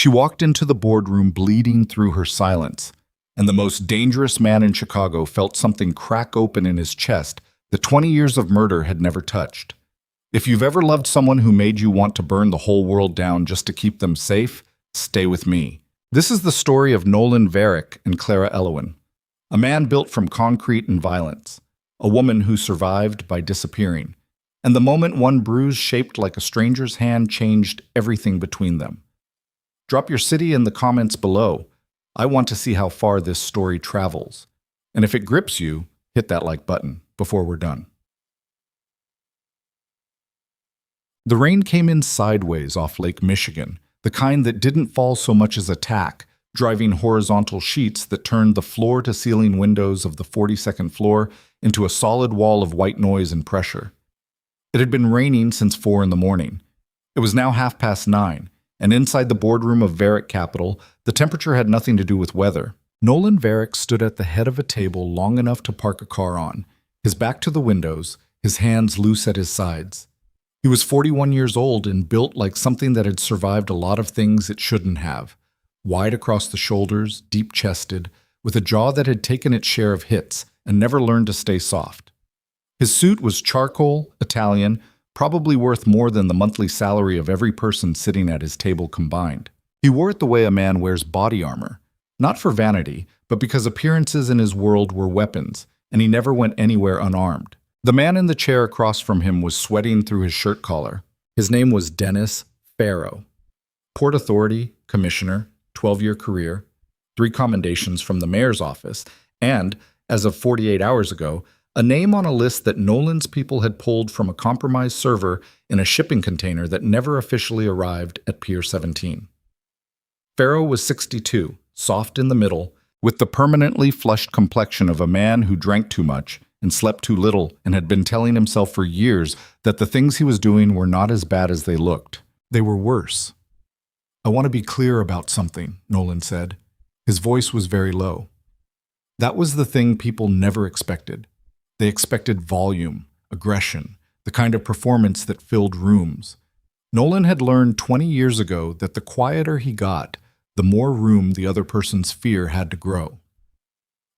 She walked into the boardroom bleeding through her silence, and the most dangerous man in Chicago felt something crack open in his chest that 20 years of murder had never touched. If you've ever loved someone who made you want to burn the whole world down just to keep them safe, stay with me. This is the story of Nolan Varick and Clara Elowin, a man built from concrete and violence, a woman who survived by disappearing, and the moment one bruise shaped like a stranger's hand changed everything between them. Drop your city in the comments below. I want to see how far this story travels. And if it grips you, hit that like button before we're done. The rain came in sideways off Lake Michigan, the kind that didn't fall so much as a tack, driving horizontal sheets that turned the floor-to-ceiling windows of the 42nd floor into a solid wall of white noise and pressure. It had been raining since 4 in the morning. It was now 9:30, and inside the boardroom of Varick Capital, the temperature had nothing to do with weather. Nolan Varick stood at the head of a table long enough to park a car on, his back to the windows, his hands loose at his sides. He was 41 years old and built like something that had survived a lot of things it shouldn't have. Wide across the shoulders, deep-chested, with a jaw that had taken its share of hits and never learned to stay soft. His suit was charcoal, Italian, probably worth more than the monthly salary of every person sitting at his table combined. He wore it the way a man wears body armor, not for vanity, but because appearances in his world were weapons, and he never went anywhere unarmed. The man in the chair across from him was sweating through his shirt collar. His name was Dennis Farrow. Port Authority, Commissioner, 12-year career, 3 commendations from the mayor's office, and, as of 48 hours ago, a name on a list that Nolan's people had pulled from a compromised server in a shipping container that never officially arrived at Pier 17. Farrow was 62, soft in the middle, with the permanently flushed complexion of a man who drank too much and slept too little and had been telling himself for years that the things he was doing were not as bad as they looked. They were worse. "I want to be clear about something," Nolan said. His voice was very low. That was the thing people never expected. They expected volume, aggression, the kind of performance that filled rooms. Nolan had learned 20 years ago that the quieter he got, the more room the other person's fear had to grow.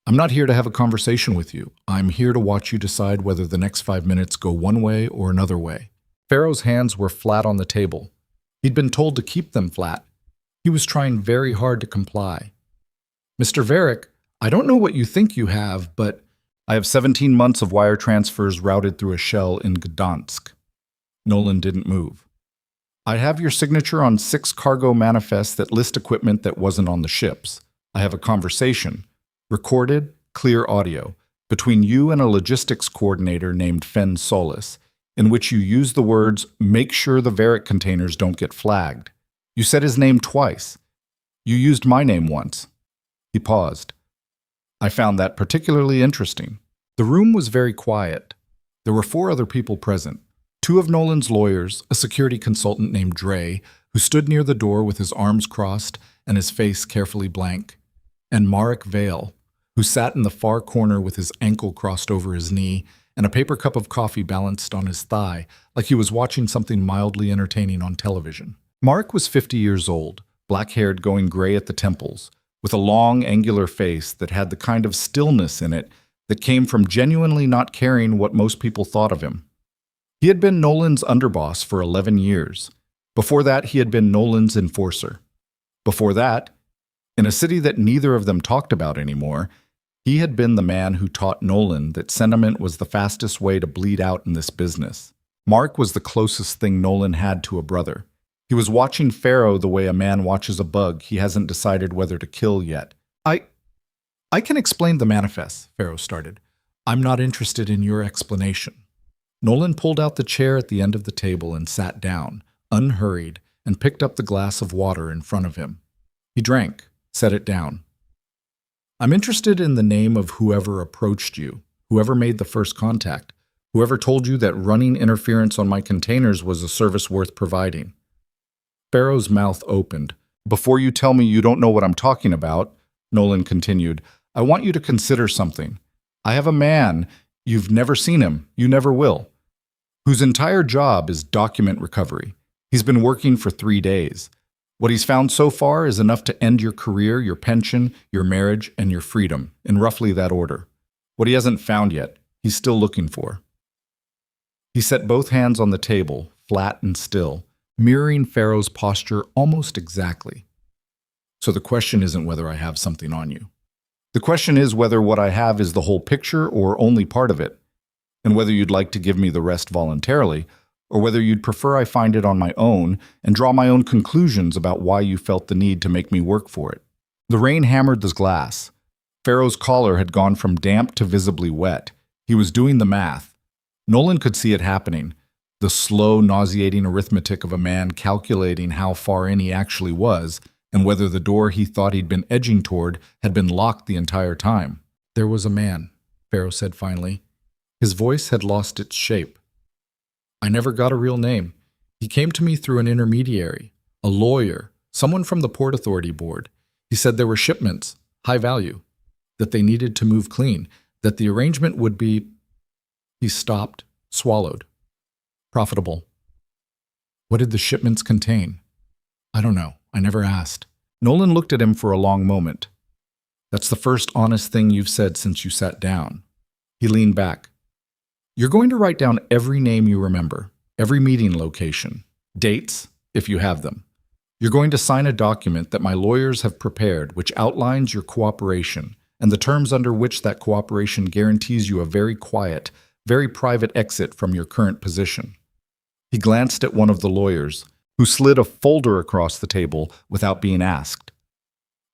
"I'm not here to have a conversation with you. I'm here to watch you decide whether the next 5 minutes go one way or another way." Farrow's hands were flat on the table. He'd been told to keep them flat. He was trying very hard to comply. "Mr. Varick, I don't know what you think you have, but I have 17 months of wire transfers routed through a shell in Gdansk." Nolan didn't move. "I have your signature on 6 cargo manifests that list equipment that wasn't on the ships. I have a conversation, recorded, clear audio, between you and a logistics coordinator named Fen Solis, in which you use the words, 'Make sure the Varick containers don't get flagged.' You said his name twice. You used my name once." He paused. "I found that particularly interesting." The room was very quiet. There were 4 other people present. 2 of Nolan's lawyers, a security consultant named Dre, who stood near the door with his arms crossed and his face carefully blank, and Marek Vale, who sat in the far corner with his ankle crossed over his knee and a paper cup of coffee balanced on his thigh, like he was watching something mildly entertaining on television. Mark was 50 years old, black-haired going gray at the temples, with a long, angular face that had the kind of stillness in it that came from genuinely not caring what most people thought of him. He had been Nolan's underboss for 11 years. Before that, he had been Nolan's enforcer. Before that, in a city that neither of them talked about anymore, he had been the man who taught Nolan that sentiment was the fastest way to bleed out in this business. Mark was the closest thing Nolan had to a brother. He was watching Farrow the way a man watches a bug he hasn't decided whether to kill yet. I can explain the manifest," Farrow started. "I'm not interested in your explanation." Nolan pulled out the chair at the end of the table and sat down, unhurried, and picked up the glass of water in front of him. He drank, set it down. "I'm interested in the name of whoever approached you, whoever made the first contact, whoever told you that running interference on my containers was a service worth providing." Farrow's mouth opened. "Before you tell me you don't know what I'm talking about," Nolan continued, "I want you to consider something. I have a man, you've never seen him, you never will, whose entire job is document recovery. He's been working for 3 days. What he's found so far is enough to end your career, your pension, your marriage, and your freedom, in roughly that order. What he hasn't found yet, he's still looking for. He set both hands on the table, flat and still, mirroring Pharaoh's posture almost exactly. So the question isn't whether I have something on you. The question is whether what I have is the whole picture or only part of it, and whether you'd like to give me the rest voluntarily, or whether you'd prefer I find it on my own and draw my own conclusions about why you felt the need to make me work for it. The rain hammered the glass. Pharaoh's collar had gone from damp to visibly wet. He was doing the math. Nolan could see it happening, the slow, nauseating arithmetic of a man calculating how far in he actually was and whether the door he thought he'd been edging toward had been locked the entire time. There was a man, Pharaoh said finally. His voice had lost its shape. I never got a real name. He came to me through an intermediary, a lawyer, someone from the Port Authority Board. He said there were shipments, high value, that they needed to move clean, that the arrangement would be... He stopped, swallowed. Profitable. What did the shipments contain? I don't know. I never asked. Nolan looked at him for a long moment. That's the first honest thing you've said since you sat down. He leaned back. You're going to write down every name you remember, every meeting location, dates, if you have them. You're going to sign a document that my lawyers have prepared which outlines your cooperation and the terms under which that cooperation guarantees you a very quiet, very private exit from your current position. He glanced at one of the lawyers, who slid a folder across the table without being asked.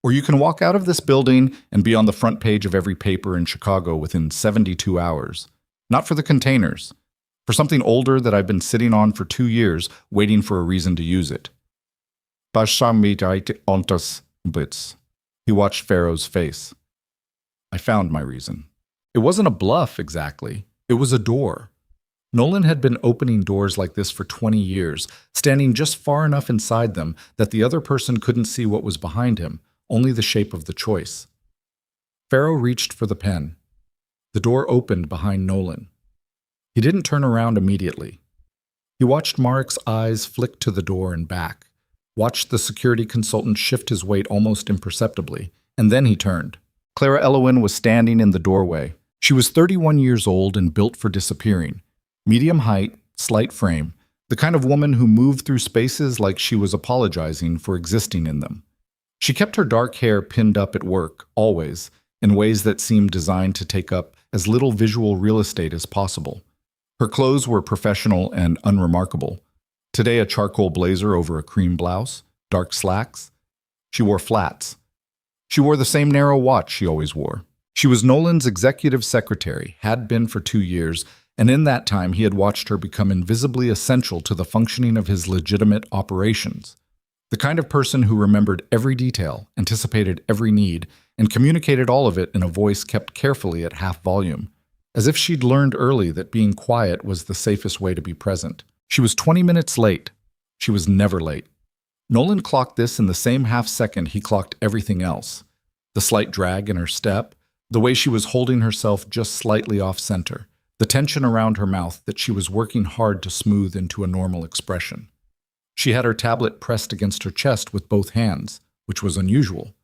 Or you can walk out of this building and be on the front page of every paper in Chicago within 72 hours. Not for the containers. For something older that I've been sitting on for 2 years, waiting for a reason to use it. He watched Pharaoh's face. I found my reason. It wasn't a bluff, exactly. It was a door. Nolan had been opening doors like this for 20 years, standing just far enough inside them that the other person couldn't see what was behind him, only the shape of the choice. Pharaoh reached for the pen. The door opened behind Nolan. He didn't turn around immediately. He watched Marek's eyes flick to the door and back, watched the security consultant shift his weight almost imperceptibly, and then he turned. Clara Elowin was standing in the doorway. She was 31 years old and built for disappearing. Medium height, slight frame, the kind of woman who moved through spaces like she was apologizing for existing in them. She kept her dark hair pinned up at work, always, in ways that seemed designed to take up as little visual real estate as possible. Her clothes were professional and unremarkable. Today a charcoal blazer over a cream blouse, dark slacks. She wore flats. She wore the same narrow watch she always wore. She was Nolan's executive secretary, had been for 2 years, and in that time he had watched her become invisibly essential to the functioning of his legitimate operations. The kind of person who remembered every detail, anticipated every need, and communicated all of it in a voice kept carefully at half volume, as if she'd learned early that being quiet was the safest way to be present. She was 20 minutes late. She was never late. Nolan clocked this in the same half second he clocked everything else. The slight drag in her step, the way she was holding herself just slightly off-center, the tension around her mouth that she was working hard to smooth into a normal expression. She had her tablet pressed against her chest with both hands, which was unusual.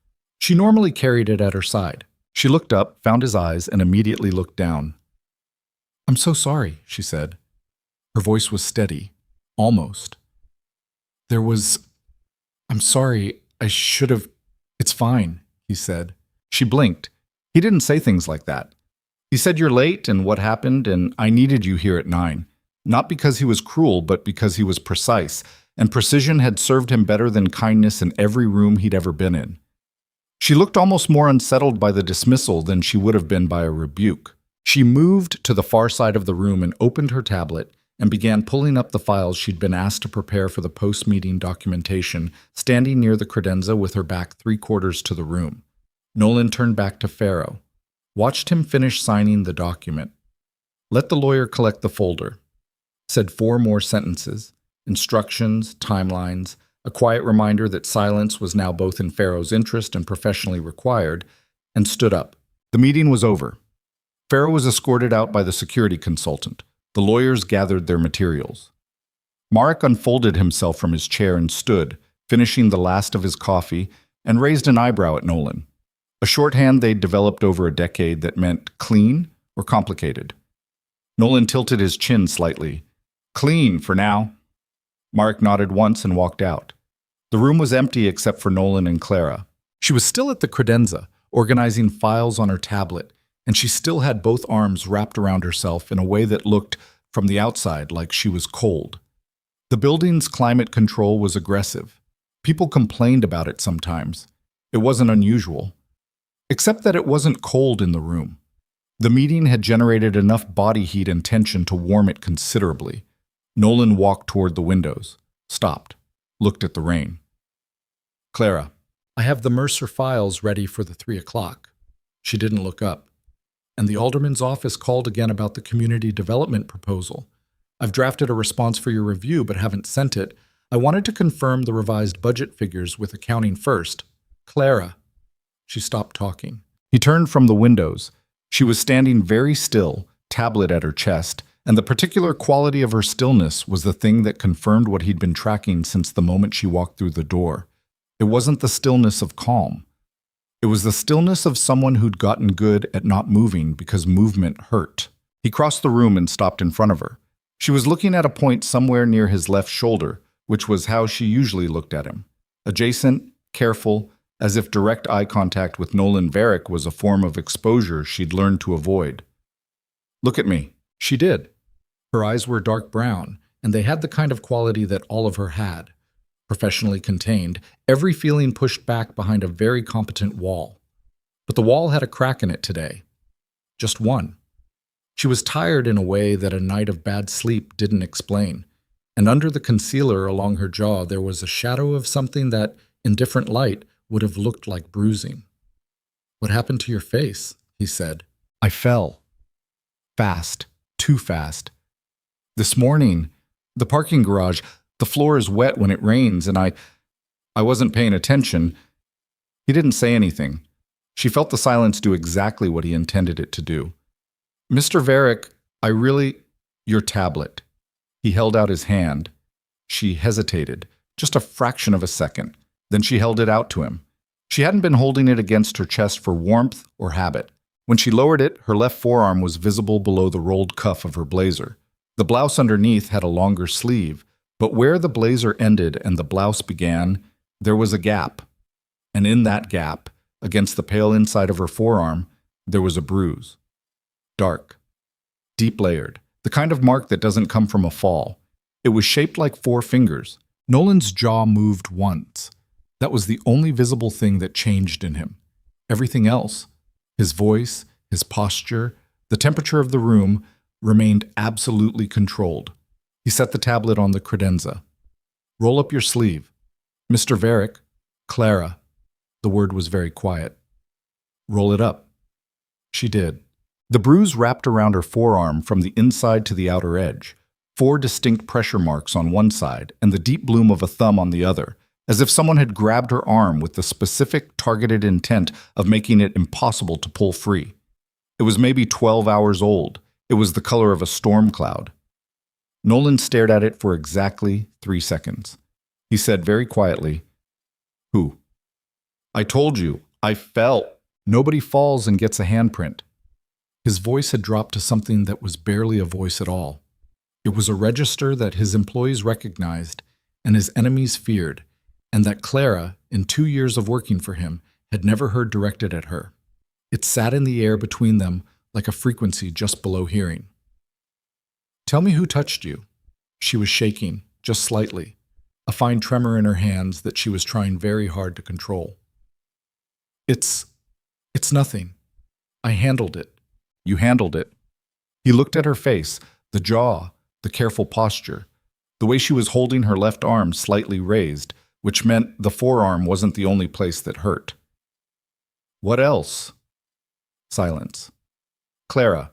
She normally carried it at her side. She looked up, found his eyes, and immediately looked down. "I'm so sorry," she said. Her voice was steady, almost. "I'm sorry, I should have... It's fine," he said. She blinked. He didn't say things like that. He said you're late and what happened and I needed you here at 9. Not because he was cruel, but because he was precise, and precision had served him better than kindness in every room he'd ever been in. She looked almost more unsettled by the dismissal than she would have been by a rebuke. She moved to the far side of the room and opened her tablet and began pulling up the files she'd been asked to prepare for the post-meeting documentation, standing near the credenza with her back 3/4 to the room. Nolan turned back to Pharaoh, watched him finish signing the document, let the lawyer collect the folder, said 4 more sentences, instructions, timelines, a quiet reminder that silence was now both in Pharaoh's interest and professionally required, and stood up. The meeting was over. Pharaoh was escorted out by the security consultant. The lawyers gathered their materials. Marek unfolded himself from his chair and stood, finishing the last of his coffee, and raised an eyebrow at Nolan. A shorthand they'd developed over a decade that meant clean or complicated. Nolan tilted his chin slightly. Clean for now. Mark nodded once and walked out. The room was empty except for Nolan and Clara. She was still at the credenza, organizing files on her tablet, and she still had both arms wrapped around herself in a way that looked, from the outside, like she was cold. The building's climate control was aggressive. People complained about it sometimes. It wasn't unusual. Except that it wasn't cold in the room. The meeting had generated enough body heat and tension to warm it considerably. Nolan walked toward the windows, stopped, looked at the rain. Clara, I have the Mercer files ready for the 3 o'clock. She didn't look up. And the alderman's office called again about the community development proposal. I've drafted a response for your review but haven't sent it. I wanted to confirm the revised budget figures with accounting first. Clara. She stopped talking. He turned from the windows. She was standing very still, tablet at her chest, and the particular quality of her stillness was the thing that confirmed what he'd been tracking since the moment she walked through the door. It wasn't the stillness of calm. It was the stillness of someone who'd gotten good at not moving because movement hurt. He crossed the room and stopped in front of her. She was looking at a point somewhere near his left shoulder, which was how she usually looked at him. Adjacent, careful, as if direct eye contact with Nolan Varick was a form of exposure she'd learned to avoid. Look at me. She did. Her eyes were dark brown, and they had the kind of quality that all of her had. Professionally contained, every feeling pushed back behind a very competent wall. But the wall had a crack in it today. Just one. She was tired in a way that a night of bad sleep didn't explain, and under the concealer along her jaw there was a shadow of something that, in different light, would have looked like bruising. What happened to your face? He said. I fell. Fast. Too fast. This morning, the parking garage, the floor is wet when it rains, and I wasn't paying attention. He didn't say anything. She felt the silence do exactly what he intended it to do. Mr. Varick, your tablet. He held out his hand. She hesitated, just a fraction of a second. Then she held it out to him. She hadn't been holding it against her chest for warmth or habit. When she lowered it, her left forearm was visible below the rolled cuff of her blazer. The blouse underneath had a longer sleeve, but where the blazer ended and the blouse began, there was a gap. And in that gap, against the pale inside of her forearm, there was a bruise. Dark. Deep layered. The kind of mark that doesn't come from a fall. It was shaped like 4 fingers. Nolan's jaw moved once. That was the only visible thing that changed in him. Everything else, his voice, his posture, the temperature of the room, remained absolutely controlled. He set the tablet on the credenza. Roll up your sleeve. Mr. Varick, Clara. The word was very quiet. Roll it up. She did. The bruise wrapped around her forearm from the inside to the outer edge, 4 distinct pressure marks on one side and the deep bloom of a thumb on the other, as if someone had grabbed her arm with the specific targeted intent of making it impossible to pull free. It was maybe 12 hours old. It was the color of a storm cloud. Nolan stared at it for exactly 3 seconds. He said very quietly, "Who?" "I told you, I fell." "Nobody falls and gets a handprint." His voice had dropped to something that was barely a voice at all. It was a register that his employees recognized and his enemies feared, and that Clara, in 2 years of working for him, had never heard directed at her. It sat in the air between them like a frequency just below hearing. "Tell me who touched you." She was shaking, just slightly, a fine tremor in her hands that she was trying very hard to control. It's nothing. I handled it." "You handled it?" He looked at her face, the jaw, the careful posture, the way she was holding her left arm slightly raised, which meant the forearm wasn't the only place that hurt. "What else?" Silence. "Clara."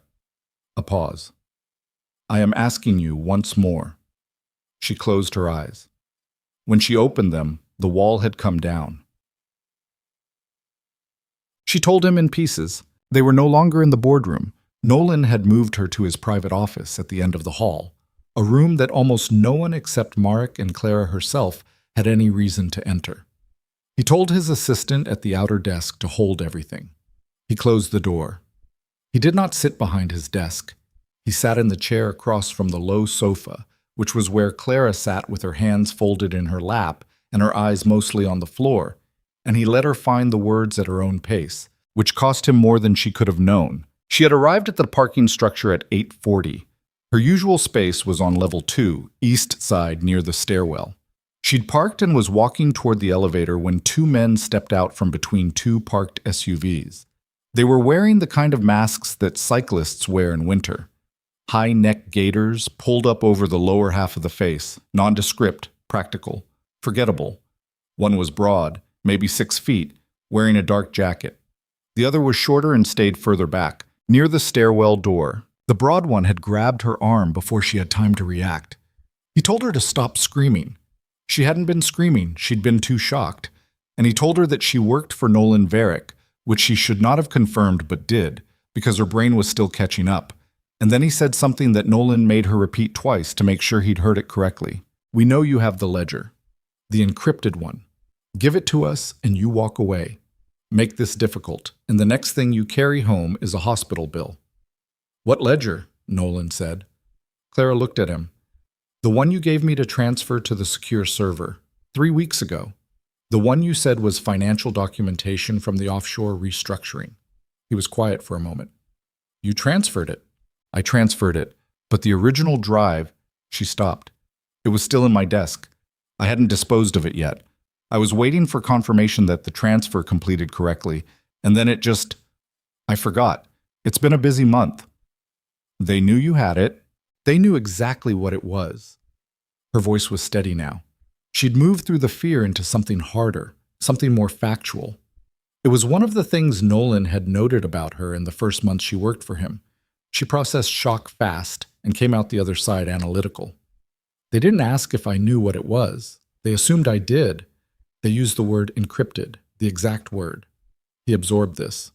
A pause. "I am asking you once more." She closed her eyes. When she opened them, the wall had come down. She told him in pieces. They were no longer in the boardroom. Nolan had moved her to his private office at the end of the hall, a room that almost no one except Marek and Clara herself had any reason to enter. He told his assistant at the outer desk to hold everything. He closed the door. He did not sit behind his desk. He sat in the chair across from the low sofa, which was where Clara sat with her hands folded in her lap and her eyes mostly on the floor, and he let her find the words at her own pace, which cost him more than she could have known. She had arrived at the parking structure at 8:40. Her usual space was on level 2, east side near the stairwell. She'd parked and was walking toward the elevator when two men stepped out from between two parked SUVs. They were wearing the kind of masks that cyclists wear in winter. High-neck gaiters pulled up over the lower half of the face, nondescript, practical, forgettable. One was broad, maybe 6 feet, wearing a dark jacket. The other was shorter and stayed further back, near the stairwell door. The broad one had grabbed her arm before she had time to react. He told her to stop screaming. She hadn't been screaming, she'd been too shocked. And he told her that she worked for Nolan Varick, which she should not have confirmed but did, because her brain was still catching up. And then he said something that Nolan made her repeat twice to make sure he'd heard it correctly. "We know you have the ledger. The encrypted one. Give it to us and you walk away. Make this difficult, and the next thing you carry home is a hospital bill." "What ledger?" Nolan said. Clara looked at him. "The one you gave me to transfer to the secure server 3 weeks ago. The one you said was financial documentation from the offshore restructuring." He was quiet for a moment. "You transferred it." "I transferred it, but the original drive..." She stopped. "It was still in my desk. I hadn't disposed of it yet. I was waiting for confirmation that the transfer completed correctly, and then I forgot. It's been a busy month." "They knew you had it. They knew exactly what it was." Her voice was steady now. She'd moved through the fear into something harder, something more factual. It was one of the things Nolan had noted about her in the first month she worked for him. She processed shock fast and came out the other side analytical. "They didn't ask if I knew what it was. They assumed I did. They used the word encrypted, the exact word." He absorbed this.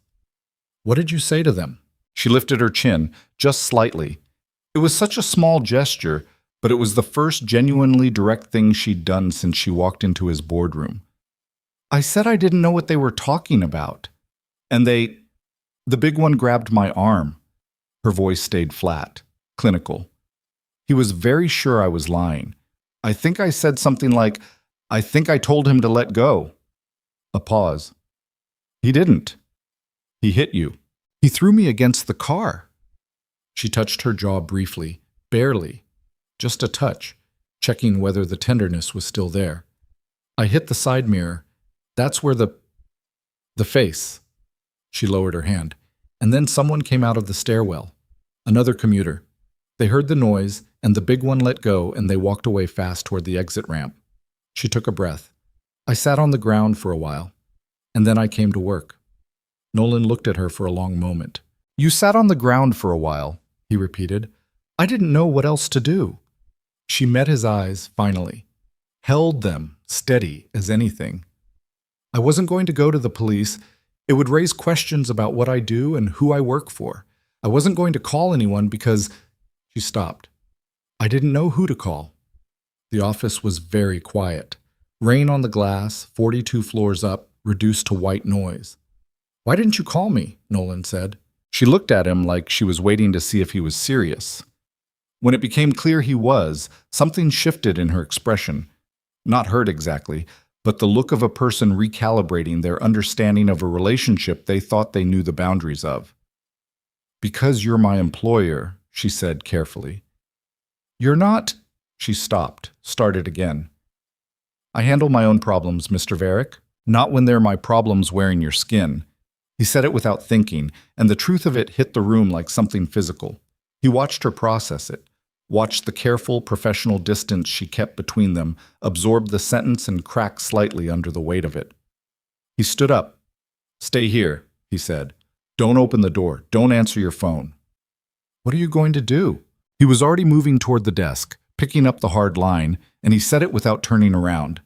"What did you say to them?" She lifted her chin, just slightly. It was such a small gesture, but it was the first genuinely direct thing she'd done since she walked into his boardroom. "I said I didn't know what they were talking about. And the big one grabbed my arm." Her voice stayed flat, clinical. "He was very sure I was lying. I think I said something like, I think I told him to let go." A pause. "He didn't. He hit you. He threw me against the car." She touched her jaw briefly, barely, just a touch, checking whether the tenderness was still there. "I hit the side mirror. That's where the face." She lowered her hand. "And then someone came out of the stairwell. Another commuter. They heard the noise, and the big one let go, and they walked away fast toward the exit ramp." She took a breath. "I sat on the ground for a while, and then I came to work." Nolan looked at her for a long moment. "You sat on the ground for a while," he repeated. "I didn't know what else to do." She met his eyes, finally. Held them, steady as anything. "I wasn't going to go to the police. It would raise questions about what I do and who I work for. I wasn't going to call anyone because..." She stopped. "I didn't know who to call." The office was very quiet. Rain on the glass, 42 floors up, reduced to white noise. "Why didn't you call me?" Nolan said. She looked at him like she was waiting to see if he was serious. When it became clear he was, something shifted in her expression. Not hurt exactly, but the look of a person recalibrating their understanding of a relationship they thought they knew the boundaries of. "Because you're my employer," she said carefully. "You're not..." She stopped, started again. "I handle my own problems, Mr. Varick. Not when they're my problems wearing your skin." He said it without thinking, and the truth of it hit the room like something physical. He watched her process it, watched the careful, professional distance she kept between them, absorb the sentence and crack slightly under the weight of it. He stood up. "Stay here," he said. "Don't open the door. Don't answer your phone." "What are you going to do?" He was already moving toward the desk, picking up the hard line, and he said it without turning around.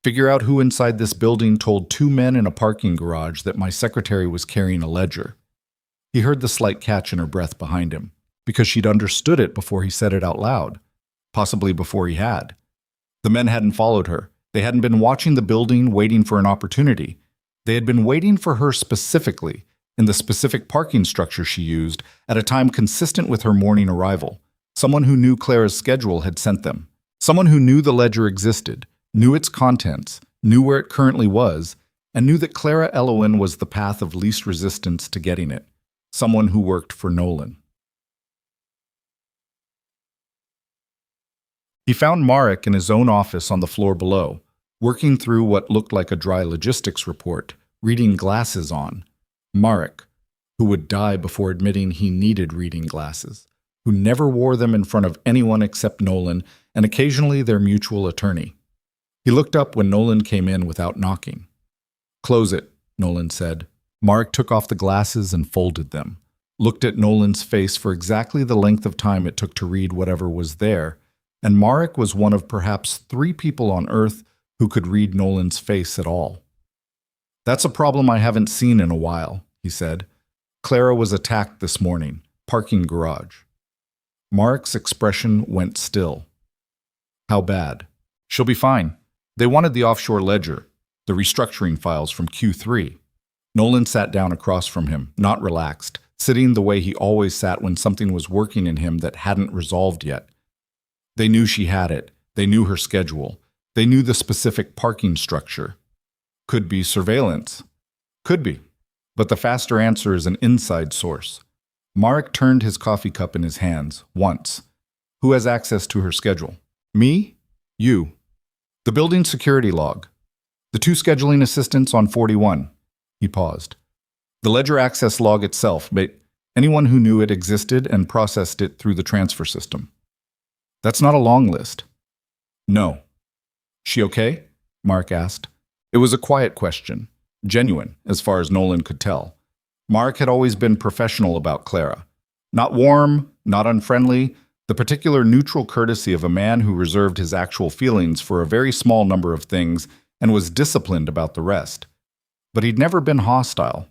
"Figure out who inside this building told 2 men in a parking garage that my secretary was carrying a ledger." He heard the slight catch in her breath behind him, because she'd understood it before he said it out loud, possibly before he had. The men hadn't followed her. They hadn't been watching the building, waiting for an opportunity. They had been waiting for her specifically, in the specific parking structure she used, at a time consistent with her morning arrival. Someone who knew Clara's schedule had sent them. Someone who knew the ledger existed, knew its contents, knew where it currently was, and knew that Clara Elowen was the path of least resistance to getting it. Someone who worked for Nolan. He found Marek in his own office on the floor below, working through what looked like a dry logistics report, reading glasses on. Marek, who would die before admitting he needed reading glasses, who never wore them in front of anyone except Nolan and occasionally their mutual attorney. He looked up when Nolan came in without knocking. "Close it," Nolan said. Marek took off the glasses and folded them, looked at Nolan's face for exactly the length of time it took to read whatever was there, and Marek was one of perhaps 3 people on Earth who could read Nolan's face at all. "That's a problem I haven't seen in a while," he said. "Clara was attacked this morning, parking garage." Marek's expression went still. "How bad?" "She'll be fine. They wanted the offshore ledger, the restructuring files from Q3. Nolan sat down across from him, not relaxed, sitting the way he always sat when something was working in him that hadn't resolved yet. They knew she had it. They knew her schedule. They knew the specific parking structure. Could be surveillance. Could be. But the faster answer is an inside source. Marek turned his coffee cup in his hands, once. "Who has access to her schedule?" "Me? You." "The building security log. The 2 scheduling assistants on 41. He paused. "The ledger access log itself, but anyone who knew it existed and processed it through the transfer system." "That's not a long list." "No." "She okay?" Marek asked. It was a quiet question, genuine, as far as Nolan could tell. Marek had always been professional about Clara. Not warm, not unfriendly, the particular neutral courtesy of a man who reserved his actual feelings for a very small number of things and was disciplined about the rest. But he'd never been hostile.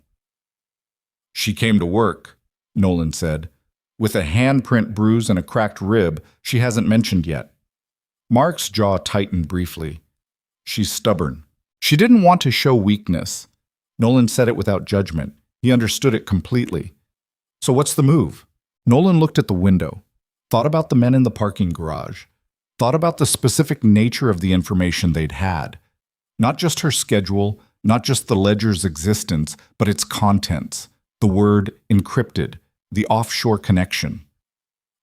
"She came to work," Nolan said. "With a handprint bruise and a cracked rib she hasn't mentioned yet." Marek's jaw tightened briefly. "She's stubborn. She didn't want to show weakness." Nolan said it without judgment. He understood it completely. "So what's the move?" Nolan looked at the window, thought about the men in the parking garage, thought about the specific nature of the information they'd had. Not just her schedule, not just the ledger's existence, but its contents. The word encrypted, the offshore connection.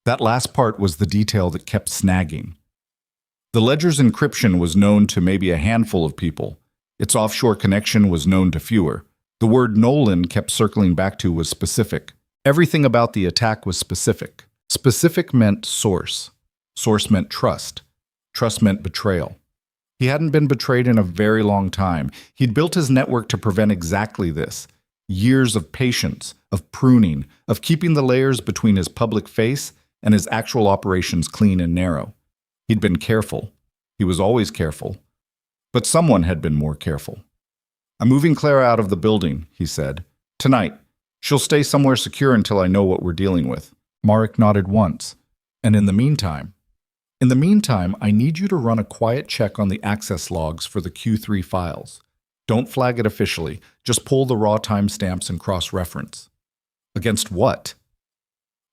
That last part was the detail that kept snagging. The ledger's encryption was known to maybe a handful of people. Its offshore connection was known to fewer. The word Nolan kept circling back to was specific. Everything about the attack was specific. Specific meant source. Source meant trust. Trust meant betrayal. He hadn't been betrayed in a very long time. He'd built his network to prevent exactly this. Years of patience, of pruning, of keeping the layers between his public face and his actual operations clean and narrow. He'd been careful. He was always careful. But someone had been more careful. "I'm moving Clara out of the building," he said. "Tonight. She'll stay somewhere secure until I know what we're dealing with." Marek nodded once. "And in the meantime, I need you to run a quiet check on the access logs for the Q3 files. Don't flag it officially. Just pull the raw timestamps and cross-reference." "Against what?"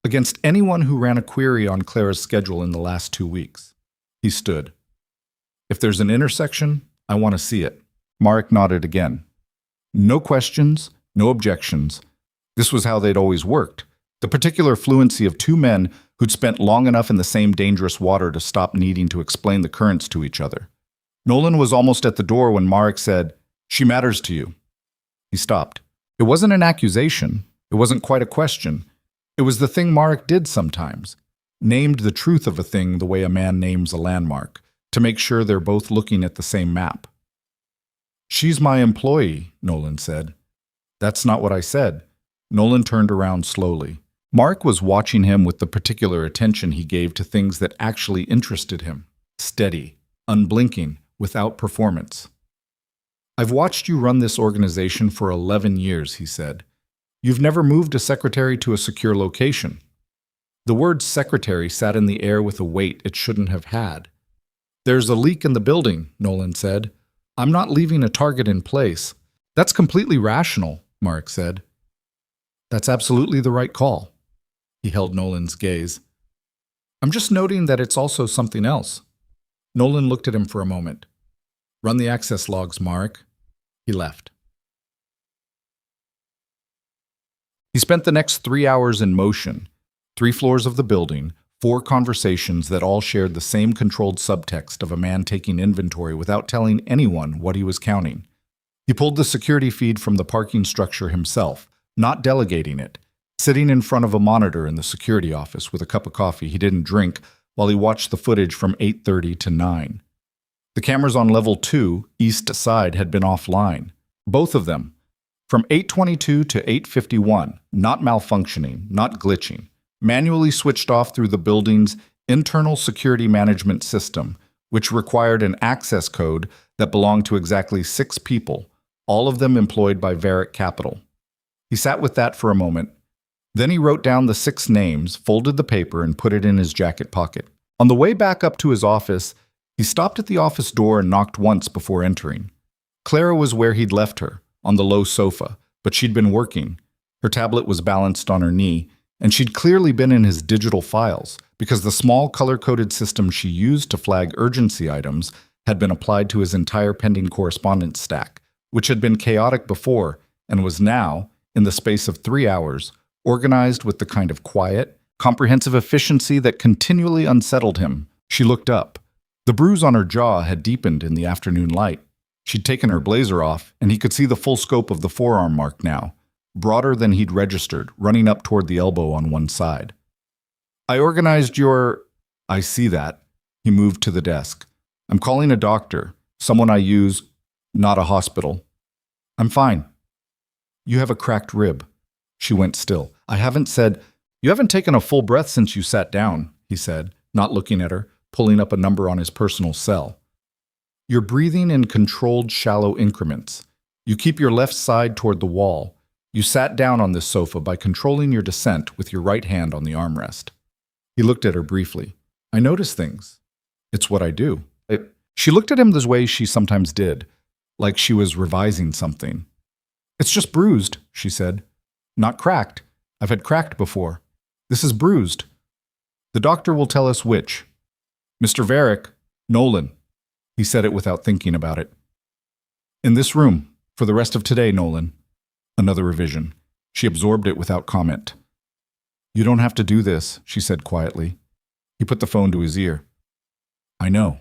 "Against anyone who ran a query on Clara's schedule in the last 2 weeks." He stood. "If there's an intersection, I want to see it." Marek nodded again. No questions, no objections. This was how they'd always worked. The particular fluency of 2 men who'd spent long enough in the same dangerous water to stop needing to explain the currents to each other. Nolan was almost at the door when Marek said, "She matters to you." He stopped. It wasn't an accusation. It wasn't quite a question. It was the thing Marek did sometimes. Named the truth of a thing the way a man names a landmark, to make sure they're both looking at the same map. "She's my employee," Nolan said. "That's not what I said." Nolan turned around slowly. Marek was watching him with the particular attention he gave to things that actually interested him. Steady, unblinking, without performance. "I've watched you run this organization for 11 years, he said. "You've never moved a secretary to a secure location." The word secretary sat in the air with a weight it shouldn't have had. There's a leak in the building, Nolan said. I'm not leaving a target in place. That's completely rational, Mark said. That's absolutely the right call. He held Nolan's gaze. I'm just noting that it's also something else. Nolan looked at him for a moment. Run the access logs, Mark. He left. He spent the next 3 hours in motion, 3 floors of the building, 4 conversations that all shared the same controlled subtext of a man taking inventory without telling anyone what he was counting. He pulled the security feed from the parking structure himself, not delegating it, sitting in front of a monitor in the security office with a cup of coffee he didn't drink while he watched the footage from 8:30 to 9. The cameras on level 2, east side, had been offline. Both of them. From 8:22 to 8:51, not malfunctioning, not glitching. Manually switched off through the building's internal security management system, which required an access code that belonged to exactly 6 people, all of them employed by Varick Capital. He sat with that for a moment. Then he wrote down the 6 names, folded the paper, and put it in his jacket pocket. On the way back up to his office, he stopped at the office door and knocked once before entering. Clara was where he'd left her, on the low sofa, but she'd been working. Her tablet was balanced on her knee, and she'd clearly been in his digital files, because the small color-coded system she used to flag urgency items had been applied to his entire pending correspondence stack, which had been chaotic before and was now, in the space of 3 hours, organized with the kind of quiet, comprehensive efficiency that continually unsettled him. She looked up. The bruise on her jaw had deepened in the afternoon light. She'd taken her blazer off, and he could see the full scope of the forearm mark now, broader than he'd registered, running up toward the elbow on one side. I organized your... I see that. He moved to the desk. I'm calling a doctor, someone I use, not a hospital. I'm fine. You have a cracked rib. She went still. I haven't said... You haven't taken a full breath since you sat down, he said, not looking at her, pulling up a number on his personal cell. You're breathing in controlled, shallow increments. You keep your left side toward the wall. You sat down on this sofa by controlling your descent with your right hand on the armrest. He looked at her briefly. I notice things. It's what I do. She looked at him the way she sometimes did, like she was revising something. It's just bruised, she said. Not cracked. I've had cracked before. This is bruised. The doctor will tell us which. Mr. Varick, Nolan. He said it without thinking about it. In this room, for the rest of today, Nolan. Another revision. She absorbed it without comment. You don't have to do this, she said quietly. He put the phone to his ear. I know.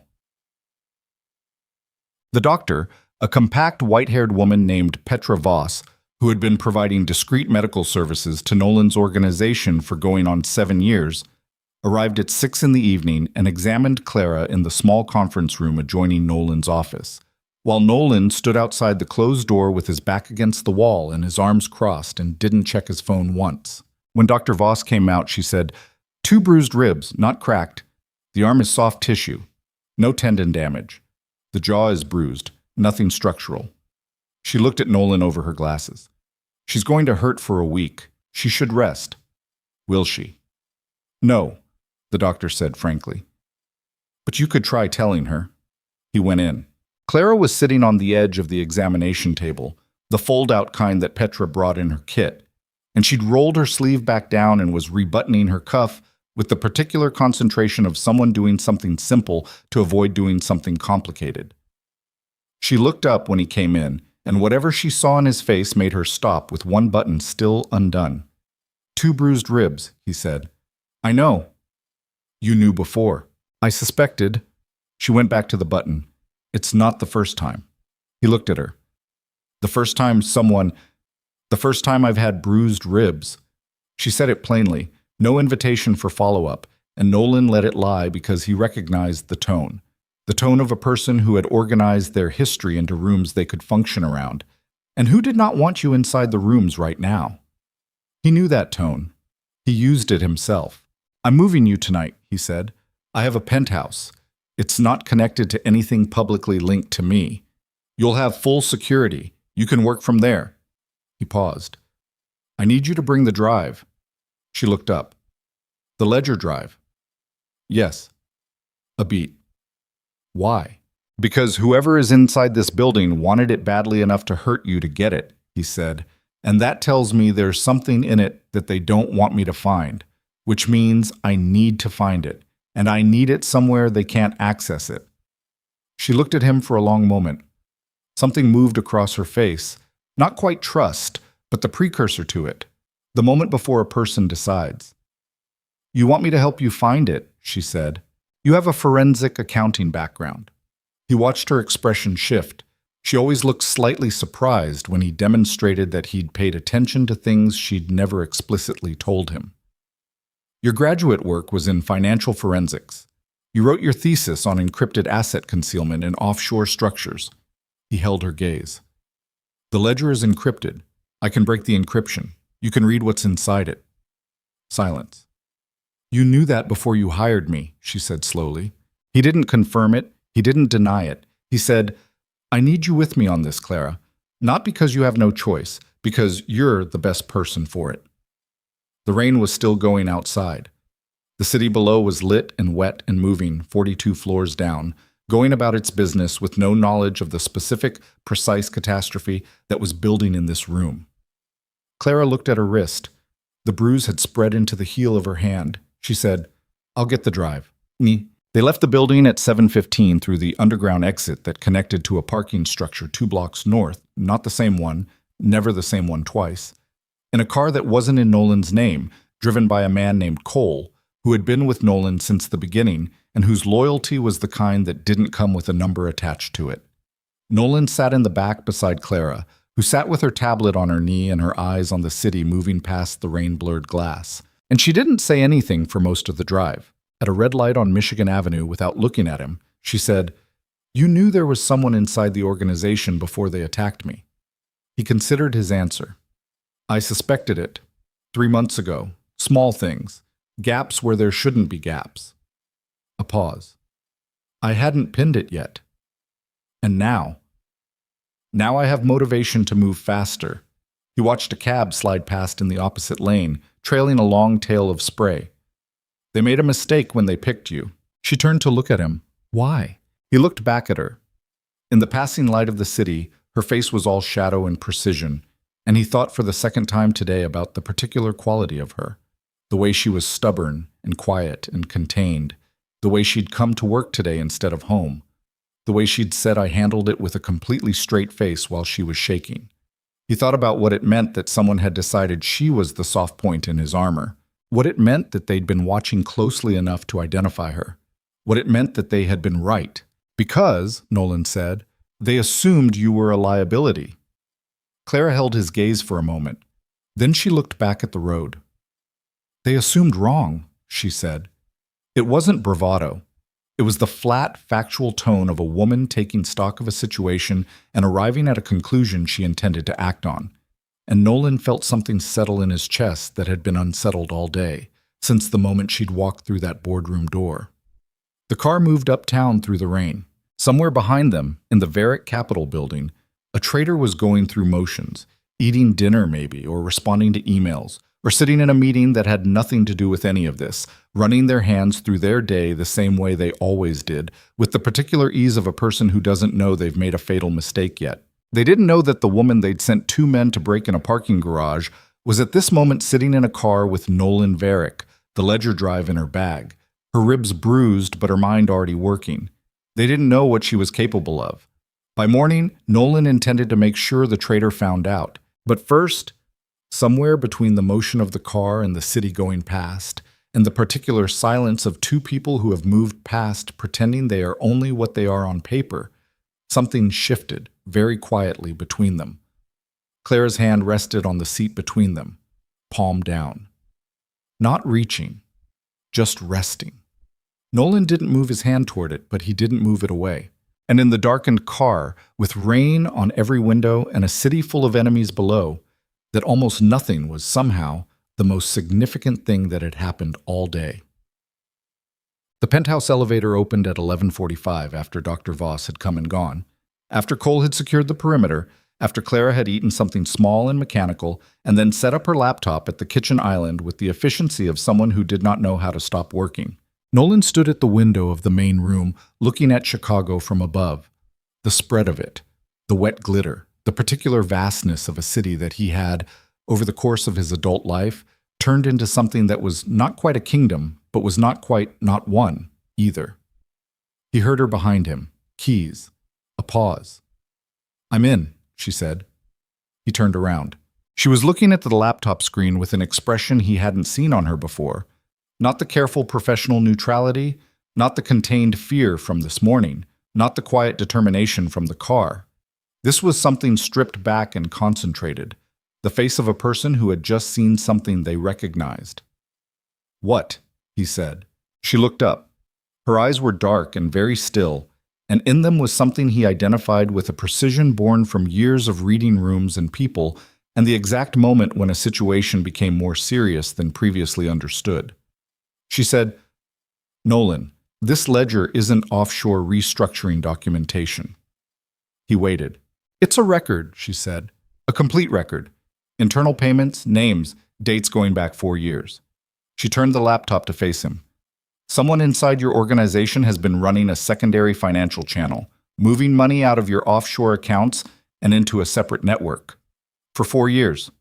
The doctor, a compact white-haired woman named Petra Voss, who had been providing discreet medical services to Nolan's organization for going on 7 years, arrived at 6 in the evening and examined Clara in the small conference room adjoining Nolan's office, while Nolan stood outside the closed door with his back against the wall and his arms crossed and didn't check his phone once. When Dr. Voss came out, she said, 2 bruised ribs, not cracked. The arm is soft tissue. No tendon damage. The jaw is bruised. Nothing structural. She looked at Nolan over her glasses. She's going to hurt for a week. She should rest. Will she? No, the doctor said frankly. But you could try telling her. He went in. Clara was sitting on the edge of the examination table, the fold-out kind that Petra brought in her kit, and she'd rolled her sleeve back down and was rebuttoning her cuff with the particular concentration of someone doing something simple to avoid doing something complicated. She looked up when he came in, and whatever she saw in his face made her stop with one button still undone. 2 bruised ribs, he said. I know. You knew before. I suspected. She went back to the button. It's not the first time. He looked at her. The first time I've had bruised ribs. She said it plainly, no invitation for follow-up, and Nolan let it lie because he recognized the tone of a person who had organized their history into rooms they could function around, and who did not want you inside the rooms right now. He knew that tone. He used it himself. I'm moving you tonight, he said. I have a penthouse. It's not connected to anything publicly linked to me. You'll have full security. You can work from there. He paused. I need you to bring the drive. She looked up. The ledger drive. Yes. A beat. Why? Because whoever is inside this building wanted it badly enough to hurt you to get it, he said. And that tells me there's something in it that they don't want me to find, which means I need to find it, and I need it somewhere they can't access it. She looked at him for a long moment. Something moved across her face, not quite trust, but the precursor to it, the moment before a person decides. You want me to help you find it, she said. You have a forensic accounting background. He watched her expression shift. She always looked slightly surprised when he demonstrated that he'd paid attention to things she'd never explicitly told him. Your graduate work was in financial forensics. You wrote your thesis on encrypted asset concealment in offshore structures. He held her gaze. The ledger is encrypted. I can break the encryption. You can read what's inside it. Silence. You knew that before you hired me, she said slowly. He didn't confirm it. He didn't deny it. He said, I need you with me on this, Clara. Not because you have no choice, because you're the best person for it. The rain was still going outside. The city below was lit and wet and moving 42 floors down, going about its business with no knowledge of the specific, precise catastrophe that was building in this room. Clara looked at her wrist. The bruise had spread into the heel of her hand. She said, I'll get the drive. They left the building at 7:15 through the underground exit that connected to a parking structure 2 blocks north, not the same one, never the same one twice, in a car that wasn't in Nolan's name, driven by a man named Cole, who had been with Nolan since the beginning and whose loyalty was the kind that didn't come with a number attached to it. Nolan sat in the back beside Clara, who sat with her tablet on her knee and her eyes on the city moving past the rain-blurred glass. And she didn't say anything for most of the drive. At a red light on Michigan Avenue, without looking at him, she said, You knew there was someone inside the organization before they attacked me. He considered his answer. I suspected it. 3 months ago. Small things. Gaps where there shouldn't be gaps. A pause. I hadn't pinned it yet. And now? Now I have motivation to move faster. He watched a cab slide past in the opposite lane, trailing a long tail of spray. They made a mistake when they picked you. She turned to look at him. Why? He looked back at her. In the passing light of the city, her face was all shadow and precision, and he thought for the second time today about the particular quality of her. The way she was stubborn and quiet and contained. The way she'd come to work today instead of home. The way she'd said I handled it with a completely straight face while she was shaking. He thought about what it meant that someone had decided she was the soft point in his armor. What it meant that they'd been watching closely enough to identify her. What it meant that they had been right. Because, Nolan said, they assumed you were a liability. Clara held his gaze for a moment. Then she looked back at the road. They assumed wrong, she said. It wasn't bravado. It was the flat, factual tone of a woman taking stock of a situation and arriving at a conclusion she intended to act on. And Nolan felt something settle in his chest that had been unsettled all day, since the moment she'd walked through that boardroom door. The car moved uptown through the rain. Somewhere behind them, in the Varick Capitol building, a trader was going through motions, eating dinner maybe, or responding to emails, or sitting in a meeting that had nothing to do with any of this, running their hands through their day the same way they always did, with the particular ease of a person who doesn't know they've made a fatal mistake yet. They didn't know that the woman they'd sent 2 men to break in a parking garage was at this moment sitting in a car with Nolan Varick, the ledger drive in her bag, her ribs bruised but her mind already working. They didn't know what she was capable of. By morning, Nolan intended to make sure the trader found out. But first, somewhere between the motion of the car and the city going past, and the particular silence of 2 people who have moved past pretending they are only what they are on paper, something shifted very quietly between them. Clara's hand rested on the seat between them, palm down. Not reaching, just resting. Nolan didn't move his hand toward it, but he didn't move it away. And in the darkened car, with rain on every window and a city full of enemies below, that almost nothing was somehow the most significant thing that had happened all day. The penthouse elevator opened at 11:45 after Dr. Voss had come and gone. After Cole had secured the perimeter, after Clara had eaten something small and mechanical, and then set up her laptop at the kitchen island with the efficiency of someone who did not know how to stop working. Nolan stood at the window of the main room, looking at Chicago from above. The spread of it, the wet glitter, the particular vastness of a city that he had, over the course of his adult life, turned into something that was not quite a kingdom, but was not quite not one, either. He heard her behind him. Keys. A pause. "I'm in," she said. He turned around. She was looking at the laptop screen with an expression he hadn't seen on her before. Not the careful professional neutrality, not the contained fear from this morning, not the quiet determination from the car. This was something stripped back and concentrated, the face of a person who had just seen something they recognized. "What?" he said. She looked up. Her eyes were dark and very still, and in them was something he identified with a precision born from years of reading rooms and people, and the exact moment when a situation became more serious than previously understood. She said, "Nolan, this ledger isn't offshore restructuring documentation." He waited. "It's a record," she said. "A complete record. Internal payments, names, dates going back 4 years." She turned the laptop to face him. "Someone inside your organization has been running a secondary financial channel, moving money out of your offshore accounts and into a separate network. For 4 years.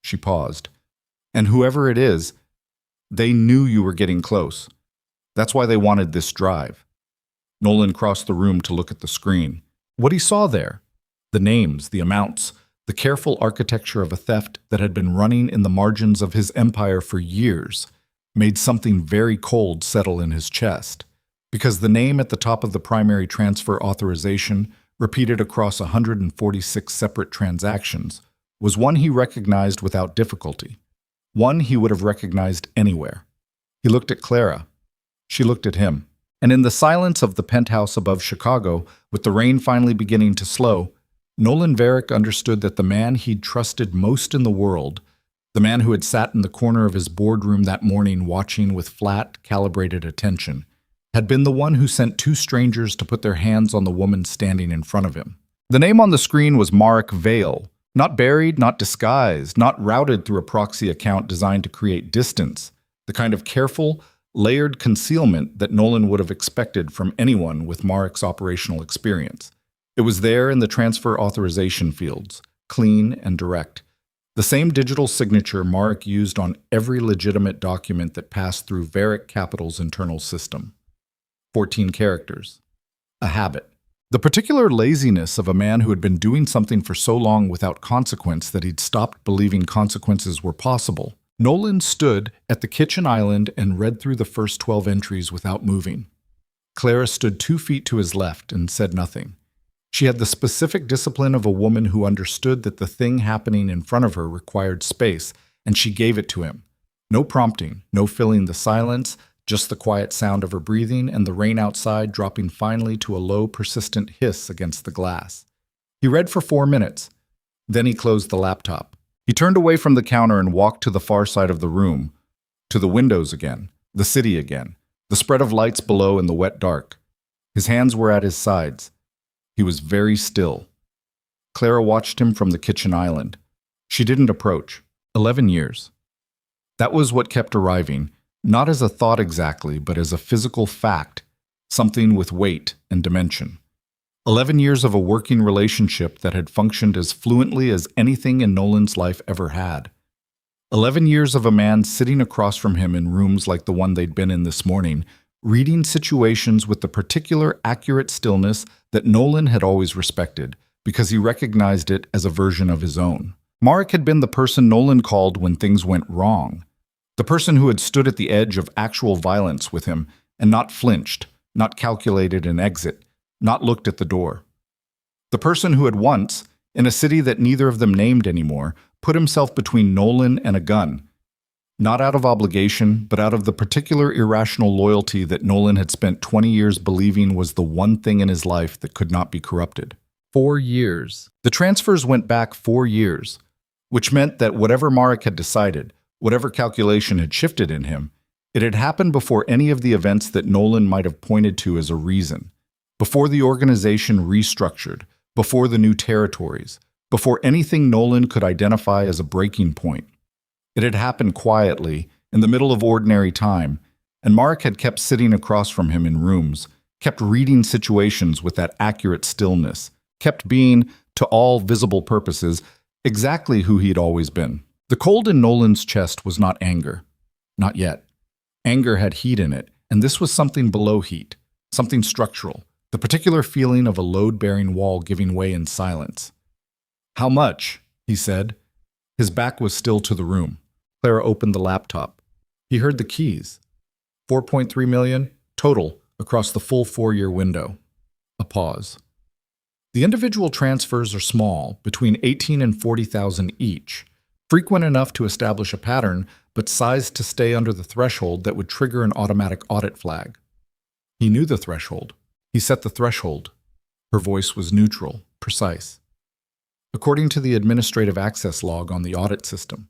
She paused. "And whoever it is, they knew you were getting close. That's why they wanted this drive." Nolan crossed the room to look at the screen. What he saw there, the names, the amounts, the careful architecture of a theft that had been running in the margins of his empire for years, made something very cold settle in his chest, because the name at the top of the primary transfer authorization, repeated across 146 separate transactions, was one he recognized without difficulty, one he would have recognized anywhere. He looked at Clara. She looked at him. And in the silence of the penthouse above Chicago, with the rain finally beginning to slow, Nolan Varick understood that the man he'd trusted most in the world, the man who had sat in the corner of his boardroom that morning watching with flat, calibrated attention, had been the one who sent 2 strangers to put their hands on the woman standing in front of him. The name on the screen was Marek Vale, not buried, not disguised, not routed through a proxy account designed to create distance, the kind of careful, layered concealment that Nolan would have expected from anyone with Marek's operational experience. It was there in the transfer authorization fields, clean and direct. The same digital signature Marek used on every legitimate document that passed through Varick Capital's internal system. 14 characters. A habit. The particular laziness of a man who had been doing something for so long without consequence that he'd stopped believing consequences were possible. Nolan stood at the kitchen island and read through the first 12 entries without moving. Clara stood 2 feet to his left and said nothing. She had the specific discipline of a woman who understood that the thing happening in front of her required space, and she gave it to him. No prompting, no filling the silence, just the quiet sound of her breathing and the rain outside dropping finally to a low, persistent hiss against the glass. He read for 4 minutes. Then he closed the laptop. He turned away from the counter and walked to the far side of the room, to the windows again, the city again, the spread of lights below in the wet dark. His hands were at his sides. He was very still. Clara watched him from the kitchen island. She didn't approach. 11 years. That was what kept arriving, not as a thought exactly, but as a physical fact, something with weight and dimension. 11 years of a working relationship that had functioned as fluently as anything in Nolan's life ever had. 11 years of a man sitting across from him in rooms like the one they'd been in this morning, reading situations with the particular accurate stillness that Nolan had always respected, because he recognized it as a version of his own. Marek had been the person Nolan called when things went wrong, the person who had stood at the edge of actual violence with him and not flinched, not calculated an exit, not looked at the door. The person who had once, in a city that neither of them named anymore, put himself between Nolan and a gun, not out of obligation, but out of the particular irrational loyalty that Nolan had spent 20 years believing was the one thing in his life that could not be corrupted. 4 years. The transfers went back 4 years, which meant that whatever Marek had decided, whatever calculation had shifted in him, it had happened before any of the events that Nolan might have pointed to as a reason, before the organization restructured, before the new territories, before anything Nolan could identify as a breaking point. It had happened quietly, in the middle of ordinary time, And Mark had kept sitting across from him in rooms, kept reading situations with that accurate stillness, kept being, to all visible purposes, exactly who he'd always been. The cold in Nolan's chest was not anger. Not yet. Anger had heat in it, and this was something below heat, something structural, the particular feeling of a load-bearing wall giving way in silence. "How much?" he said. His back was still to the room. Clara opened the laptop. He heard the keys. 4.3 million, total, across the full 4-year window. A pause. The individual transfers are small, between 18 and 40,000 each, frequent enough to establish a pattern, but sized to stay under the threshold that would trigger an automatic audit flag. He knew the threshold. He set the threshold. Her voice was neutral, precise. According to the administrative access log on the audit system.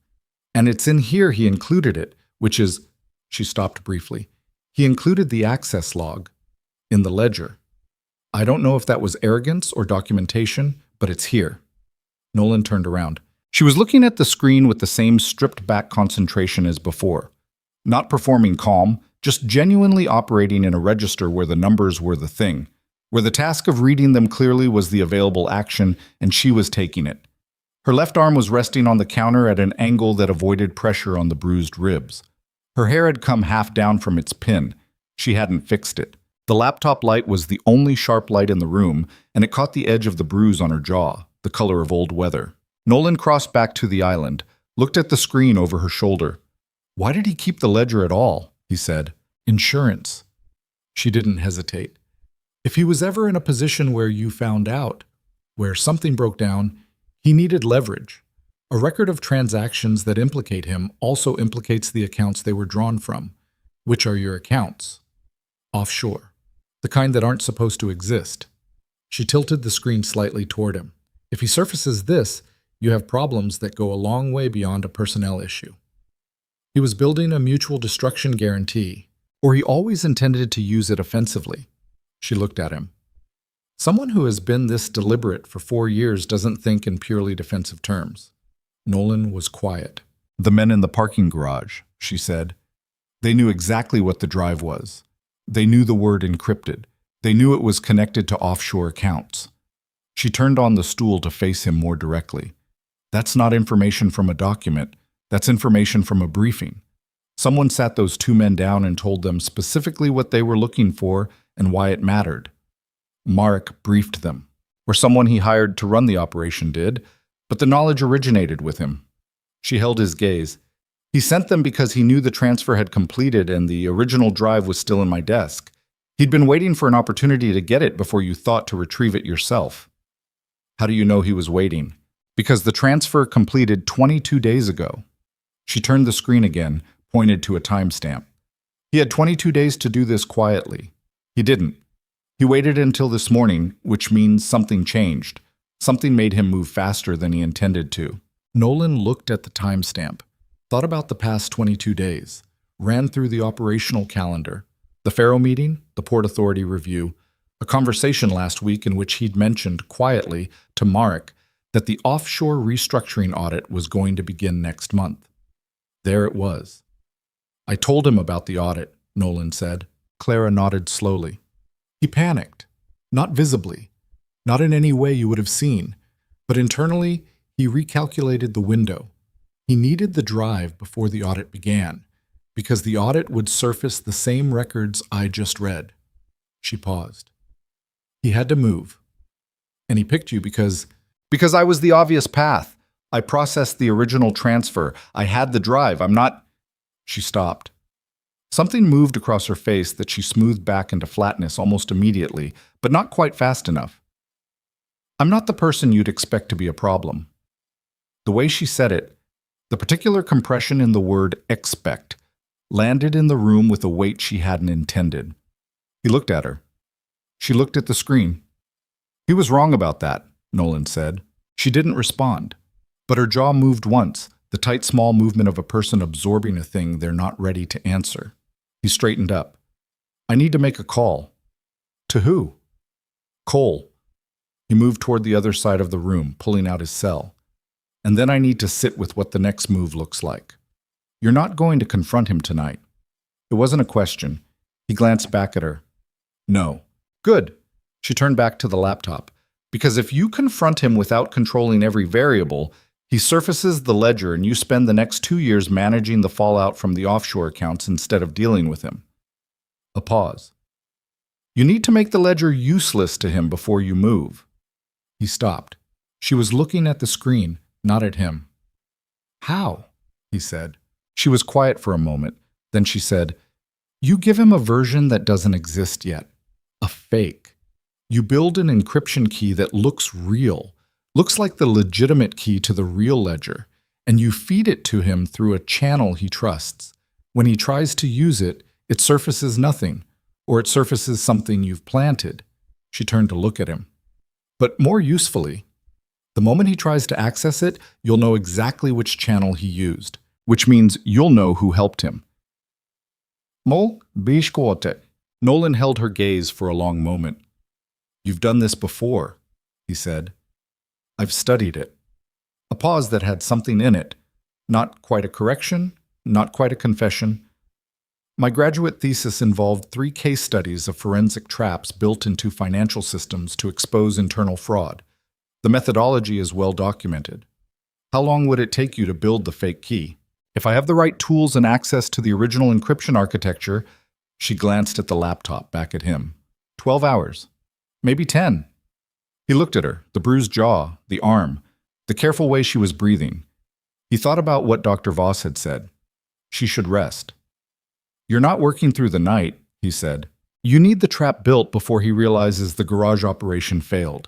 And it's in here he included it, which is, she stopped briefly. He included the access log in the ledger. I don't know if that was arrogance or documentation, but it's here. Nolan turned around. She was looking at the screen with the same stripped-back concentration as before. Not performing calm, just genuinely operating in a register where the numbers were the thing, where the task of reading them clearly was the available action, and she was taking it. Her left arm was resting on the counter at an angle that avoided pressure on the bruised ribs. Her hair had come half down from its pin. She hadn't fixed it. The laptop light was the only sharp light in the room, and it caught the edge of the bruise on her jaw, the color of old weather. Nolan crossed back to the island, looked at the screen over her shoulder. "Why did he keep the ledger at all?" he said. "Insurance." She didn't hesitate. "If he was ever in a position where you found out, where something broke down, he needed leverage. A record of transactions that implicate him also implicates the accounts they were drawn from. Which are your accounts? Offshore. The kind that aren't supposed to exist." She tilted the screen slightly toward him. "If he surfaces this, you have problems that go a long way beyond a personnel issue." He was building a mutual destruction guarantee, or he always intended to use it offensively. She looked at him. Someone who has been this deliberate for 4 years doesn't think in purely defensive terms. Nolan was quiet. "The men in the parking garage," she said. "They knew exactly what the drive was. They knew the word encrypted. They knew it was connected to offshore accounts." She turned on the stool to face him more directly. "That's not information from a document. That's information from a briefing. Someone sat those 2 men down and told them specifically what they were looking for and why it mattered. Mark briefed them, or someone he hired to run the operation did, but the knowledge originated with him." She held his gaze. "He sent them because he knew the transfer had completed and the original drive was still in my desk. He'd been waiting for an opportunity to get it before you thought to retrieve it yourself." "How do you know he was waiting?" "Because the transfer completed 22 days ago." She turned the screen again, pointed to a timestamp. "He had 22 days to do this quietly. He didn't. He waited until this morning, which means something changed. Something made him move faster than he intended to." Nolan looked at the timestamp, thought about the past 22 days, ran through the operational calendar, the Faro meeting, the Port Authority review, a conversation last week in which he'd mentioned quietly to Marek that the offshore restructuring audit was going to begin next month. There it was. "I told him about the audit," Nolan said. Clara nodded slowly. "He panicked. Not visibly. Not in any way you would have seen. But internally, he recalculated the window. He needed the drive before the audit began, because the audit would surface the same records I just read." She paused. "He had to move. And he picked you because I was the obvious path. I processed the original transfer. I had the drive. I'm not—" She stopped. Something moved across her face that she smoothed back into flatness almost immediately, but not quite fast enough. "I'm not the person you'd expect to be a problem." The way she said it, the particular compression in the word expect, landed in the room with a weight she hadn't intended. He looked at her. She looked at the screen. "He was wrong about that," Nolan said. She didn't respond, but her jaw moved once, the tight small movement of a person absorbing a thing they're not ready to answer. He straightened up. "I need to make a call." "To who?" "Cole." He moved toward the other side of the room, pulling out his cell. "And then I need to sit with what the next move looks like. You're not going to confront him tonight." It wasn't a question. He glanced back at her. No. Good. She turned back to the laptop. Because if you confront him without controlling every variable, he surfaces the ledger and you spend the next 2 years managing the fallout from the offshore accounts instead of dealing with him. A pause. You need to make the ledger useless to him before you move. He stopped. She was looking at the screen, not at him. How? He said. She was quiet for a moment. Then she said, You give him a version that doesn't exist yet. A fake. You build an encryption key that looks real, looks like the legitimate key to the real ledger, and you feed it to him through a channel he trusts. When he tries to use it, it surfaces nothing, or it surfaces something you've planted. She turned to look at him. But more usefully, the moment he tries to access it, you'll know exactly which channel he used, which means you'll know who helped him. Mol, bishkote. Nolan held her gaze for a long moment. You've done this before, he said. I've studied it. A pause that had something in it. Not quite a correction, not quite a confession. My graduate thesis involved 3 case studies of forensic traps built into financial systems to expose internal fraud. The methodology is well documented. How long would it take you to build the fake key? If I have the right tools and access to the original encryption architecture, she glanced at the laptop back at him. 12 hours. Maybe 10. He looked at her, the bruised jaw, the arm, the careful way she was breathing. He thought about what Dr. Voss had said. She should rest. You're not working through the night, he said. You need the trap built before he realizes the garage operation failed.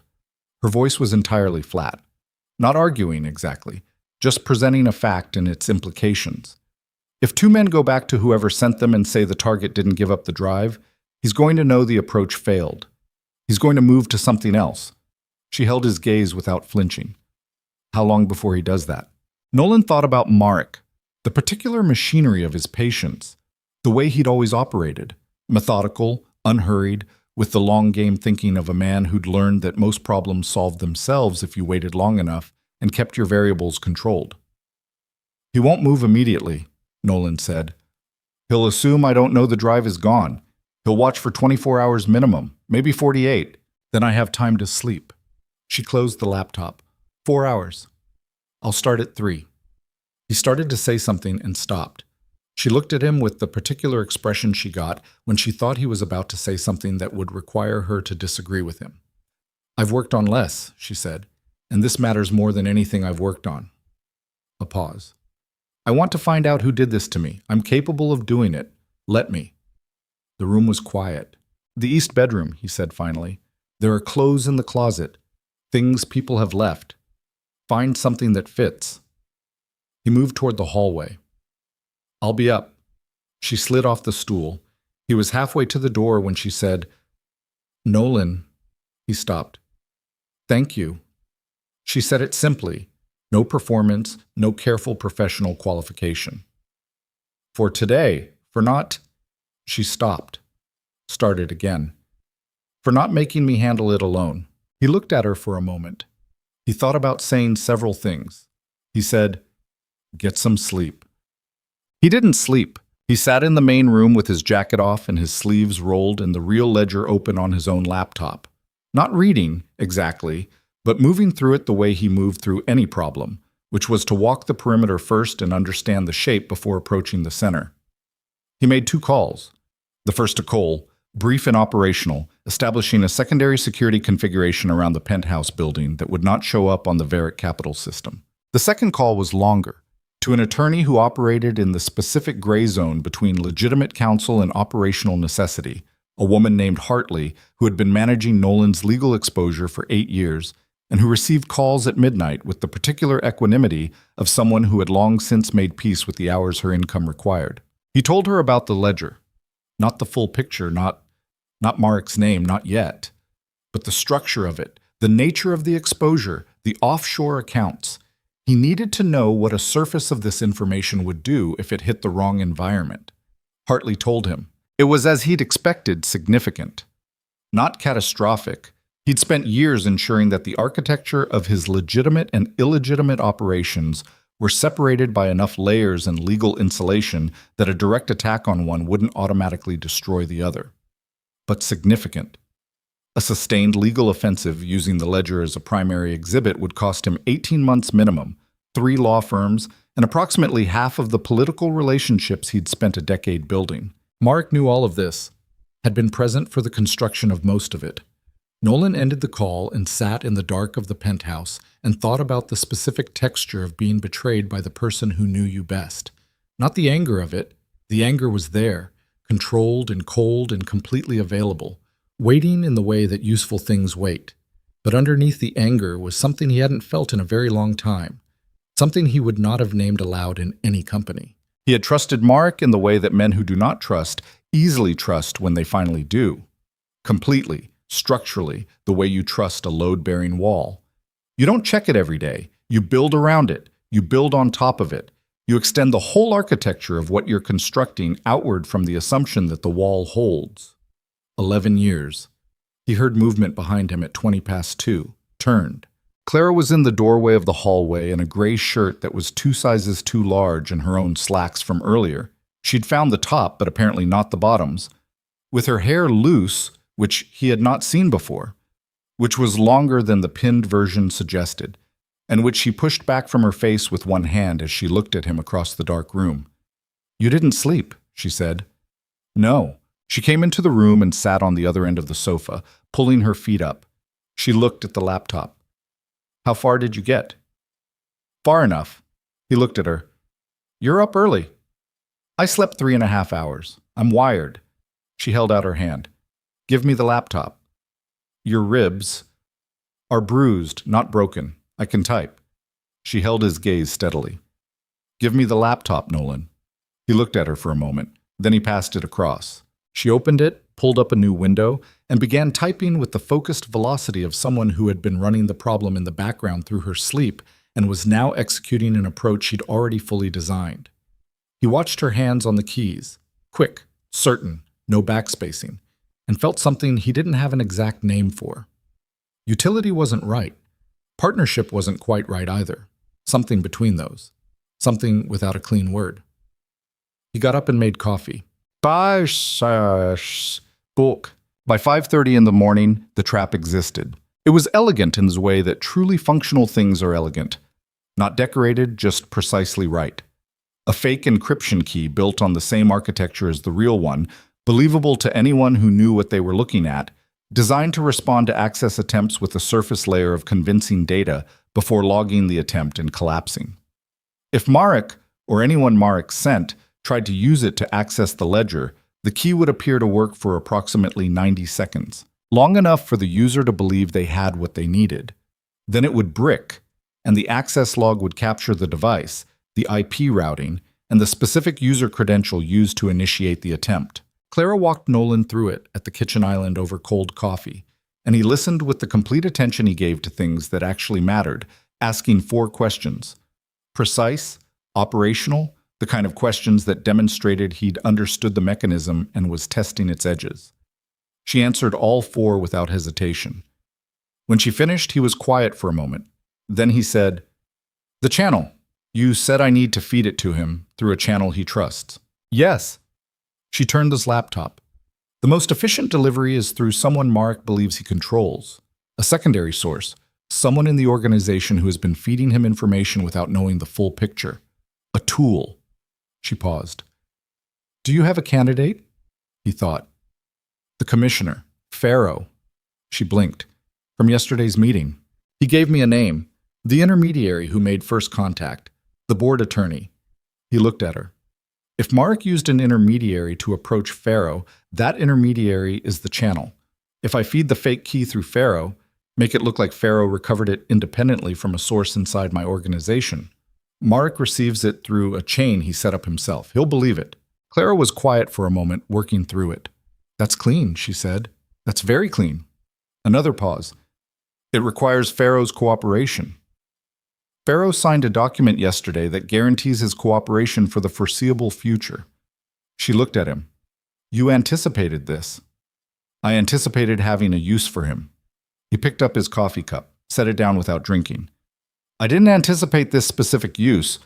Her voice was entirely flat. Not arguing exactly, just presenting a fact and its implications. If 2 men go back to whoever sent them and say the target didn't give up the drive, he's going to know the approach failed. He's going to move to something else. She held his gaze without flinching. How long before he does that? Nolan thought about Marek, the particular machinery of his patience, the way he'd always operated, methodical, unhurried, with the long game thinking of a man who'd learned that most problems solved themselves if you waited long enough and kept your variables controlled. He won't move immediately, Nolan said. He'll assume I don't know the drive is gone. He'll watch for 24 hours minimum, maybe 48. Then I have time to sleep. She closed the laptop. 4 hours. I'll start at 3. He started to say something and stopped. She looked at him with the particular expression she got when she thought he was about to say something that would require her to disagree with him. I've worked on less, she said, and this matters more than anything I've worked on. A pause. I want to find out who did this to me. I'm capable of doing it. Let me. The room was quiet. The east bedroom, he said finally. There are clothes in the closet. Things people have left. Find something that fits. He moved toward the hallway. I'll be up. She slid off the stool. He was halfway to the door when she said, Nolan. He stopped. Thank you. She said it simply. No performance, no careful professional qualification. For today, for not... She stopped. Started again. For not making me handle it alone. He looked at her for a moment. He thought about saying several things. He said, Get some sleep. He didn't sleep. He sat in the main room with his jacket off and his sleeves rolled and the real ledger open on his own laptop. Not reading, exactly, but moving through it the way he moved through any problem, which was to walk the perimeter first and understand the shape before approaching the center. He made 2 calls. The first to Cole, brief and operational, establishing a secondary security configuration around the penthouse building that would not show up on the Varick Capital system. The second call was longer, to an attorney who operated in the specific gray zone between legitimate counsel and operational necessity, a woman named Hartley who had been managing Nolan's legal exposure for 8 years and who received calls at midnight with the particular equanimity of someone who had long since made peace with the hours her income required. He told her about the ledger. Not the full picture, not Marek's name, not yet. But the structure of it, the nature of the exposure, the offshore accounts. He needed to know what a surface of this information would do if it hit the wrong environment. Hartley told him. It was as he'd expected, significant. Not catastrophic. He'd spent years ensuring that the architecture of his legitimate and illegitimate operations were separated by enough layers and legal insulation that a direct attack on one wouldn't automatically destroy the other. But significant. A sustained legal offensive using the ledger as a primary exhibit would cost him 18 months minimum, 3 law firms, and approximately half of the political relationships he'd spent a decade building. Mark knew all of this, had been present for the construction of most of it. Nolan ended the call and sat in the dark of the penthouse and thought about the specific texture of being betrayed by the person who knew you best. Not the anger of it. The anger was there, controlled and cold and completely available, waiting in the way that useful things wait. But underneath the anger was something he hadn't felt in a very long time, something he would not have named aloud in any company. He had trusted Mark in the way that men who do not trust easily trust when they finally do. Completely, structurally, the way you trust a load-bearing wall. You don't check it every day. You build around it. You build on top of it. You extend the whole architecture of what you're constructing outward from the assumption that the wall holds. 11 years. He heard movement behind him at 2:20, turned. Clara was in the doorway of the hallway in a gray shirt that was 2 sizes too large in her own slacks from earlier. She'd found the top, but apparently not the bottoms. With her hair loose, which he had not seen before, which was longer than the pinned version suggested, and which she pushed back from her face with one hand as she looked at him across the dark room. "You didn't sleep," she said. "No." She came into the room and sat on the other end of the sofa, pulling her feet up. She looked at the laptop. "How far did you get?" "Far enough." He looked at her. "You're up early." "I slept 3.5 hours. I'm wired." She held out her hand. "Give me the laptop." "Your ribs are bruised, not broken. I can type." She held his gaze steadily. "Give me the laptop, Nolan." He looked at her for a moment. Then he passed it across. She opened it, pulled up a new window, and began typing with the focused velocity of someone who had been running the problem in the background through her sleep and was now executing an approach she'd already fully designed. He watched her hands on the keys, quick, certain, no backspacing, and felt something he didn't have an exact name for. Utility wasn't right. Partnership wasn't quite right either. Something between those. Something without a clean word. He got up and made coffee. By 5:30 in the morning, the trap existed. It was elegant in the way that truly functional things are elegant. Not decorated, just precisely right. A fake encryption key built on the same architecture as the real one, believable to anyone who knew what they were looking at, designed to respond to access attempts with a surface layer of convincing data before logging the attempt and collapsing. If Marek, or anyone Marek sent, tried to use it to access the ledger, the key would appear to work for approximately 90 seconds, long enough for the user to believe they had what they needed. Then it would brick, and the access log would capture the device, the IP routing, and the specific user credential used to initiate the attempt. Clara walked Nolan through it at the kitchen island over cold coffee, and he listened with the complete attention he gave to things that actually mattered, asking 4 questions. Precise, operational, the kind of questions that demonstrated he'd understood the mechanism and was testing its edges. She answered all 4 without hesitation. When she finished, he was quiet for a moment. Then he said, "The channel. You said I need to feed it to him through a channel he trusts." "Yes." She turned his laptop. "The most efficient delivery is through someone Marek believes he controls. A secondary source, someone in the organization who has been feeding him information without knowing the full picture. A tool." She paused. "Do you have a candidate?" He thought. "The commissioner, Pharaoh." She blinked. "From yesterday's meeting. He gave me a name. The intermediary who made first contact. The board attorney." He looked at her. If Marek used an intermediary to approach Pharaoh, that intermediary is the channel. If I feed the fake key through Pharaoh, make it look like Pharaoh recovered it independently from a source inside my organization, Marek receives it through a chain he set up himself. He'll believe it. Clara was quiet for a moment, working through it. "That's clean," she said. "That's very clean." Another pause. "It requires Pharaoh's cooperation." Pharaoh signed a document yesterday that guarantees his cooperation for the foreseeable future. She looked at him. "You anticipated this." "I anticipated having a use for him." He picked up his coffee cup, set it down without drinking. "I didn't anticipate this specific use,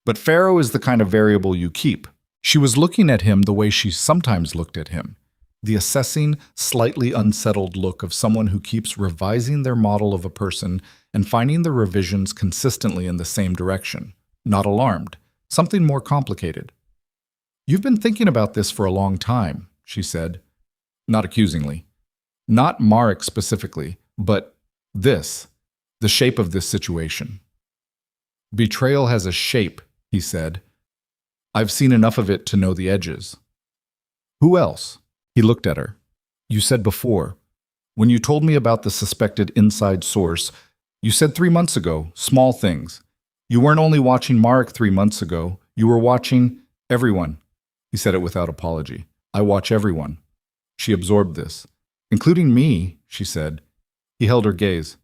But Pharaoh is the kind of variable you keep. She was looking at him the way she sometimes looked at him. The assessing, slightly unsettled look of someone who keeps revising their model of a person and finding the revisions consistently in the same direction. Not alarmed. Something more complicated. "You've been thinking about this for a long time," she said, not accusingly. Not Marek specifically, but this, the shape of this situation. "Betrayal has a shape," he said. "I've seen enough of it to know the edges." "Who else?" He looked at her. "You said before, when you told me about the suspected inside source, you said 3 months ago, small things. You weren't only watching Marek 3 months ago, you were watching everyone." He said it without apology. "I watch everyone." She absorbed this. "Including me," she said. He held her gaze.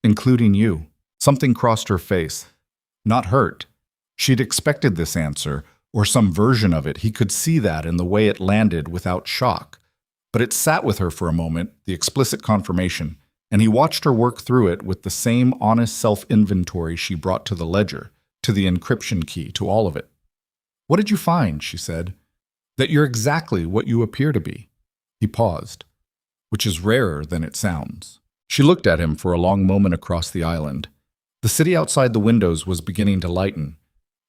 "Including you." Something crossed her face. Not hurt. She'd expected this answer, or some version of it. He could see that in the way it landed without shock. But it sat with her for a moment, the explicit confirmation, and he watched her work through it with the same honest self-inventory she brought to the ledger, to the encryption key, to all of it. "What did you find?" she said. "That you're exactly what you appear to be." He paused, which is rarer than it sounds. She looked at him for a long moment across the island. The city outside the windows was beginning to lighten.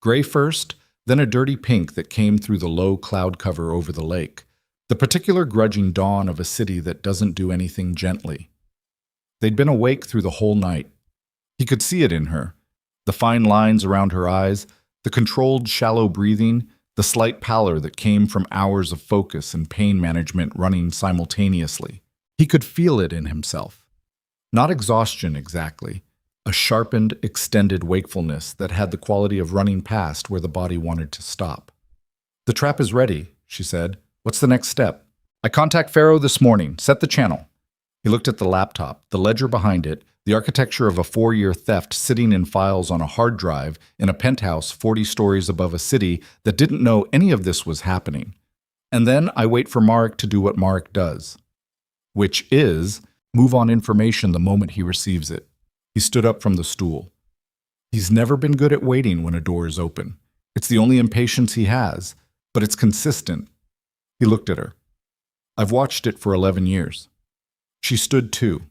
Gray first, then a dirty pink that came through the low cloud cover over the lake. The particular grudging dawn of a city that doesn't do anything gently. They'd been awake through the whole night. He could see it in her. The fine lines around her eyes, the controlled, shallow breathing, the slight pallor that came from hours of focus and pain management running simultaneously. He could feel it in himself. Not exhaustion exactly, a sharpened, extended wakefulness that had the quality of running past where the body wanted to stop. "The trap is ready," she said. "What's the next step?" "I contact Pharaoh this morning. Set the channel." He looked at the laptop, the ledger behind it, the architecture of a 4-year theft sitting in files on a hard drive in a penthouse 40 stories above a city that didn't know any of this was happening. "And then I wait for Marek to do what Marek does, which is move on information the moment he receives it." He stood up from the stool. He's never been good at waiting when a door is open. It's the only impatience he has, but it's consistent. He looked at her. "I've watched it for 11 years. She stood too,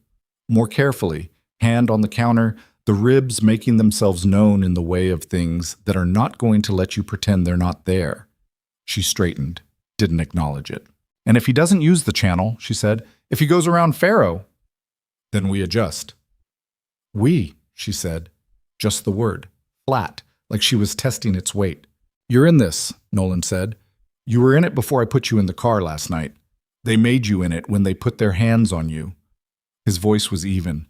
more carefully, hand on the counter, the ribs making themselves known in the way of things that are not going to let you pretend they're not there. She straightened, didn't acknowledge it. "And if he doesn't use the channel," she said, "if he goes around Pharaoh, then we adjust." "We," she said, just the word, flat, like she was testing its weight. "You're in this," Nolan said. "You were in it before I put you in the car last night. They made you in it when they put their hands on you." His voice was even.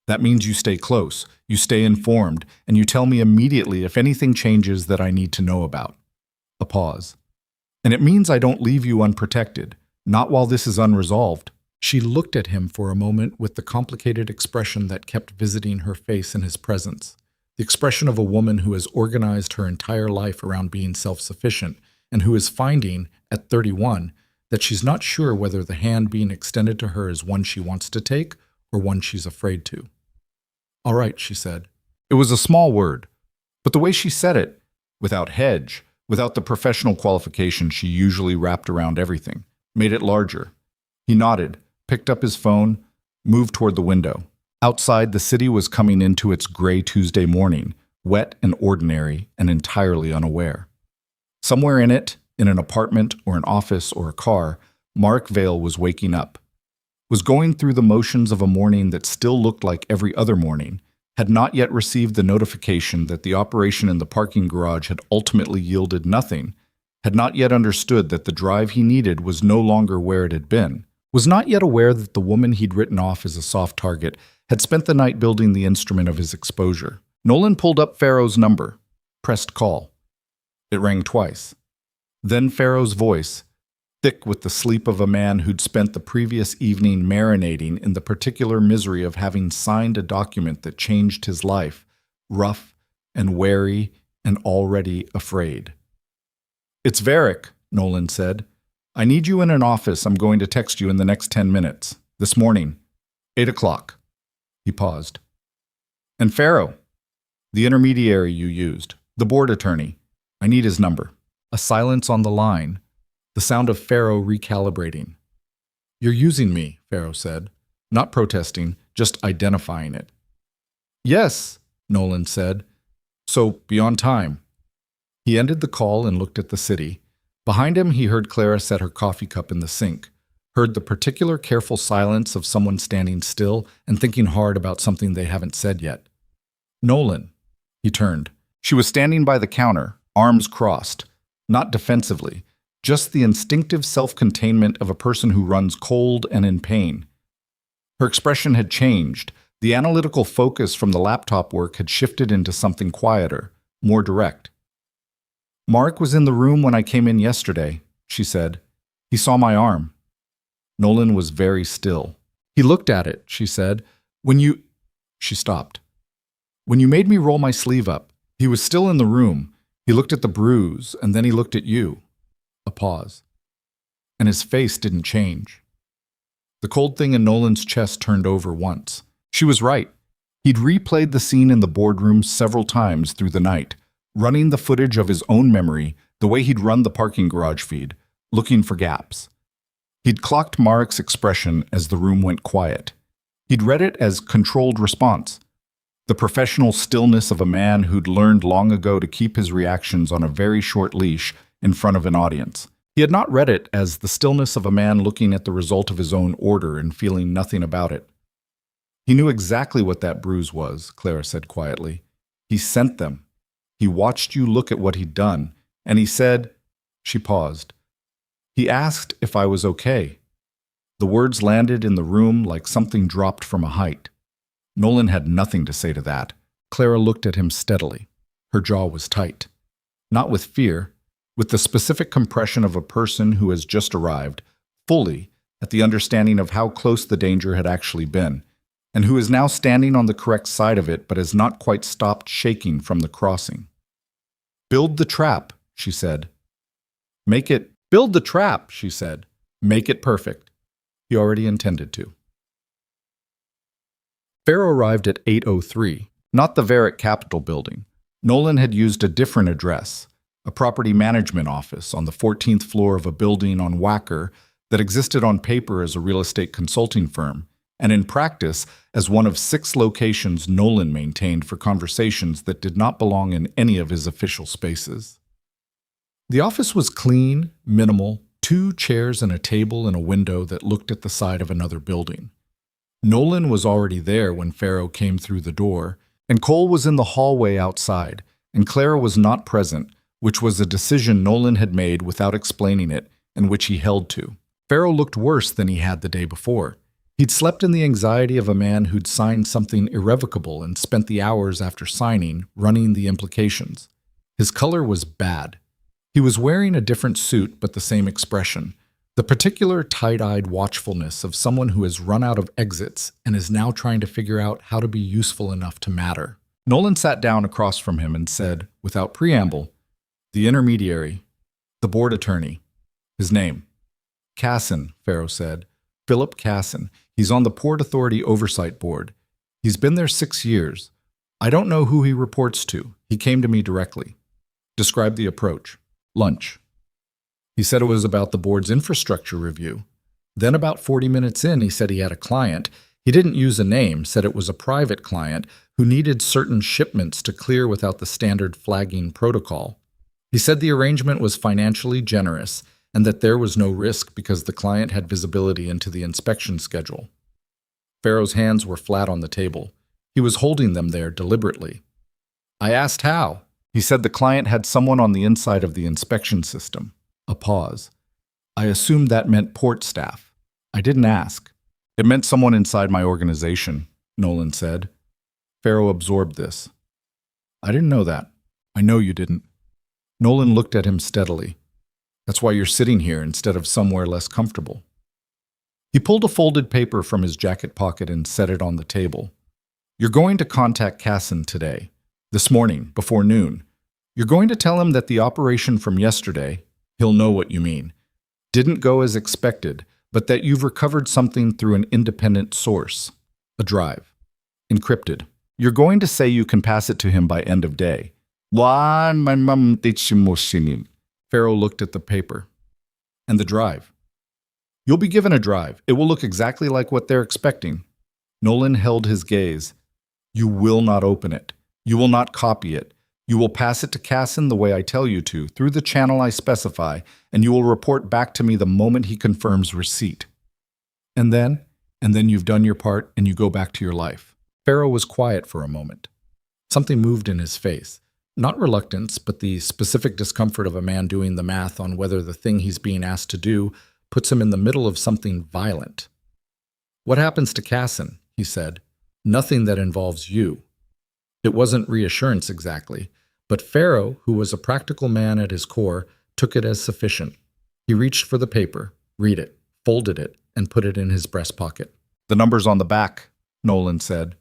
"That means you stay close, you stay informed, and you tell me immediately if anything changes that I need to know about." A pause. "And it means I don't leave you unprotected, not while this is unresolved." She looked at him for a moment with the complicated expression that kept visiting her face in his presence. The expression of a woman who has organized her entire life around being self-sufficient and who is finding, at 31, that she's not sure whether the hand being extended to her is one she wants to take or one she's afraid to. "All right," she said. It was a small word, but the way she said it, without hedge, without the professional qualification she usually wrapped around everything, made it larger. He nodded, picked up his phone, moved toward the window. Outside, the city was coming into its gray Tuesday morning, wet and ordinary and entirely unaware. Somewhere in it, in an apartment or an office or a car, Mark Vale was waking up, was going through the motions of a morning that still looked like every other morning, had not yet received the notification that the operation in the parking garage had ultimately yielded nothing, had not yet understood that the drive he needed was no longer where it had been, was not yet aware that the woman he'd written off as a soft target had spent the night building the instrument of his exposure. Nolan pulled up Pharaoh's number, pressed call. It rang twice. Then Pharaoh's voice, thick with the sleep of a man who'd spent the previous evening marinating in the particular misery of having signed a document that changed his life, rough and wary and already afraid. "It's Varric," Nolan said. "I need you in an office. I'm going to text you in the next 10 minutes. This morning. 8 o'clock. He paused. "And Pharaoh, the intermediary you used, The board attorney. I need his number. A silence on the line. The sound of Pharaoh recalibrating. You're using me, Pharaoh said. Not protesting, just identifying it. Yes, Nolan said. So, be on time. He ended the call and looked at the city. Behind him, he heard Clara set her coffee cup in the sink, heard the particular careful silence of someone standing still and thinking hard about something they haven't said yet. Nolan. He turned. She was standing by the counter, arms crossed, not defensively, just the instinctive self-containment of a person who runs cold and in pain. Her expression had changed. The analytical focus from the laptop work had shifted into something quieter, more direct. Mark was in the room when I came in yesterday, she said. He saw my arm. Nolan was very still. He looked at it, she said. She stopped. When you made me roll my sleeve up, he was still in the room. He looked at the bruise, and then he looked at you. A pause. And his face didn't change. The cold thing in Nolan's chest turned over once. She was right. He'd replayed the scene in the boardroom several times through the night, running the footage of his own memory, the way he'd run the parking garage feed, looking for gaps. He'd clocked Marek's expression as the room went quiet. He'd read it as controlled response, the professional stillness of a man who'd learned long ago to keep his reactions on a very short leash in front of an audience. He had not read it as the stillness of a man looking at the result of his own order and feeling nothing about it. He knew exactly what that bruise was, Clara said quietly. He sent them. He watched you look at what he'd done, and he said, she paused. He asked if I was okay. The words landed in the room like something dropped from a height. Nolan had nothing to say to that. Clara looked at him steadily. Her jaw was tight. Not with fear, with the specific compression of a person who has just arrived, fully, at the understanding of how close the danger had actually been, and who is now standing on the correct side of it but has not quite stopped shaking from the crossing. Build the trap, she said. Build the trap, she said. Make it perfect. He already intended to. Pharaoh arrived at 8:03, not the Varick Capitol building. Nolan had used a different address, a property management office on the 14th floor of a building on Wacker that existed on paper as a real estate consulting firm, and in practice as one of 6 locations Nolan maintained for conversations that did not belong in any of his official spaces. The office was clean, minimal, 2 chairs and a table and a window that looked at the side of another building. Nolan was already there when Pharaoh came through the door, and Cole was in the hallway outside, and Clara was not present, which was a decision Nolan had made without explaining it, and which he held to. Pharaoh looked worse than he had the day before. He'd slept in the anxiety of a man who'd signed something irrevocable and spent the hours after signing running the implications. His color was bad. He was wearing a different suit but the same expression, the particular tight-eyed watchfulness of someone who has run out of exits and is now trying to figure out how to be useful enough to matter. Nolan sat down across from him and said, without preamble, the intermediary, the board attorney. His name. Casson, Pharaoh said. Philip Casson. He's on the Port Authority Oversight Board. He's been there 6 years. I don't know who he reports to. He came to me directly. Describe the approach. Lunch. He said it was about the board's infrastructure review. Then about 40 minutes in, he said he had a client. He didn't use a name, said it was a private client who needed certain shipments to clear without the standard flagging protocol. He said the arrangement was financially generous and that there was no risk because the client had visibility into the inspection schedule. Pharaoh's hands were flat on the table. He was holding them there deliberately. I asked how. He said the client had someone on the inside of the inspection system. A pause. I assumed that meant port staff. I didn't ask. It meant someone inside my organization, Nolan said. Pharaoh absorbed this. I didn't know that. I know you didn't. Nolan looked at him steadily. That's why you're sitting here instead of somewhere less comfortable. He pulled a folded paper from his jacket pocket and set it on the table. You're going to contact Casson today, this morning, before noon. You're going to tell him that the operation from yesterday, he'll know what you mean, didn't go as expected, but that you've recovered something through an independent source, a drive, encrypted. You're going to say you can pass it to him by end of day. Wan man mam tichimosinin. Pharaoh looked at the paper. And the drive. You'll be given a drive. It will look exactly like what they're expecting. Nolan held his gaze. You will not open it. You will not copy it. You will pass it to Casson the way I tell you to, through the channel I specify, and you will report back to me the moment he confirms receipt. And then you've done your part and you go back to your life. Pharaoh was quiet for a moment. Something moved in his face. Not reluctance, but the specific discomfort of a man doing the math on whether the thing he's being asked to do puts him in the middle of something violent. What happens to Casson? He said. Nothing that involves you. It wasn't reassurance exactly, but Pharaoh, who was a practical man at his core, took it as sufficient. He reached for the paper, read it, folded it, and put it in his breast pocket. The number's on the back, Nolan said.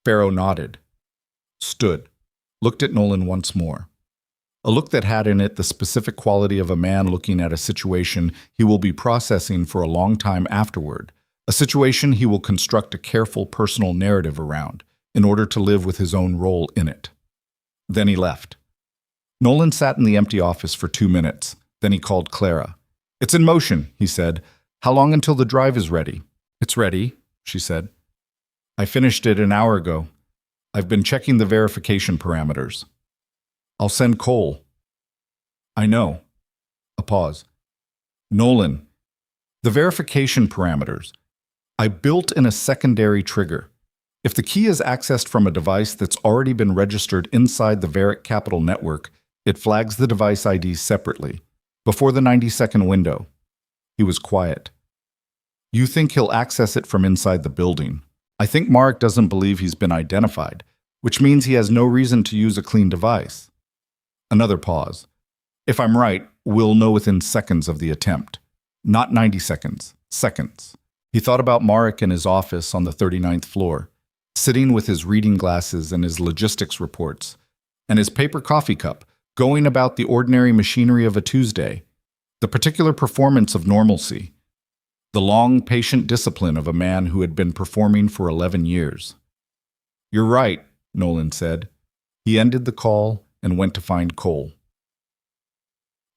Pharaoh nodded, stood, looked at Nolan once more. A look that had in it the specific quality of a man looking at a situation he will be processing for a long time afterward, a situation he will construct a careful personal narrative around in order to live with his own role in it. Then he left. Nolan sat in the empty office for 2 minutes. Then he called Clara. It's in motion, he said. How long until the drive is ready? It's ready, she said. I finished it an hour ago. I've been checking the verification parameters. I'll send Cole. I know. A pause. Nolan, the verification parameters. I built in a secondary trigger. If the key is accessed from a device that's already been registered inside the Varick Capital network, it flags the device ID separately, before the 90-second window. He was quiet. You think he'll access it from inside the building. I think Marek doesn't believe he's been identified, which means he has no reason to use a clean device. Another pause. If I'm right, we'll know within seconds of the attempt. Not 90 seconds, seconds. He thought about Marek in his office on the 39th floor, sitting with his reading glasses and his logistics reports, and his paper coffee cup, going about the ordinary machinery of a Tuesday, the particular performance of normalcy, the long, patient discipline of a man who had been performing for 11 years. You're right, Nolan said. He ended the call and went to find Cole.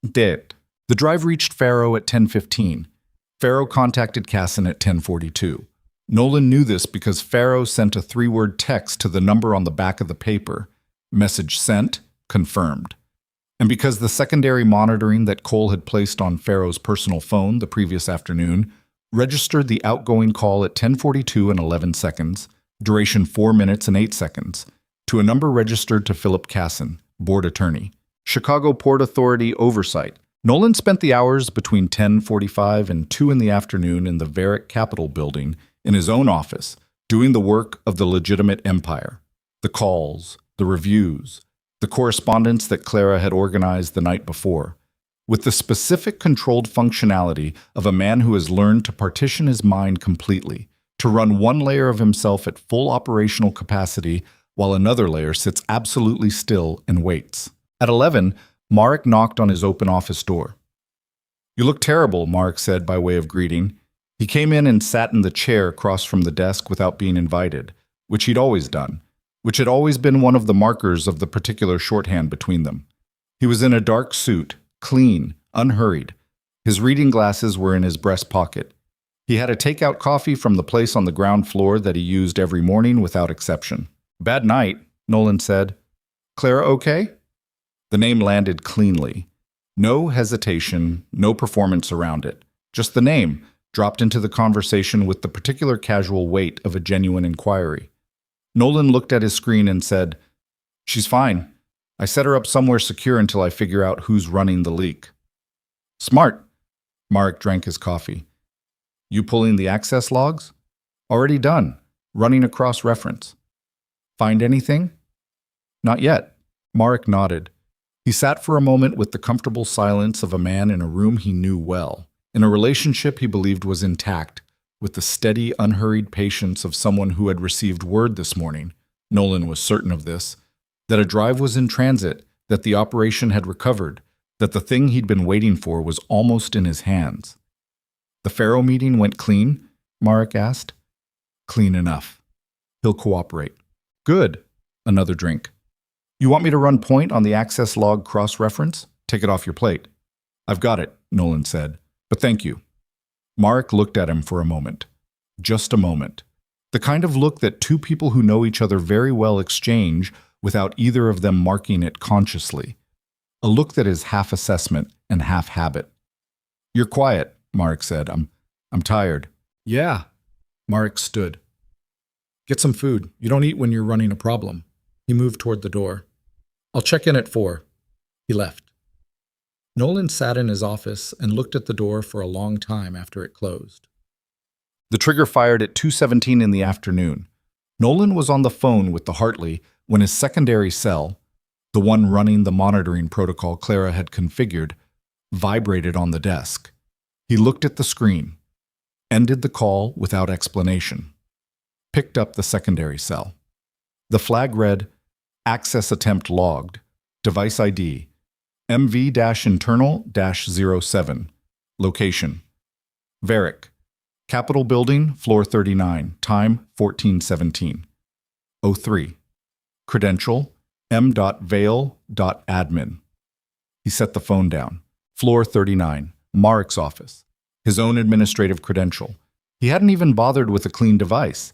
Dead. The drive reached Pharaoh at 10:15. Pharaoh contacted Casson at 10:42. Nolan knew this because Pharaoh sent a 3-word text to the number on the back of the paper. Message sent, confirmed. And because the secondary monitoring that Cole had placed on Pharaoh's personal phone the previous afternoon registered the outgoing call at 10:42 and 11 seconds, duration 4 minutes and 8 seconds, to a number registered to Philip Casson, board attorney, Chicago Port Authority oversight. Nolan spent the hours between 10:45 and 2 in the afternoon in the Varick Capital building in his own office, doing the work of the legitimate empire. The calls, the reviews, the correspondence that Clara had organized the night before, with the specific controlled functionality of a man who has learned to partition his mind completely, to run one layer of himself at full operational capacity while another layer sits absolutely still and waits. At 11, Marek knocked on his open office door. You look terrible, Marek said by way of greeting. He came in and sat in the chair across from the desk without being invited, which he'd always done, which had always been one of the markers of the particular shorthand between them. He was in a dark suit, clean, unhurried. His reading glasses were in his breast pocket. He had a takeout coffee from the place on the ground floor that he used every morning without exception. Bad night, Nolan said. Clara okay? The name landed cleanly. No hesitation, no performance around it. Just the name, dropped into the conversation with the particular casual weight of a genuine inquiry. Nolan looked at his screen and said, She's fine. I set her up somewhere secure until I figure out who's running the leak. Smart. Marek drank his coffee. You pulling the access logs? Already done. Running a cross-reference. Find anything? Not yet. Marek nodded. He sat for a moment with the comfortable silence of a man in a room he knew well, in a relationship he believed was intact, with the steady, unhurried patience of someone who had received word this morning, Nolan was certain of this, that a drive was in transit, that the operation had recovered, that the thing he'd been waiting for was almost in his hands. The Pharaoh meeting went clean? Marek asked. Clean enough. He'll cooperate. Good. Another drink. You want me to run point on the access log cross-reference? Take it off your plate. I've got it, Nolan said, but thank you. Marek looked at him for a moment. Just a moment. The kind of look that two people who know each other very well exchange without either of them marking it consciously. A look that is half assessment and half habit. You're quiet, Marek said. I'm tired. Yeah. Marek stood. Get some food. You don't eat when you're running a problem. He moved toward the door. I'll check in at 4. He left. Nolan sat in his office and looked at the door for a long time after it closed. The trigger fired at 2:17 in the afternoon. Nolan was on the phone with the Hartley when his secondary cell, the one running the monitoring protocol Clara had configured, vibrated on the desk. He looked at the screen, ended the call without explanation, picked up the secondary cell. The flag read, Access attempt logged, device ID, MV-internal-07, location, Varick, Capitol Building, floor 39, time 14:17, 03, credential, m.vale.admin. He set the phone down. Floor 39, Marek's office, his own administrative credential. He hadn't even bothered with a clean device.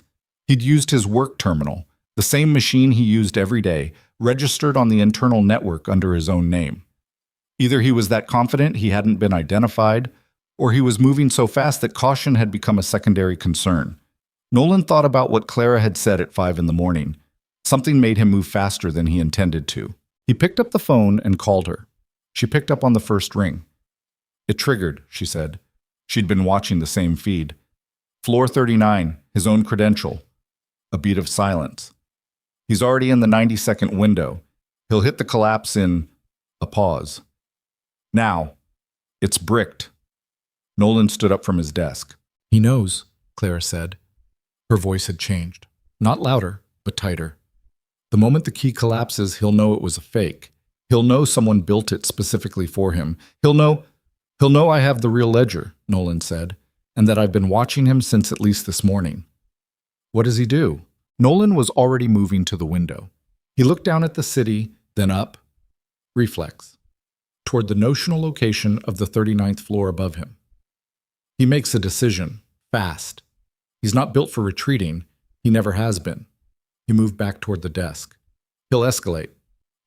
He'd used his work terminal, the same machine he used every day, registered on the internal network under his own name. Either he was that confident he hadn't been identified, or he was moving so fast that caution had become a secondary concern. Nolan thought about what Clara had said at 5 in the morning. Something made him move faster than he intended to. He picked up the phone and called her. She picked up on the first ring. It triggered, she said. She'd been watching the same feed. Floor 39, his own credential. A beat of silence. He's already in the 90-second window. He'll hit the collapse in a pause. Now, it's bricked. Nolan stood up from his desk. He knows, Clara said. Her voice had changed. Not louder, but tighter. The moment the key collapses, he'll know it was a fake. He'll know someone built it specifically for him. He'll know I have the real ledger, Nolan said, and that I've been watching him since at least this morning. What does he do? Nolan was already moving to the window. He looked down at the city, then up. Reflex. Toward the notional location of the 39th floor above him. He makes a decision, fast. He's not built for retreating. He never has been. He moved back toward the desk. He'll escalate.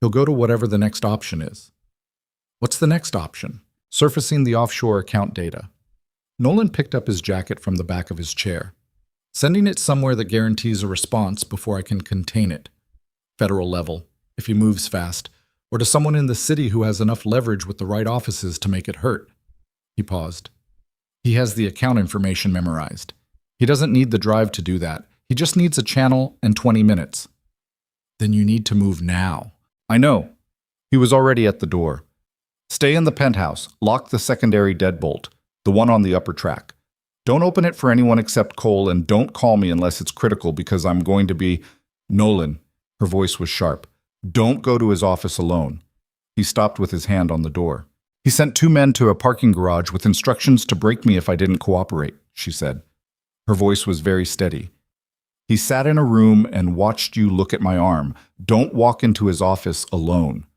He'll go to whatever the next option is. What's the next option? Surfacing the offshore account data. Nolan picked up his jacket from the back of his chair. Sending it somewhere that guarantees a response before I can contain it. Federal level, if he moves fast, or to someone in the city who has enough leverage with the right offices to make it hurt. He paused. He has the account information memorized. He doesn't need the drive to do that. He just needs a channel and 20 minutes. Then you need to move now. I know. He was already at the door. Stay in the penthouse. Lock the secondary deadbolt, the one on the upper track. Don't open it for anyone except Cole, and don't call me unless it's critical because I'm going to be... Nolan. Her voice was sharp. Don't go to his office alone. He stopped with his hand on the door. He sent 2 men to a parking garage with instructions to break me if I didn't cooperate, she said. Her voice was very steady. He sat in a room and watched you look at my arm. Don't walk into his office alone.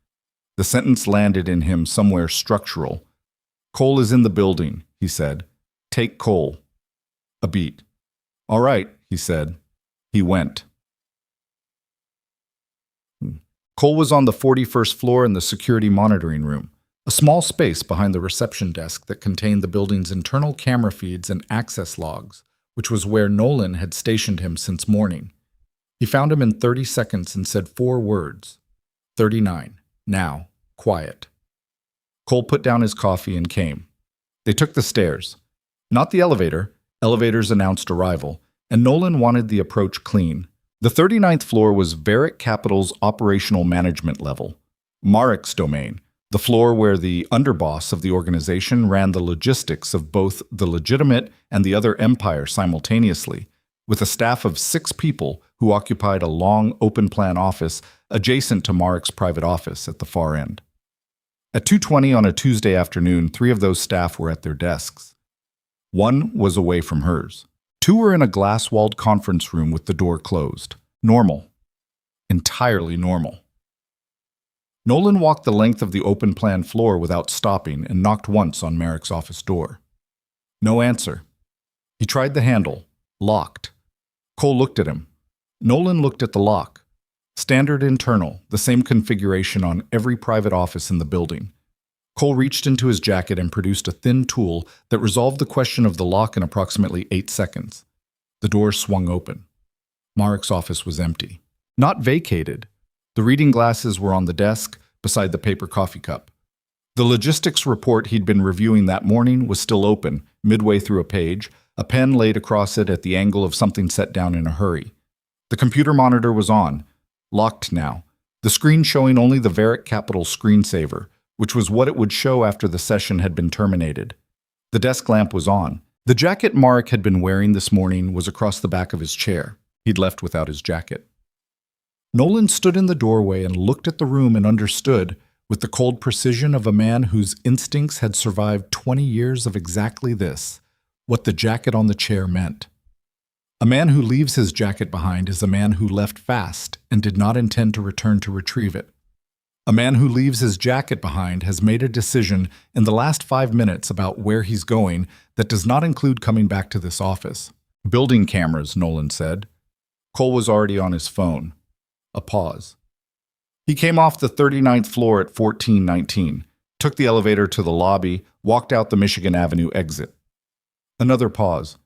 The sentence landed in him somewhere structural. Cole is in the building, he said. Take Cole. A beat. All right, he said. He went. Cole was on the 41st floor in the security monitoring room, a small space behind the reception desk that contained the building's internal camera feeds and access logs, which was where Nolan had stationed him since morning. He found him in 30 seconds and said 4 words. 39. Now. Quiet. Cole put down his coffee and came. They took the stairs. Not the elevator. Elevators announced arrival, and Nolan wanted the approach clean. The 39th floor was Varick Capital's operational management level, Marek's domain, the floor where the underboss of the organization ran the logistics of both the legitimate and the other empire simultaneously, with a staff of 6 people who occupied a long open-plan office adjacent to Marek's private office at the far end. At 2:20 on a Tuesday afternoon, 3 of those staff were at their desks. 1 was away from hers. 2 were in a glass-walled conference room with the door closed. Normal. Entirely normal. Nolan walked the length of the open-plan floor without stopping and knocked once on Merrick's office door. No answer. He tried the handle. Locked. Cole looked at him. Nolan looked at the lock. Standard internal, the same configuration on every private office in the building. Cole reached into his jacket and produced a thin tool that resolved the question of the lock in approximately 8 seconds. The door swung open. Marek's office was empty. Not vacated. The reading glasses were on the desk, beside the paper coffee cup. The logistics report he'd been reviewing that morning was still open, midway through a page, a pen laid across it at the angle of something set down in a hurry. The computer monitor was on, locked now, the screen showing only the Varick Capital screensaver, which was what it would show after the session had been terminated. The desk lamp was on. The jacket Marek had been wearing this morning was across the back of his chair. He'd left without his jacket. Nolan stood in the doorway and looked at the room and understood, with the cold precision of a man whose instincts had survived 20 years of exactly this, what the jacket on the chair meant. A man who leaves his jacket behind is a man who left fast and did not intend to return to retrieve it. A man who leaves his jacket behind has made a decision in the last 5 minutes about where he's going that does not include coming back to this office. Building cameras, Nolan said. Cole was already on his phone. A pause. He came off the 39th floor at 1419, took the elevator to the lobby, walked out the Michigan Avenue exit. Another pause.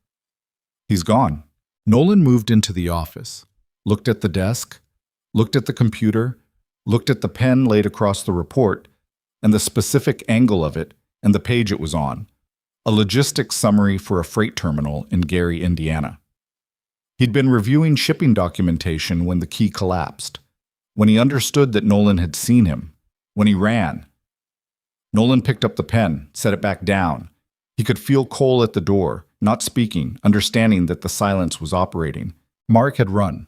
He's gone. Nolan moved into the office, looked at the desk, looked at the computer, looked at the pen laid across the report, and the specific angle of it, and the page it was on. A logistics summary for a freight terminal in Gary, Indiana. He'd been reviewing shipping documentation when the key collapsed, when he understood that Nolan had seen him, when he ran. Nolan picked up the pen, set it back down. He could feel Cole at the door, not speaking, understanding that the silence was operating. Marek had run,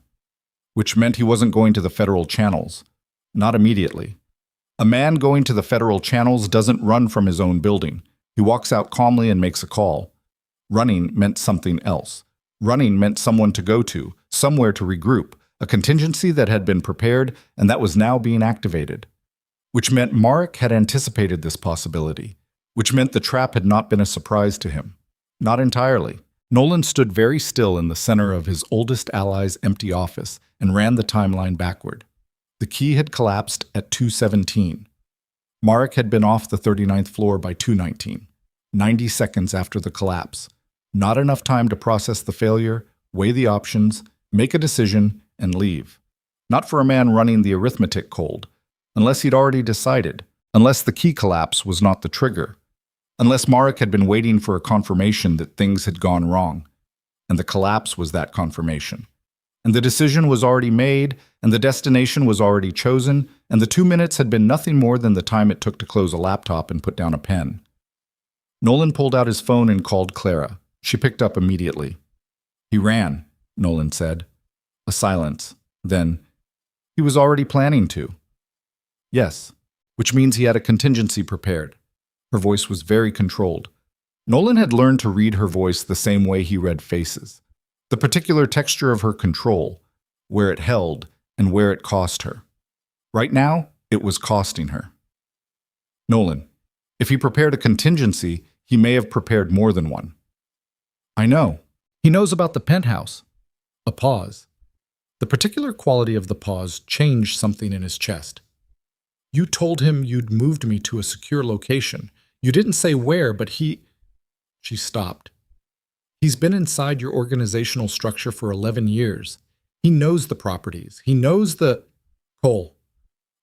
which meant he wasn't going to the federal channels. Not immediately. A man going to the federal channels doesn't run from his own building. He walks out calmly and makes a call. Running meant something else. Running meant someone to go to, somewhere to regroup, a contingency that had been prepared and that was now being activated. Which meant Marek had anticipated this possibility. Which meant the trap had not been a surprise to him. Not entirely. Nolan stood very still in the center of his oldest ally's empty office and ran the timeline backward. The key had collapsed at 2:17. Marek had been off the 39th floor by 2:19, 90 seconds after the collapse. Not enough time to process the failure, weigh the options, make a decision, and leave. Not for a man running the arithmetic cold, unless he'd already decided, unless the key collapse was not the trigger, unless Marek had been waiting for a confirmation that things had gone wrong, and the collapse was that confirmation. And the decision was already made, and the destination was already chosen, and the 2 minutes had been nothing more than the time it took to close a laptop and put down a pen. Nolan pulled out his phone and called Clara. She picked up immediately. He ran, Nolan said. A silence. Then, he was already planning to. Yes, which means he had a contingency prepared. Her voice was very controlled. Nolan had learned to read her voice the same way he read faces. The particular texture of her control, where it held and where it cost her. Right now, it was costing her. Nolan, if he prepared a contingency, he may have prepared more than one. I know. He knows about the penthouse. A pause. The particular quality of the pause changed something in his chest. You told him you'd moved me to a secure location. You didn't say where, but he... She stopped. He's been inside your organizational structure for 11 years. He knows the properties. He knows the... Cole.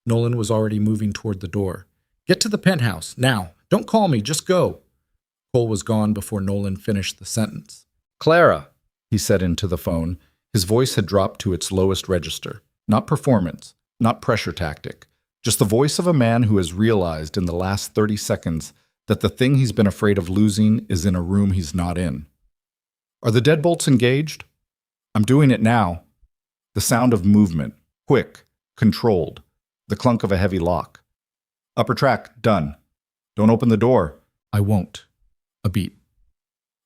Nolan was already moving toward the door. Get to the penthouse, now. Don't call me, just go. Cole was gone before Nolan finished the sentence. Clara, he said into the phone. His voice had dropped to its lowest register. Not performance, not pressure tactic. Just the voice of a man who has realized in the last 30 seconds that the thing he's been afraid of losing is in a room he's not in. Are the deadbolts engaged? I'm doing it now. The sound of movement, quick, controlled, the clunk of a heavy lock. Upper track, done. Don't open the door. I won't. A beat.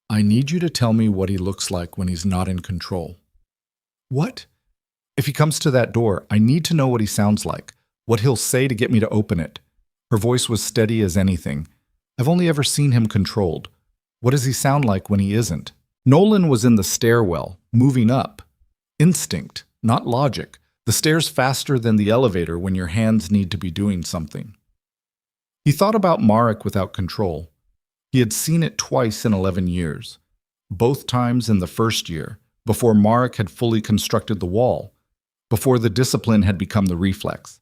I need you to tell me what he looks like when he's not in control. What? If he comes to that door, I need to know what he sounds like. What he'll say to get me to open it. Her voice was steady as anything. I've only ever seen him controlled. What does he sound like when he isn't? Nolan was in the stairwell, moving up. Instinct, not logic. The stairs faster than the elevator when your hands need to be doing something. He thought about Marek without control. He had seen it twice in 11 years. Both times in the first year, before Marek had fully constructed the wall, before the discipline had become the reflex.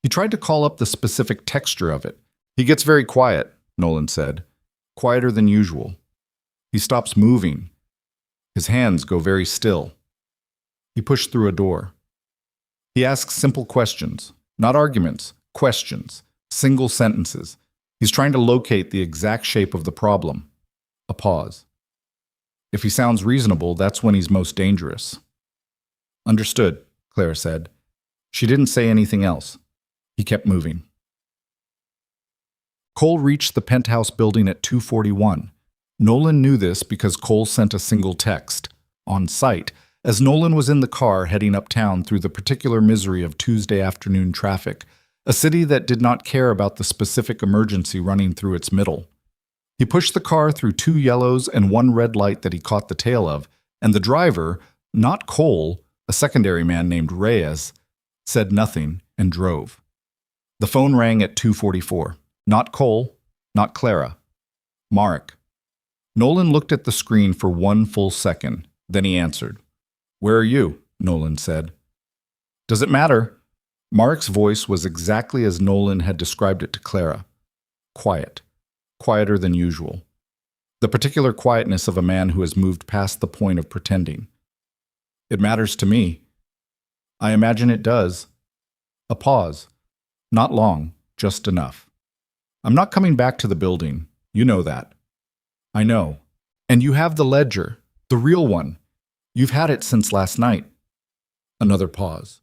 He tried to call up the specific texture of it. He gets very quiet, Nolan said. Quieter than usual. He stops moving. His hands go very still. He pushed through a door. He asks simple questions, not arguments, questions, single sentences. He's trying to locate the exact shape of the problem. A pause. If he sounds reasonable, that's when he's most dangerous. Understood, Clara said. She didn't say anything else. He kept moving. Cole reached the penthouse building at 2:41. Nolan knew this because Cole sent a single text, on site, as Nolan was in the car heading uptown through the particular misery of Tuesday afternoon traffic, a city that did not care about the specific emergency running through its middle. He pushed the car through 2 yellows and 1 red light that he caught the tail of, and the driver, not Cole, a secondary man named Reyes, said nothing and drove. The phone rang at 2:44. Not Cole, not Clara. Marek. Nolan looked at the screen for 1 full second, then he answered. "Where are you?" Nolan said. "Does it matter?" Marek's voice was exactly as Nolan had described it to Clara. Quiet. Quieter than usual. The particular quietness of a man who has moved past the point of pretending. "It matters to me." "I imagine it does." A pause. Not long, just enough. "I'm not coming back to the building. You know that." "I know. And you have the ledger, the real one. You've had it since last night." Another pause.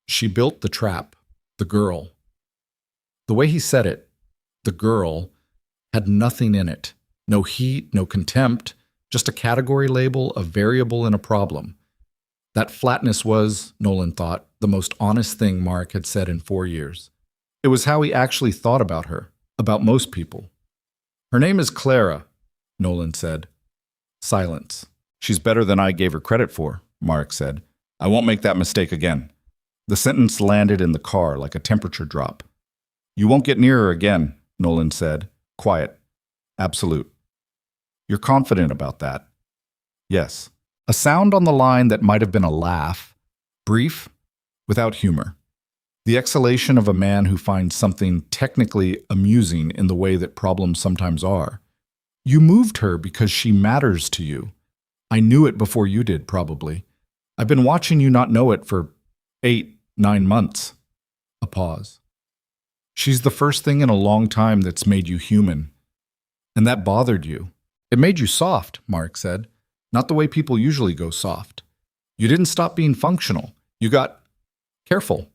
"She built the trap, the girl." The way he said it, the girl, had nothing in it. No heat, no contempt, just a category label, a variable in a problem. That flatness was, Nolan thought, the most honest thing Marek had said in 4 years. It was how he actually thought about her, about most people. "Her name is Clara," Nolan said. Silence. "She's better than I gave her credit for," Marek said. "I won't make that mistake again." The sentence landed in the car like a temperature drop. "You won't get near her again," Nolan said. Quiet. Absolute. "You're confident about that?" "Yes." A sound on the line that might have been a laugh. Brief, without humor. The exhalation of a man who finds something technically amusing in the way that problems sometimes are. "You moved her because she matters to you. I knew it before you did, probably. I've been watching you not know it for 8, 9 months. A pause. "She's the first thing in a long time that's made you human. And that bothered you. It made you soft," Marek said. "Not the way people usually go soft. You didn't stop being functional. You got careful.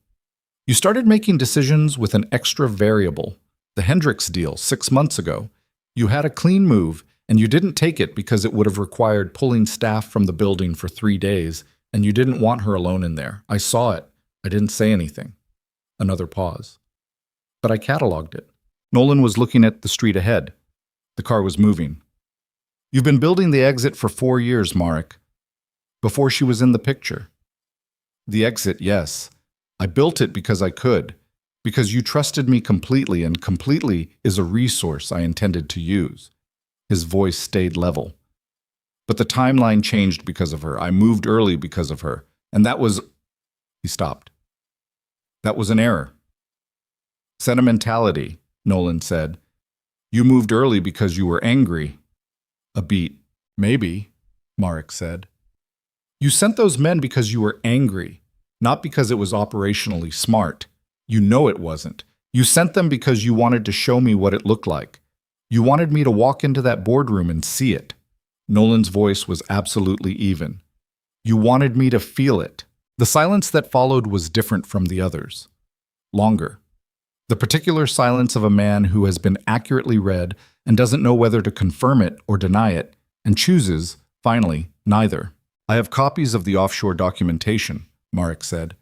You started making decisions with an extra variable. The Hendricks deal 6 months ago. You had a clean move, and you didn't take it because it would have required pulling staff from the building for 3 days, and you didn't want her alone in there. I saw it. I didn't say anything." Another pause. "But I cataloged it." Nolan was looking at the street ahead. The car was moving. "You've been building the exit for 4 years, Marek. Before she was in the picture." "The exit, yes. I built it because I could. Because you trusted me completely, and completely is a resource I intended to use." His voice stayed level. "But the timeline changed because of her. I moved early because of her. And that was..." He stopped. "That was an error." "Sentimentality," Nolan said. "You moved early because you were angry." A beat. "Maybe," Marek said. "You sent those men because you were angry, not because it was operationally smart. You know it wasn't. You sent them because you wanted to show me what it looked like. You wanted me to walk into that boardroom and see it." Nolan's voice was absolutely even. "You wanted me to feel it." The silence that followed was different from the others. Longer. The particular silence of a man who has been accurately read and doesn't know whether to confirm it or deny it, and chooses, finally, neither. "I have copies of the offshore documentation," Marek said.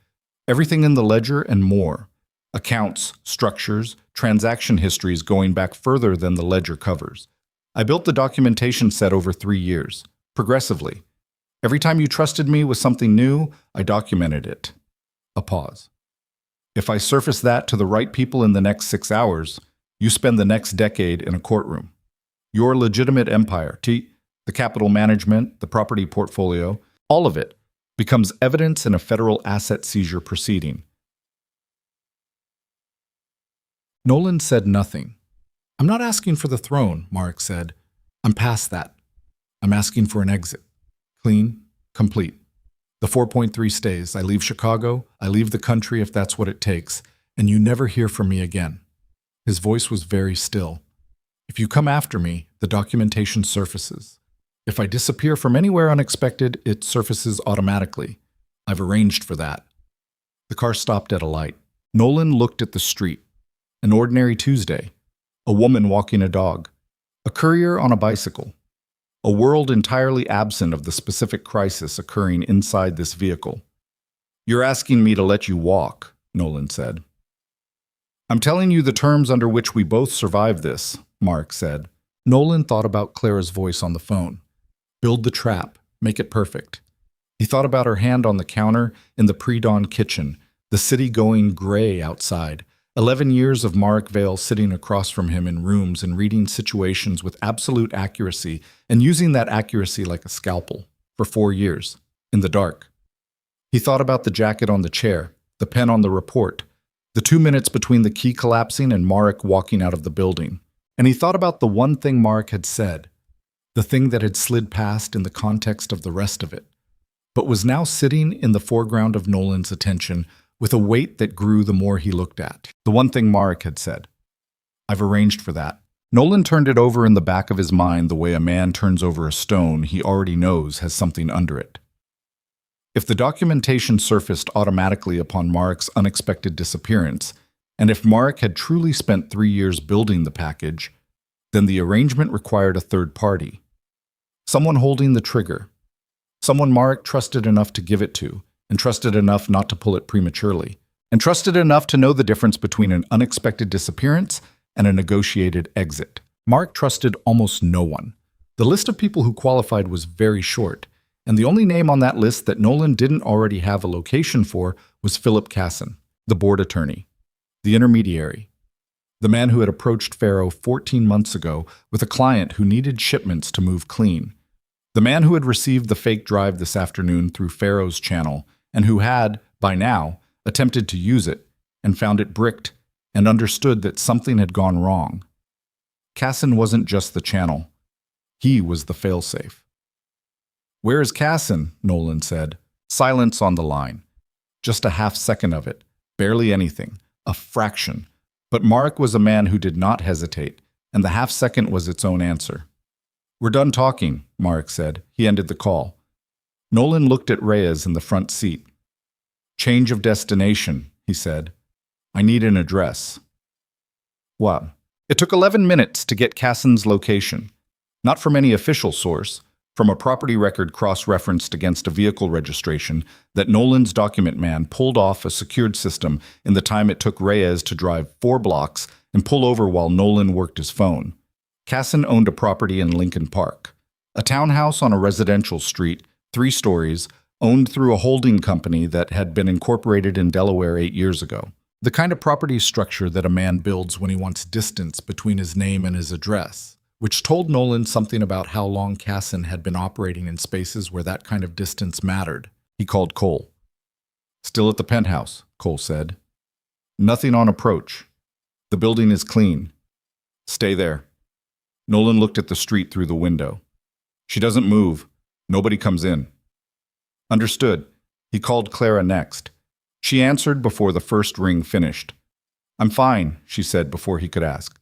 "Everything in the ledger and more. Accounts, structures, transaction histories going back further than the ledger covers. I built the documentation set over 3 years, progressively. Every time you trusted me with something new, I documented it. A pause. If I surface that to the right people in the next 6 hours, you spend the next decade in a courtroom. Your legitimate empire, the capital management, the property portfolio, all of it becomes evidence in a federal asset seizure proceeding. Nolan said nothing. I'm not asking for the throne, Mark said. I'm past that. I'm asking for an exit. Clean, complete. The 4.3 stays. I leave Chicago, I leave the country if that's what it takes, and you never hear from me again. His voice was very still. If you come after me, the documentation surfaces. If I disappear from anywhere unexpected, it surfaces automatically. I've arranged for that. The car stopped at a light. Nolan looked at the street. An ordinary Tuesday. A woman walking a dog. A courier on a bicycle. A world entirely absent of the specific crisis occurring inside this vehicle. You're asking me to let you walk, Nolan said. I'm telling you the terms under which we both survive this, Mark said. Nolan thought about Clara's voice on the phone. Build the trap. Make it perfect. He thought about her hand on the counter in the pre-dawn kitchen, the city going gray outside. 11 years of Mark Vale sitting across from him in rooms and reading situations with absolute accuracy and using that accuracy like a scalpel for 4 years, in the dark. He thought about the jacket on the chair, the pen on the report, the 2 minutes between the key collapsing and Mark walking out of the building. And he thought about the one thing Mark had said, the thing that had slid past in the context of the rest of it, but was now sitting in the foreground of Nolan's attention with a weight that grew the more he looked at. The one thing Mark had said. I've arranged for that. Nolan turned it over in the back of his mind the way a man turns over a stone he already knows has something under it. If the documentation surfaced automatically upon Mark's unexpected disappearance, and if Mark had truly spent 3 years building the package, then the arrangement required a third party. Someone holding the trigger. Someone Mark trusted enough to give it to, and trusted enough not to pull it prematurely, and trusted enough to know the difference between an unexpected disappearance and a negotiated exit. Mark trusted almost no one. The list of people who qualified was very short, and the only name on that list that Nolan didn't already have a location for was Philip Casson, the board attorney, the intermediary, the man who had approached Pharaoh 14 months ago with a client who needed shipments to move clean, the man who had received the fake drive this afternoon through Pharaoh's channel, and who had, by now, attempted to use it and found it bricked and understood that something had gone wrong. Casson wasn't just the channel. He was the failsafe. Where is Casson? Nolan said. Silence on the line. Just a half second of it. Barely anything. A fraction. But Mark was a man who did not hesitate, and the half second was its own answer. We're done talking, Mark said. He ended the call. Nolan looked at Reyes in the front seat. Change of destination, he said. I need an address. What? It took 11 minutes to get Casson's location. Not from any official source, from a property record cross-referenced against a vehicle registration that Nolan's document man pulled off a secured system in the time it took Reyes to drive 4 blocks and pull over while Nolan worked his phone. Casson owned a property in Lincoln Park, a townhouse on a residential street, 3 stories, owned through a holding company that had been incorporated in Delaware 8 years ago. The kind of property structure that a man builds when he wants distance between his name and his address, which told Nolan something about how long Casson had been operating in spaces where that kind of distance mattered. He called Cole. Still at the penthouse, Cole said. Nothing on approach. The building is clean. Stay there. Nolan looked at the street through the window. She doesn't move. Nobody comes in. Understood. He called Clara next. She answered before the first ring finished. I'm fine, she said before he could ask.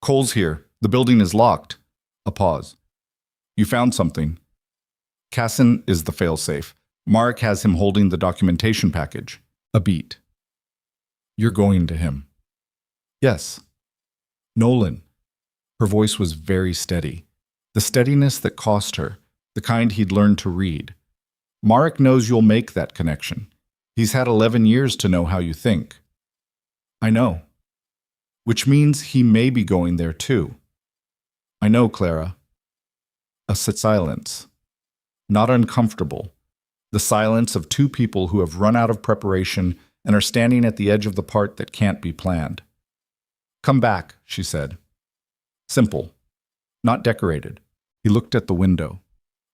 Cole's here. The building is locked. A pause. You found something. Casson is the failsafe. Mark has him holding the documentation package. A beat. You're going to him. Yes. Nolan. Her voice was very steady. The steadiness that cost her. The kind he'd learned to read. Mark knows you'll make that connection. He's had 11 years to know how you think. I know. Which means he may be going there too. I know, Clara. A silence. Not uncomfortable. The silence of two people who have run out of preparation and are standing at the edge of the part that can't be planned. Come back, she said. Simple. Not decorated. He looked at the window.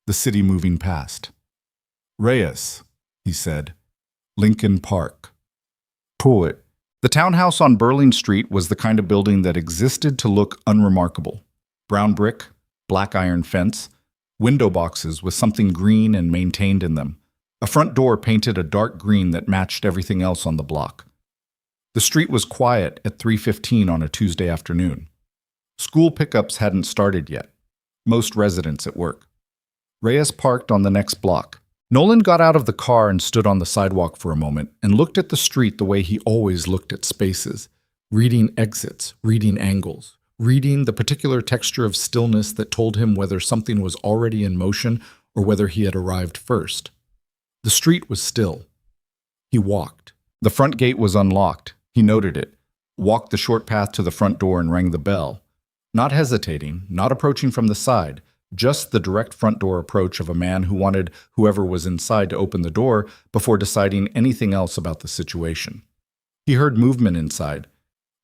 The city moving past. Reyes, he said. Lincoln Park. Poet. The townhouse on Burling Street was the kind of building that existed to look unremarkable. Brown brick, black iron fence, window boxes with something green and maintained in them. A front door painted a dark green that matched everything else on the block. The street was quiet at 3:15 on a Tuesday afternoon. School pickups hadn't started yet. Most residents at work. Reyes parked on the next block. Nolan got out of the car and stood on the sidewalk for a moment and looked at the street the way he always looked at spaces, reading exits, reading angles, reading the particular texture of stillness that told him whether something was already in motion or whether he had arrived first. The street was still. He walked. The front gate was unlocked. He noted it, walked the short path to the front door and rang the bell. Not hesitating, not approaching from the side, just the direct front door approach of a man who wanted whoever was inside to open the door before deciding anything else about the situation. He heard movement inside,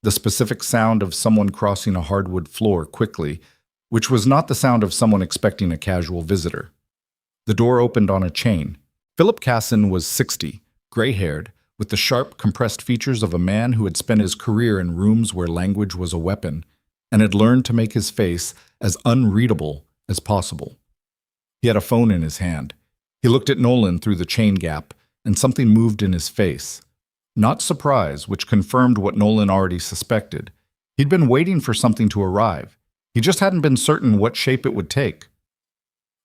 the specific sound of someone crossing a hardwood floor quickly, which was not the sound of someone expecting a casual visitor. The door opened on a chain. Philip Casson was 60, gray-haired, with the sharp, compressed features of a man who had spent his career in rooms where language was a weapon and had learned to make his face as unreadable as possible. He had a phone in his hand. He looked at Nolan through the chain gap, and something moved in his face. Not surprise, which confirmed what Nolan already suspected. He'd been waiting for something to arrive. He just hadn't been certain what shape it would take.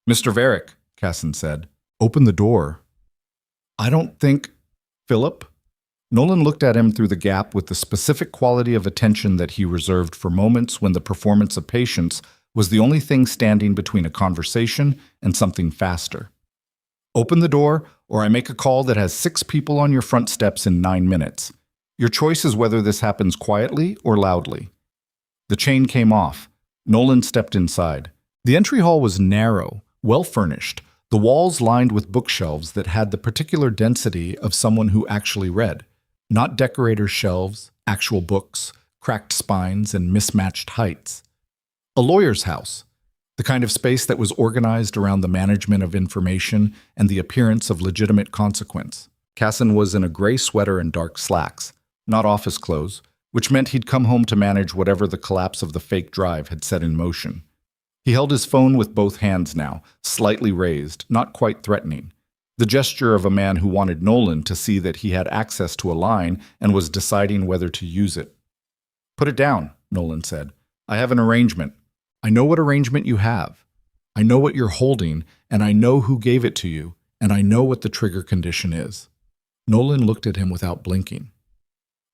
Mr. Varick, Casson said, open the door. I don't think... Philip? Nolan looked at him through the gap with the specific quality of attention that he reserved for moments when the performance of patience was the only thing standing between a conversation and something faster. Open the door, or I make a call that has 6 people on your front steps in 9 minutes. Your choice is whether this happens quietly or loudly. The chain came off. Nolan stepped inside. The entry hall was narrow, well-furnished, the walls lined with bookshelves that had the particular density of someone who actually read. Not decorator's shelves, actual books, cracked spines, and mismatched heights. A lawyer's house, the kind of space that was organized around the management of information and the appearance of legitimate consequence. Casson was in a gray sweater and dark slacks, not office clothes, which meant he'd come home to manage whatever the collapse of the fake drive had set in motion. He held his phone with both hands now, slightly raised, not quite threatening. The gesture of a man who wanted Nolan to see that he had access to a line and was deciding whether to use it. Put it down, Nolan said. I have an arrangement. I know what arrangement you have. I know what you're holding, and I know who gave it to you, and I know what the trigger condition is. Nolan looked at him without blinking.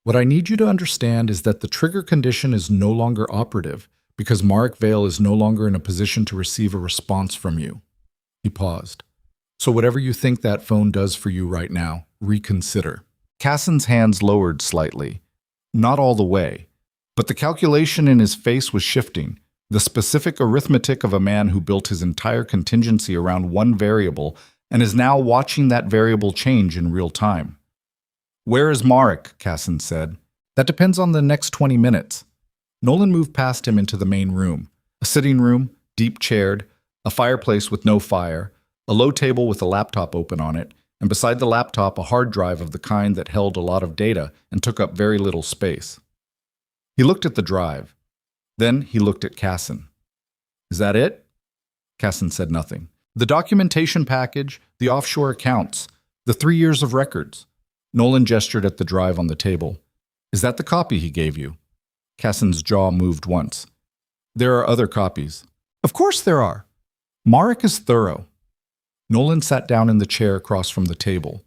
What I need you to understand is that the trigger condition is no longer operative because Marek Vale is no longer in a position to receive a response from you. He paused. So whatever you think that phone does for you right now, reconsider. Casson's hands lowered slightly. Not all the way. But the calculation in his face was shifting. The specific arithmetic of a man who built his entire contingency around one variable and is now watching that variable change in real time. Where is Marek? Casson said. That depends on the next 20 minutes. Nolan moved past him into the main room. A sitting room, deep-chaired, a fireplace with no fire, a low table with a laptop open on it, and beside the laptop a hard drive of the kind that held a lot of data and took up very little space. He looked at the drive. Then he looked at Casson. Is that it? Casson said nothing. The documentation package, the offshore accounts, the 3 years of records. Nolan gestured at the drive on the table. Is that the copy he gave you? Casson's jaw moved once. There are other copies. Of course there are. Marek is thorough. Nolan sat down in the chair across from the table.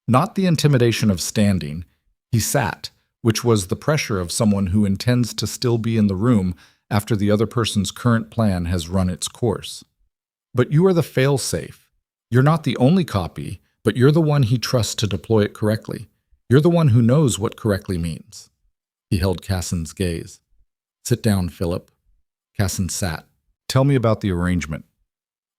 Not the intimidation of standing. He sat, which was the pressure of someone who intends to still be in the room after the other person's current plan has run its course. But you are the fail-safe. You're not the only copy, but you're the one he trusts to deploy it correctly. You're the one who knows what correctly means. He held Cassin's gaze. Sit down, Philip. Cassin sat. Tell me about the arrangement.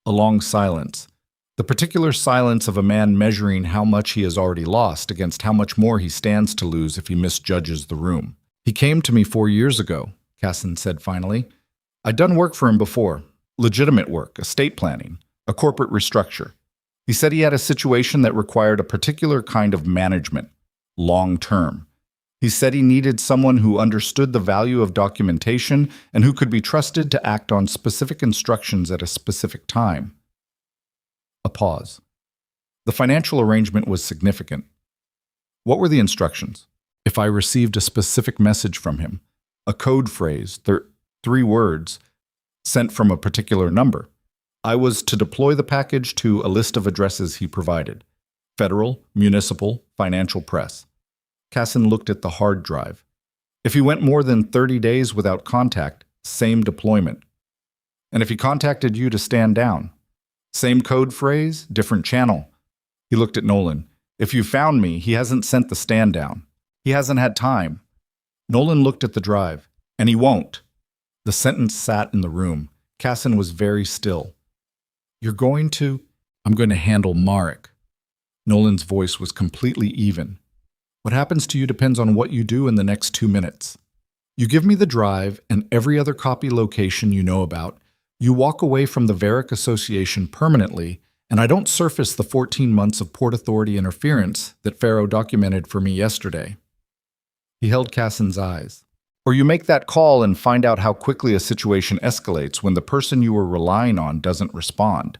A long silence. The particular silence of a man measuring how much he has already lost against how much more he stands to lose if he misjudges the room. He came to me 4 years ago, Cassin said finally. I'd done work for him before. Legitimate work, estate planning, a corporate restructure. He said he had a situation that required a particular kind of management, long-term. He said he needed someone who understood the value of documentation and who could be trusted to act on specific instructions at a specific time. A pause. The financial arrangement was significant. What were the instructions? If I received a specific message from him, a code phrase, 3 words, sent from a particular number, I was to deploy the package to a list of addresses he provided: federal, municipal, financial press. Cassin looked at the hard drive. If he went more than 30 days without contact, same deployment. And if he contacted you to stand down, same code phrase, different channel. He looked at Nolan. If you found me, he hasn't sent the stand down. He hasn't had time. Nolan looked at the drive. And he won't. The sentence sat in the room. Cassin was very still. You're going to? I'm going to handle Marek. Nolan's voice was completely even. What happens to you depends on what you do in the next 2 minutes. You give me the drive and every other copy location you know about. You walk away from the Varick Association permanently, and I don't surface the 14 months of Port Authority interference that Pharaoh documented for me yesterday. He held Cassin's eyes. Or you make that call and find out how quickly a situation escalates when the person you were relying on doesn't respond.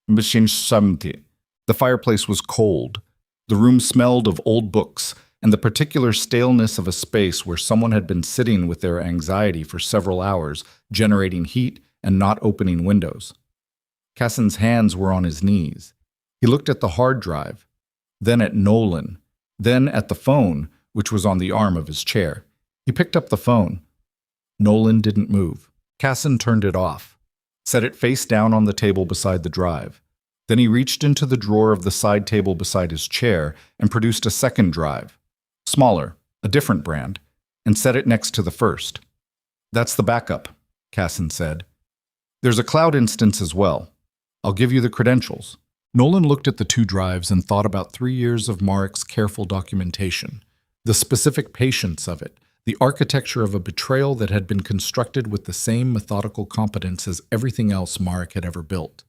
The fireplace was cold. The room smelled of old books and the particular staleness of a space where someone had been sitting with their anxiety for several hours, generating heat and not opening windows. Cassin's hands were on his knees. He looked at the hard drive, then at Nolan, then at the phone, which was on the arm of his chair. He picked up the phone. Nolan didn't move. Cassin turned it off, set it face down on the table beside the drive. Then he reached into the drawer of the side table beside his chair and produced a second drive, smaller, a different brand, and set it next to the first. That's the backup, Cassin said. There's a cloud instance as well. I'll give you the credentials. Nolan looked at the 2 drives and thought about 3 years of Marek's careful documentation, the specific patience of it, the architecture of a betrayal that had been constructed with the same methodical competence as everything else Marek had ever built.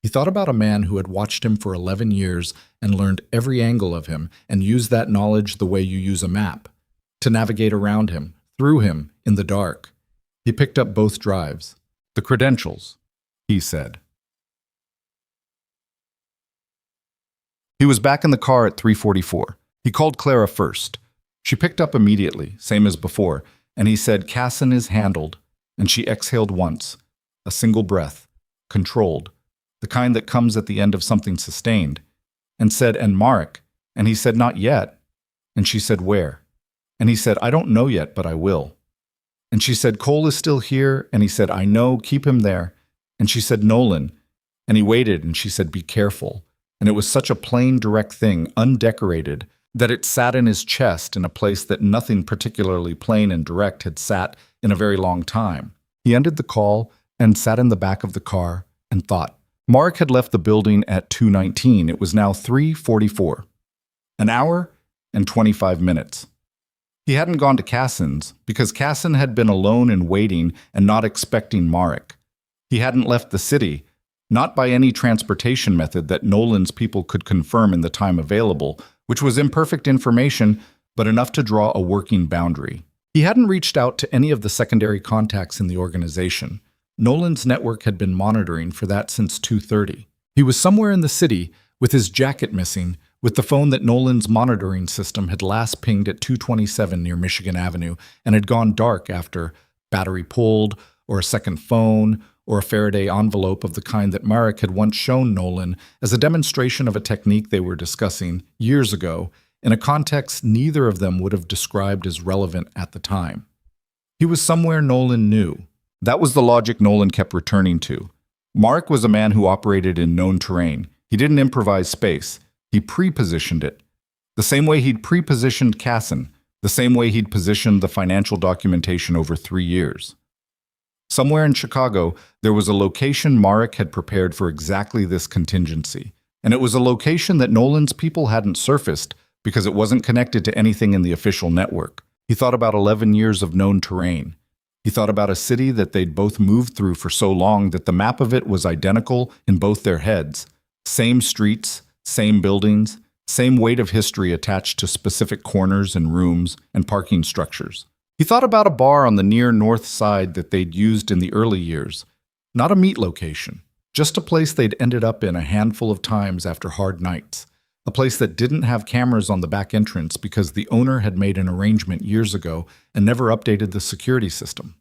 He thought about a man who had watched him for 11 years and learned every angle of him and used that knowledge the way you use a map, to navigate around him, through him, in the dark. He picked up both drives. The credentials, he said. He was back in the car at 3:44. He called Clara first. She picked up immediately, same as before, and he said, Cassin is handled, and she exhaled once, a single breath, controlled, the kind that comes at the end of something sustained, and said, and Marek, and he said, not yet, and she said, where? And he said, I don't know yet, but I will. And she said, Cole is still here, and he said, I know, keep him there, and she said, Nolan, and he waited, and she said, be careful, and it was such a plain, direct thing, undecorated, that it sat in his chest in a place that nothing particularly plain and direct had sat in a very long time. He ended the call and sat in the back of the car and thought. Marek had left the building at 2:19. It was now 3:44. An hour and 25 minutes. He hadn't gone to Cassin's because Cassin had been alone and waiting and not expecting Marek. He hadn't left the city, not by any transportation method that Nolan's people could confirm in the time available, which was imperfect information, but enough to draw a working boundary. He hadn't reached out to any of the secondary contacts in the organization. Nolan's network had been monitoring for that since 2:30. He was somewhere in the city, with his jacket missing, with the phone that Nolan's monitoring system had last pinged at 227 near Michigan Avenue and had gone dark after battery pulled, or a second phone, or a Faraday envelope of the kind that Marek had once shown Nolan as a demonstration of a technique they were discussing years ago in a context neither of them would have described as relevant at the time. He was somewhere Nolan knew. That was the logic Nolan kept returning to. Marek was a man who operated in known terrain. He didn't improvise space. He pre-positioned it. The same way he'd pre-positioned Cassin, the same way he'd positioned the financial documentation over 3 years. Somewhere in Chicago, there was a location Marek had prepared for exactly this contingency, and it was a location that Nolan's people hadn't surfaced because it wasn't connected to anything in the official network. He thought about 11 years of known terrain. He thought about a city that they'd both moved through for so long that the map of it was identical in both their heads. Same streets, same buildings, same weight of history attached to specific corners and rooms and parking structures. He thought about a bar on the near north side that they'd used in the early years. Not a meet location, just a place they'd ended up in a handful of times after hard nights. A place that didn't have cameras on the back entrance because the owner had made an arrangement years ago and never updated the security system.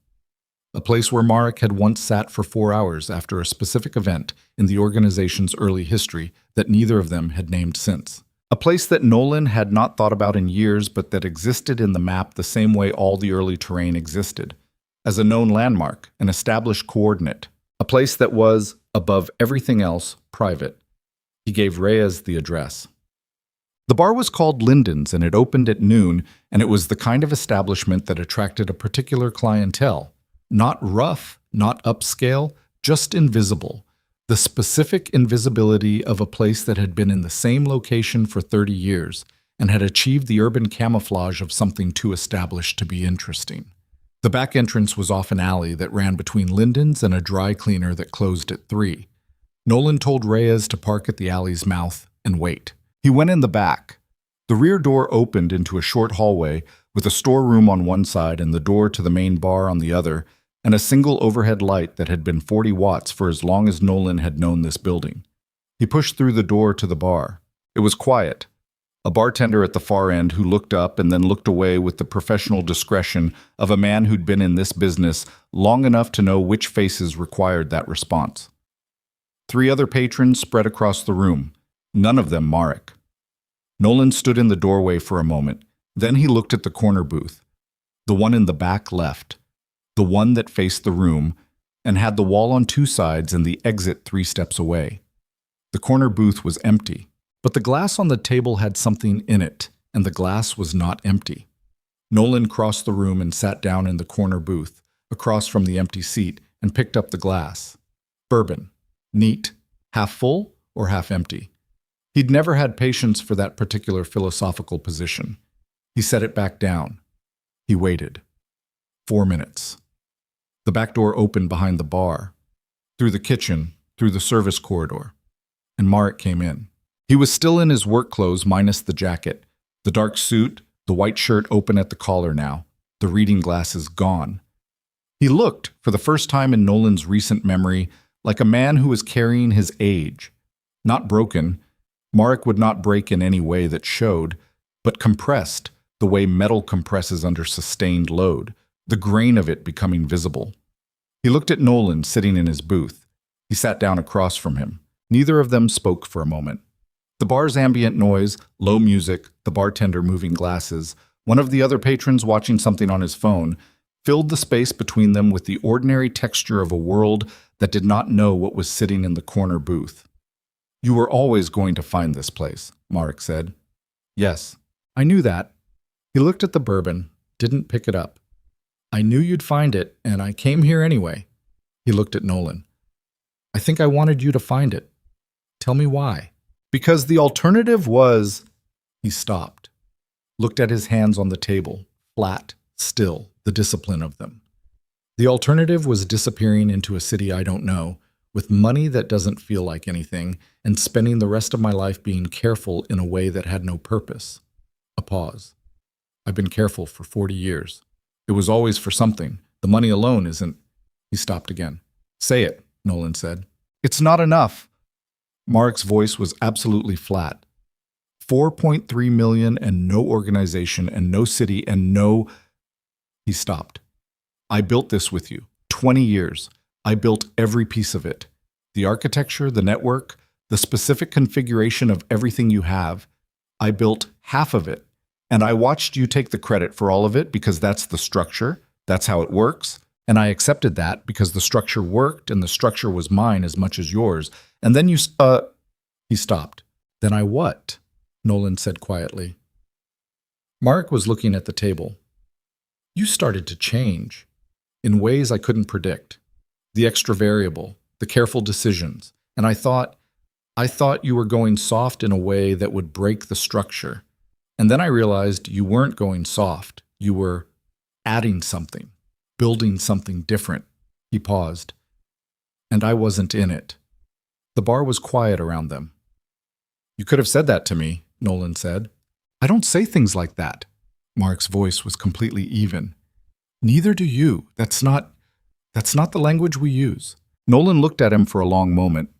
A place where Marek had once sat for 4 hours after a specific event in the organization's early history that neither of them had named since. A place that Nolan had not thought about in years but that existed in the map the same way all the early terrain existed, as a known landmark, an established coordinate. A place that was, above everything else, private. He gave Reyes the address. The bar was called Linden's and it opened at noon, and it was the kind of establishment that attracted a particular clientele. Not rough, not upscale, just invisible. The specific invisibility of a place that had been in the same location for 30 years and had achieved the urban camouflage of something too established to be interesting. The back entrance was off an alley that ran between Linden's and a dry cleaner that closed at 3. Nolan told Reyes to park at the alley's mouth and wait. He went in the back. The rear door opened into a short hallway with a storeroom on one side and the door to the main bar on the other, and a single overhead light that had been 40 watts for as long as Nolan had known this building. He pushed through the door to the bar. It was quiet. A bartender at the far end who looked up and then looked away with the professional discretion of a man who'd been in this business long enough to know which faces required that response. 3 other patrons spread across the room, none of them Marek. Nolan stood in the doorway for a moment. Then he looked at the corner booth, the one in the back left, the one that faced the room and had the wall on 2 sides and the exit 3 steps away. The corner booth was empty, but the glass on the table had something in it, and the glass was not empty. Nolan crossed the room and sat down in the corner booth, across from the empty seat, and picked up the glass. Bourbon. Neat. Half full or half empty. He'd never had patience for that particular philosophical position. He set it back down. He waited. 4 minutes. The back door opened behind the bar, through the kitchen, through the service corridor, and Marek came in. He was still in his work clothes minus the jacket, the dark suit, the white shirt open at the collar now, the reading glasses gone. He looked, for the first time in Nolan's recent memory, like a man who was carrying his age. Not broken, Marek would not break in any way that showed, but compressed, the way metal compresses under sustained load, the grain of it becoming visible. He looked at Nolan sitting in his booth. He sat down across from him. Neither of them spoke for a moment. The bar's ambient noise, low music, the bartender moving glasses, one of the other patrons watching something on his phone, filled the space between them with the ordinary texture of a world that did not know what was sitting in the corner booth. "You were always going to find this place," Marek said. "Yes, I knew that." He looked at the bourbon, didn't pick it up. "I knew you'd find it, and I came here anyway." He looked at Nolan. "I think I wanted you to find it. Tell me why." "Because the alternative was—" He stopped, looked at his hands on the table, flat, still, the discipline of them. "The alternative was disappearing into a city I don't know, with money that doesn't feel like anything, and spending the rest of my life being careful in a way that had no purpose." A pause. "I've been careful for 40 years. It was always for something. The money alone isn't—" He stopped again. "Say it," Nolan said. "It's not enough." Marek's voice was absolutely flat. 4.3 million and no organization and no city and no... He stopped. "I built this with you. 20 years. I built every piece of it. The architecture, the network, the specific configuration of everything you have. I built half of it. And I watched you take the credit for all of it because that's the structure, that's how it works, and I accepted that because the structure worked and the structure was mine as much as yours. And then you, He stopped. "Then I what?" Nolan said quietly. Mark was looking at the table. You started to change in ways I couldn't predict. The extra variable, the careful decisions, and I thought you were going soft in a way that would break the structure. And then I realized you weren't going soft. You were adding something, building something different. He paused. And I wasn't in it. The bar was quiet around them. You could have said that to me, Nolan said. I don't say things like that. Mark's voice was completely even. Neither do you. That's not the language we use. Nolan looked at him for a long moment.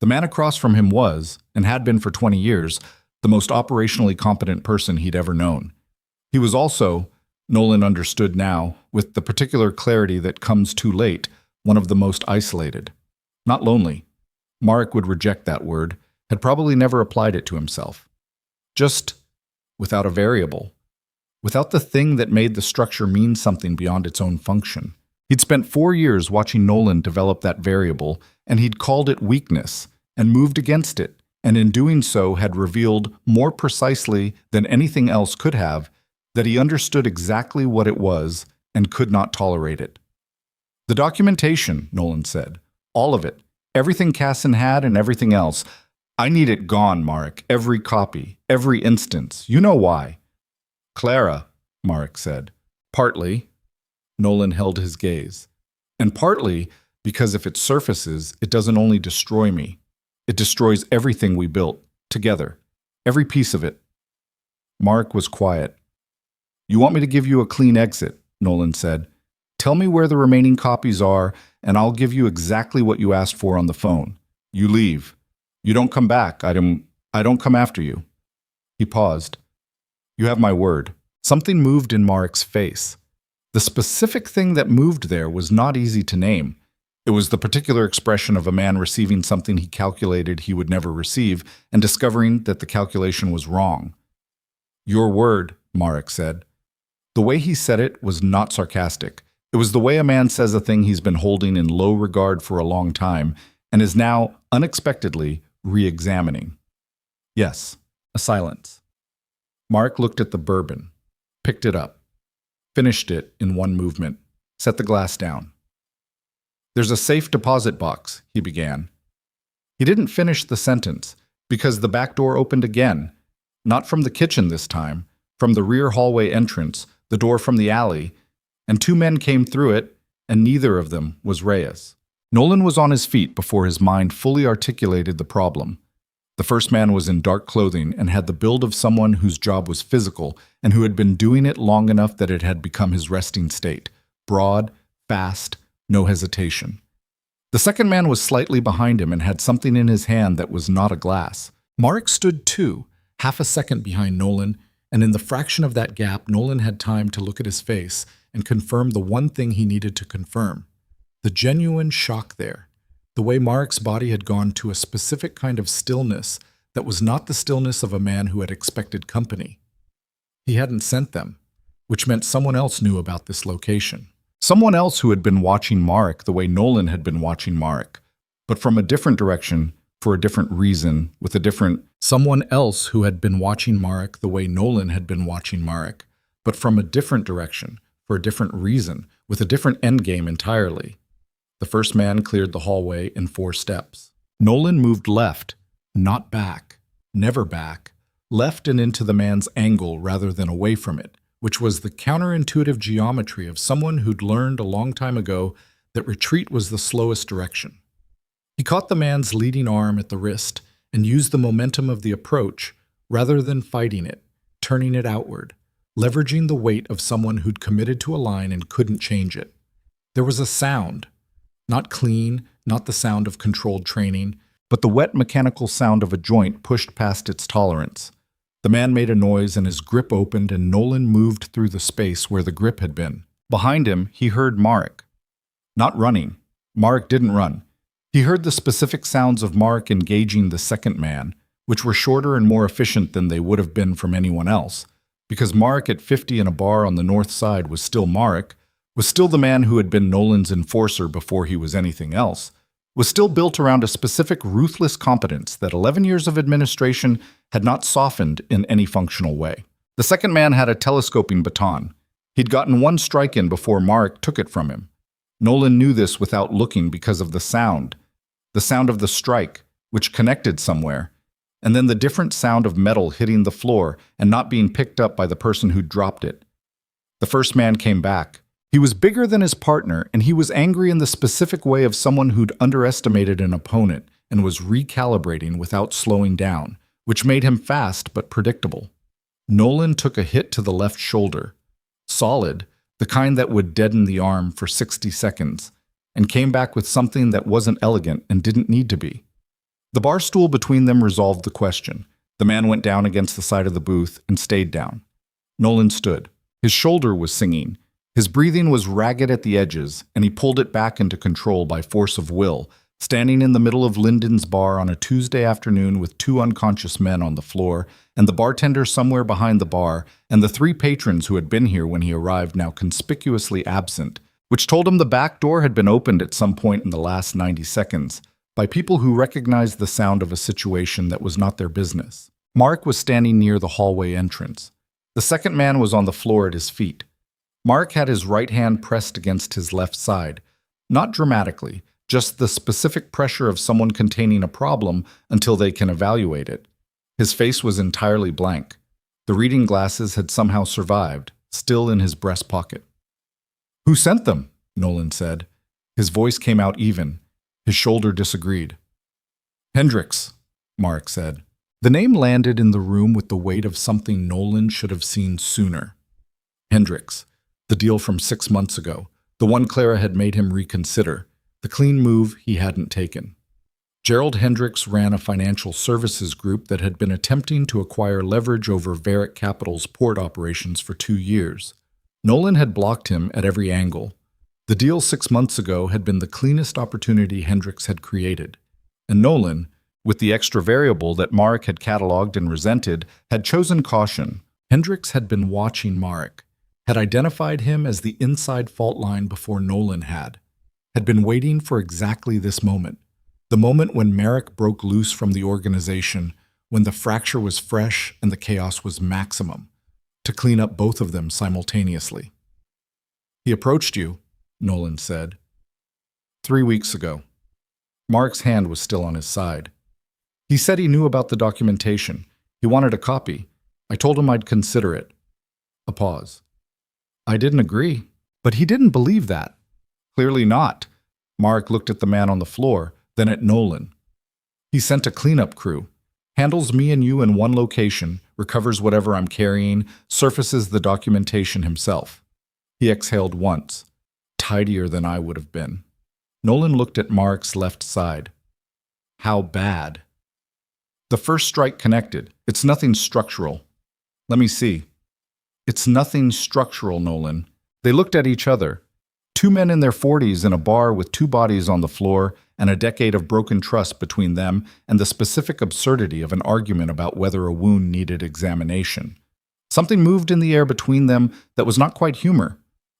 The man across from him was, and had been for 20 years, the most operationally competent person he'd ever known. He was also, Nolan understood now, with the particular clarity that comes too late, one of the most isolated. Not lonely. Mark would reject that word, had probably never applied it to himself. Just without a variable. Without the thing that made the structure mean something beyond its own function. He'd spent 4 years watching Nolan develop that variable, and he'd called it weakness, and moved against it, and in doing so had revealed more precisely than anything else could have that he understood exactly what it was and could not tolerate it. The documentation, Nolan said. All of it. Everything Casson had and everything else. I need it gone, Mark. Every copy. Every instance. You know why. Clara, Mark said. Partly. Nolan held his gaze. And partly because if it surfaces, it doesn't only destroy me. It destroys everything we built, together. Every piece of it. Mark was quiet. You want me to give you a clean exit, Nolan said. Tell me where the remaining copies are, and I'll give you exactly what you asked for on the phone. You leave. You don't come back. I don't come after you. He paused. You have my word. Something moved in Mark's face. The specific thing that moved there was not easy to name. It was the particular expression of a man receiving something he calculated he would never receive and discovering that the calculation was wrong. Your word, Mark said. The way he said it was not sarcastic. It was the way a man says a thing he's been holding in low regard for a long time and is now, unexpectedly, re-examining. Yes, a silence. Mark looked at the bourbon, picked it up, finished it in one movement, set the glass down. There's a safe deposit box, he began. He didn't finish the sentence because the back door opened again, not from the kitchen this time, from the rear hallway entrance, the door from the alley, and 2 men came through it, and neither of them was Reyes. Nolan was on his feet before his mind fully articulated the problem. The first man was in dark clothing and had the build of someone whose job was physical and who had been doing it long enough that it had become his resting state. Broad, fast, no hesitation. The second man was slightly behind him and had something in his hand that was not a glass. Mark stood too, half a second behind Nolan, and in the fraction of that gap, Nolan had time to look at his face and confirm the one thing he needed to confirm. The genuine shock there. The way Mark's body had gone to a specific kind of stillness that was not the stillness of a man who had expected company. He hadn't sent them, which meant someone else knew about this location. Someone else who had been watching Mark the way Nolan had been watching Mark, but from a different direction, for a different reason, with a different... Someone else who had been watching Mark the way Nolan had been watching Mark, but from a different direction, for a different reason, with a different endgame entirely. The first man cleared the hallway in 4 steps. Nolan moved left, not back, never back, left and into the man's angle rather than away from it, which was the counterintuitive geometry of someone who'd learned a long time ago that retreat was the slowest direction. He caught the man's leading arm at the wrist and used the momentum of the approach rather than fighting it, turning it outward, leveraging the weight of someone who'd committed to a line and couldn't change it. There was a sound. Not clean, not the sound of controlled training, but the wet mechanical sound of a joint pushed past its tolerance. The man made a noise and his grip opened and Nolan moved through the space where the grip had been. Behind him, he heard Mark. Not running. Mark didn't run. He heard the specific sounds of Mark engaging the second man, which were shorter and more efficient than they would have been from anyone else, because Mark at 50 in a bar on the north side was still Mark, was still the man who had been Nolan's enforcer before he was anything else, was still built around a specific ruthless competence that 11 years of administration had not softened in any functional way. The second man had a telescoping baton. He'd gotten one strike in before Mark took it from him. Nolan knew this without looking because of the sound of the strike, which connected somewhere, and then the different sound of metal hitting the floor and not being picked up by the person who dropped it. The first man came back. He was bigger than his partner, and he was angry in the specific way of someone who'd underestimated an opponent and was recalibrating without slowing down, which made him fast but predictable. Nolan took a hit to the left shoulder, solid, the kind that would deaden the arm for 60 seconds, and came back with something that wasn't elegant and didn't need to be. The bar stool between them resolved the question. The man went down against the side of the booth and stayed down. Nolan stood. His shoulder was singing. His breathing was ragged at the edges, and he pulled it back into control by force of will, standing in the middle of Lyndon's bar on a Tuesday afternoon with two unconscious men on the floor, and the bartender somewhere behind the bar, and the three patrons who had been here when he arrived now conspicuously absent, which told him the back door had been opened at some point in the last 90 seconds by people who recognized the sound of a situation that was not their business. Mark was standing near the hallway entrance. The second man was on the floor at his feet. Mark had his right hand pressed against his left side, not dramatically, just the specific pressure of someone containing a problem until they can evaluate it. His face was entirely blank. The reading glasses had somehow survived, still in his breast pocket. "Who sent them?" Nolan said. His voice came out even. His shoulder disagreed. "Hendricks," Mark said. The name landed in the room with the weight of something Nolan should have seen sooner. Hendricks, the deal from 6 months ago, the one Clara had made him reconsider, the clean move he hadn't taken. Gerald Hendricks ran a financial services group that had been attempting to acquire leverage over Varick Capital's port operations for 2 years. Nolan had blocked him at every angle. The deal 6 months ago had been the cleanest opportunity Hendricks had created. And Nolan, with the extra variable that Marek had cataloged and resented, had chosen caution. Hendricks had been watching Marek, had identified him as the inside fault line before Nolan had been waiting for exactly this moment. The moment when Marek broke loose from the organization, when the fracture was fresh and the chaos was maximum, to clean up both of them simultaneously. "He approached you," Nolan said. 3 weeks ago. Mark's hand was still on his side. "He said he knew about the documentation. He wanted a copy. I told him I'd consider it." A pause. "I didn't agree." "But he didn't believe that." "Clearly not." Mark looked at the man on the floor, then at Nolan. "He sent a cleanup crew. Handles me and you in one location, recovers whatever I'm carrying, surfaces the documentation himself." He exhaled once. Tidier than I would have been. Nolan looked at Mark's left side. "How bad?" "The first strike connected. It's nothing structural." "Let me see." "It's nothing structural, Nolan." They looked at each other. 2 men in their 40s in a bar with 2 bodies on the floor and a decade of broken trust between them and the specific absurdity of an argument about whether a wound needed examination. Something moved in the air between them that was not quite humor,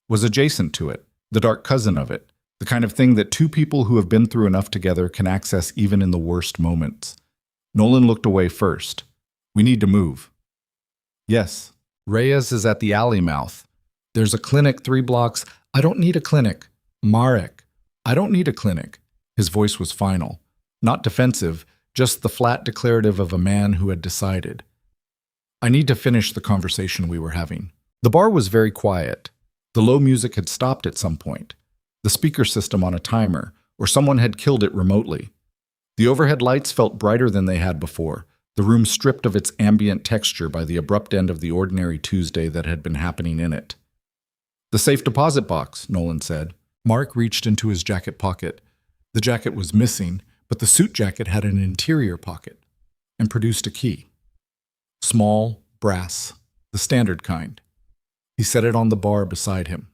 was adjacent to it, the dark cousin of it, the kind of thing that 2 people who have been through enough together can access even in the worst moments. Nolan looked away first. "We need to move." "Yes. Reyes is at the alley mouth. There's a clinic 3 blocks. I don't need a clinic. Marek, I don't need a clinic." His voice was final. Not defensive, just the flat declarative of a man who had decided. "I need to finish the conversation we were having." The bar was very quiet. The low music had stopped at some point. The speaker system on a timer, or someone had killed it remotely. The overhead lights felt brighter than they had before, the room stripped of its ambient texture by the abrupt end of the ordinary Tuesday that had been happening in it. "The safe deposit box," Nolan said. Mark reached into his jacket pocket. The jacket was missing, but the suit jacket had an interior pocket, and produced a key. Small, brass, the standard kind. He set it on the bar beside him.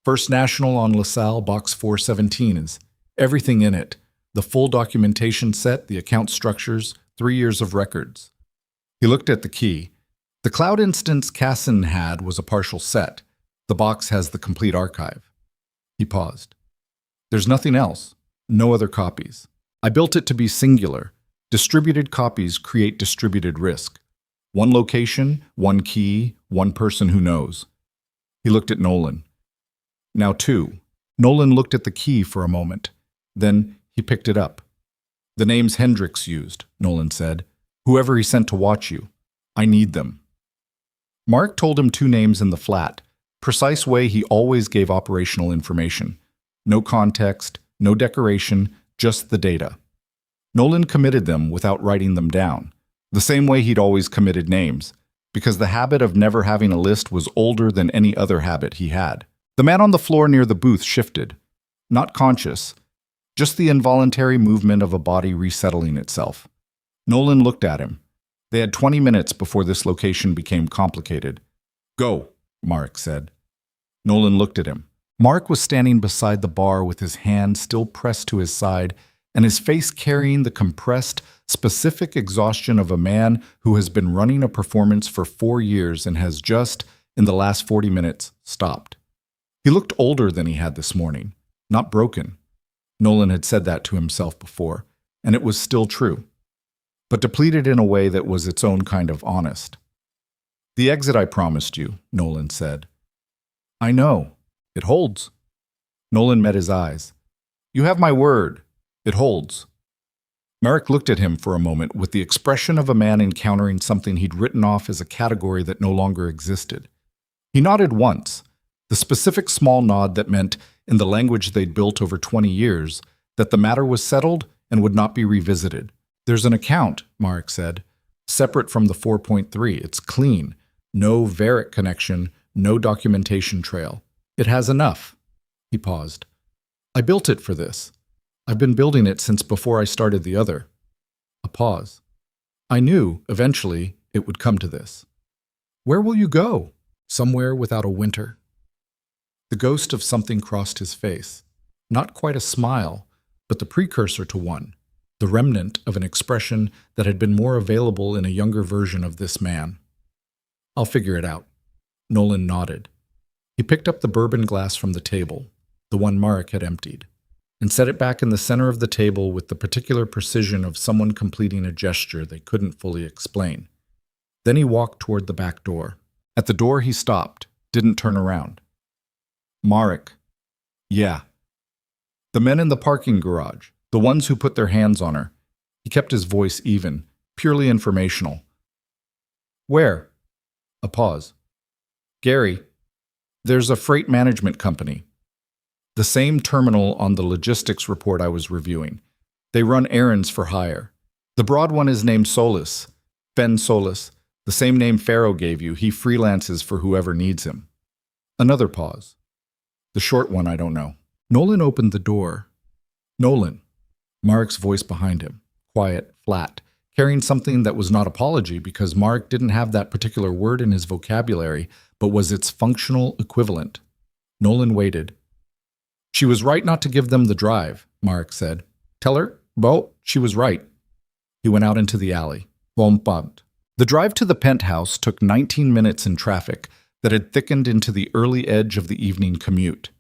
"First National on LaSalle, box 417 is everything in it. The full documentation set, the account structures, 3 years of records." He looked at the key. The cloud instance Casson had was a partial set. The box has the complete archive. He paused. "There's nothing else. No other copies. I built it to be singular. Distributed copies create distributed risk. One location, one key, one person who knows. He looked at Nolan. Now two. Nolan looked at the key for a moment. Then he picked it up. The names Hendricks used, Nolan said. Whoever he sent to watch you. I need them. Mark told him two names in the flat, precise way he always gave operational information. No context, no decoration, just the data. Nolan committed them without writing them down, the same way he'd always committed names, because the habit of never having a list was older than any other habit he had. The man on the floor near the booth shifted, not conscious, just the involuntary movement of a body resettling itself. Nolan looked at him. They had 20 minutes before this location became complicated. Go, Mark said. Nolan looked at him. Mark was standing beside the bar with his hand still pressed to his side and his face carrying the compressed, specific exhaustion of a man who has been running a performance for 4 years and has just, in the last 40 minutes, stopped. He looked older than he had this morning, not broken. Nolan had said that to himself before, and it was still true, but depleted in a way that was its own kind of honest. The exit I promised you, Nolan said. I know. It holds. Nolan met his eyes. You have my word. It holds. Merrick looked at him for a moment with the expression of a man encountering something he'd written off as a category that no longer existed. He nodded once, the specific small nod that meant, in the language they'd built over 20 years, that the matter was settled and would not be revisited. There's an account, Mark said, separate from the 4.3. It's clean. No Varick connection, no documentation trail. It has enough. He paused. I built it for this. I've been building it since before I started the other. A pause. I knew, eventually, it would come to this. Where will you go? Somewhere without a winter. The ghost of something crossed his face. Not quite a smile, but the precursor to one. The remnant of an expression that had been more available in a younger version of this man. I'll figure it out. Nolan nodded. He picked up the bourbon glass from the table, the one Marek had emptied, and set it back in the center of the table with the particular precision of someone completing a gesture they couldn't fully explain. Then he walked toward the back door. At the door he stopped, didn't turn around. Marek. Yeah. The men in the parking garage, the ones who put their hands on her. He kept his voice even, purely informational. Where? A pause. Gary. There's a freight management company. The same terminal on the logistics report I was reviewing. They run errands for hire. The broad one is named Solis, Ben Solis, the same name Pharaoh gave you. He freelances for whoever needs him. Another pause. The short one I don't know. Nolan opened the door. Nolan. Marek's voice behind him, quiet, flat, carrying something that was not apology because Marek didn't have that particular word in his vocabulary, but was its functional equivalent. Nolan waited. She was right not to give them the drive, Marek said. Tell her, Bo, she was right. He went out into the alley. Wompant. The drive to the penthouse took 19 minutes in traffic that had thickened into the early edge of the evening commute.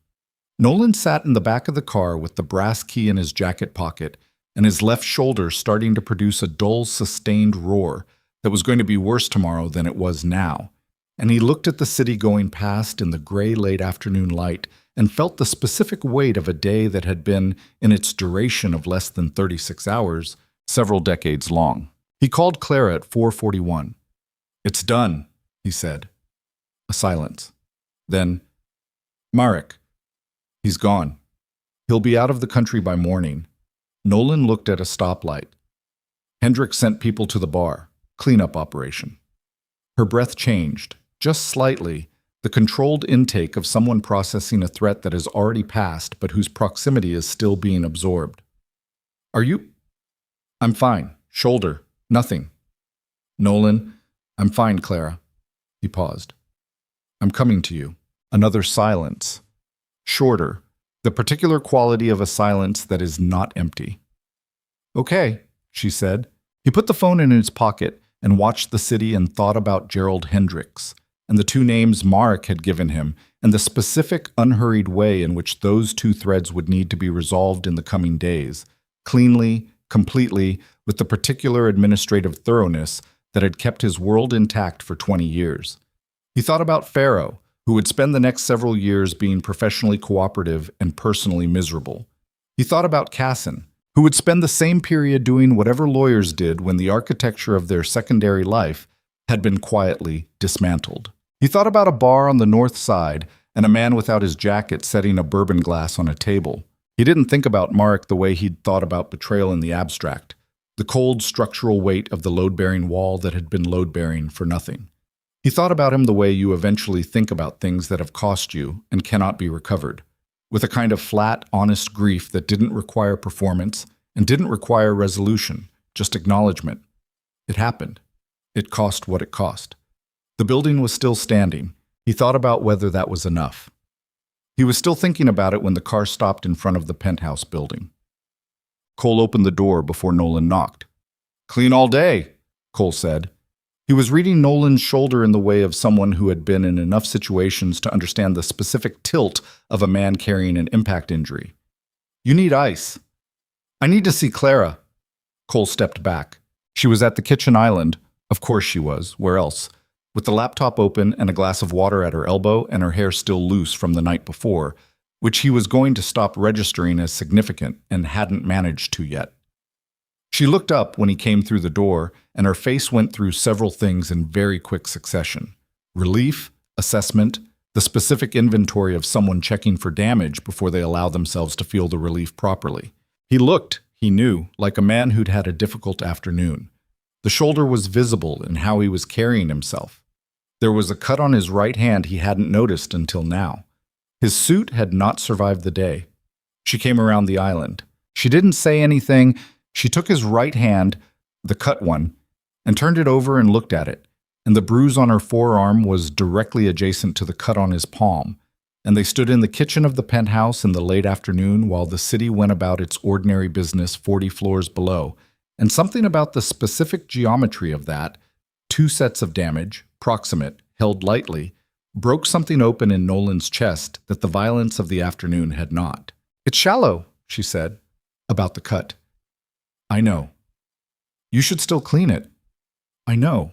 Nolan sat in the back of the car with the brass key in his jacket pocket and his left shoulder starting to produce a dull, sustained roar that was going to be worse tomorrow than it was now. And he looked at the city going past in the gray late afternoon light and felt the specific weight of a day that had been, in its duration of less than 36 hours, several decades long. He called Clara at 4:41. It's done, he said. A silence. Then, Marek. He's gone. He'll be out of the country by morning. Nolan looked at a stoplight. Hendricks sent people to the bar. Cleanup operation. Her breath changed, just slightly, the controlled intake of someone processing a threat that has already passed but whose proximity is still being absorbed. Are you? I'm fine. Shoulder. Nothing. Nolan. I'm fine, Clara. He paused. I'm coming to you. Another silence. Shorter. The particular quality of a silence that is not empty. Okay, she said. He put the phone in his pocket and watched the city and thought about Gerald Hendricks and the two names Marek had given him and the specific, unhurried way in which those two threads would need to be resolved in the coming days, cleanly, completely, with the particular administrative thoroughness that had kept his world intact for 20 years. He thought about Pharaoh, who would spend the next several years being professionally cooperative and personally miserable. He thought about Casson, who would spend the same period doing whatever lawyers did when the architecture of their secondary life had been quietly dismantled. He thought about a bar on the north side and a man without his jacket setting a bourbon glass on a table. He didn't think about Marek the way he'd thought about betrayal in the abstract, the cold structural weight of the load-bearing wall that had been load-bearing for nothing. He thought about him the way you eventually think about things that have cost you and cannot be recovered, with a kind of flat, honest grief that didn't require performance and didn't require resolution, just acknowledgement. It happened. It cost what it cost. The building was still standing. He thought about whether that was enough. He was still thinking about it when the car stopped in front of the penthouse building. Cole opened the door before Nolan knocked. "Clean all day," Cole said. He was reading Nolan's shoulder in the way of someone who had been in enough situations to understand the specific tilt of a man carrying an impact injury. "You need ice." "I need to see Clara." Cole stepped back. She was at the kitchen island. Of course she was. Where else? With the laptop open and a glass of water at her elbow and her hair still loose from the night before, which he was going to stop registering as significant and hadn't managed to yet. She looked up when he came through the door, and her face went through several things in very quick succession. Relief, assessment, the specific inventory of someone checking for damage before they allow themselves to feel the relief properly. He looked, he knew, like a man who'd had a difficult afternoon. The shoulder was visible in how he was carrying himself. There was a cut on his right hand he hadn't noticed until now. His suit had not survived the day. She came around the island. She didn't say anything. She took his right hand, the cut one, and turned it over and looked at it, and the bruise on her forearm was directly adjacent to the cut on his palm, and they stood in the kitchen of the penthouse in the late afternoon while the city went about its ordinary business 40 floors below, and something about the specific geometry of that, 2 sets of damage, proximate, held lightly, broke something open in Nolan's chest that the violence of the afternoon had not. "It's shallow," she said, about the cut. "I know." "You should still clean it." "I know."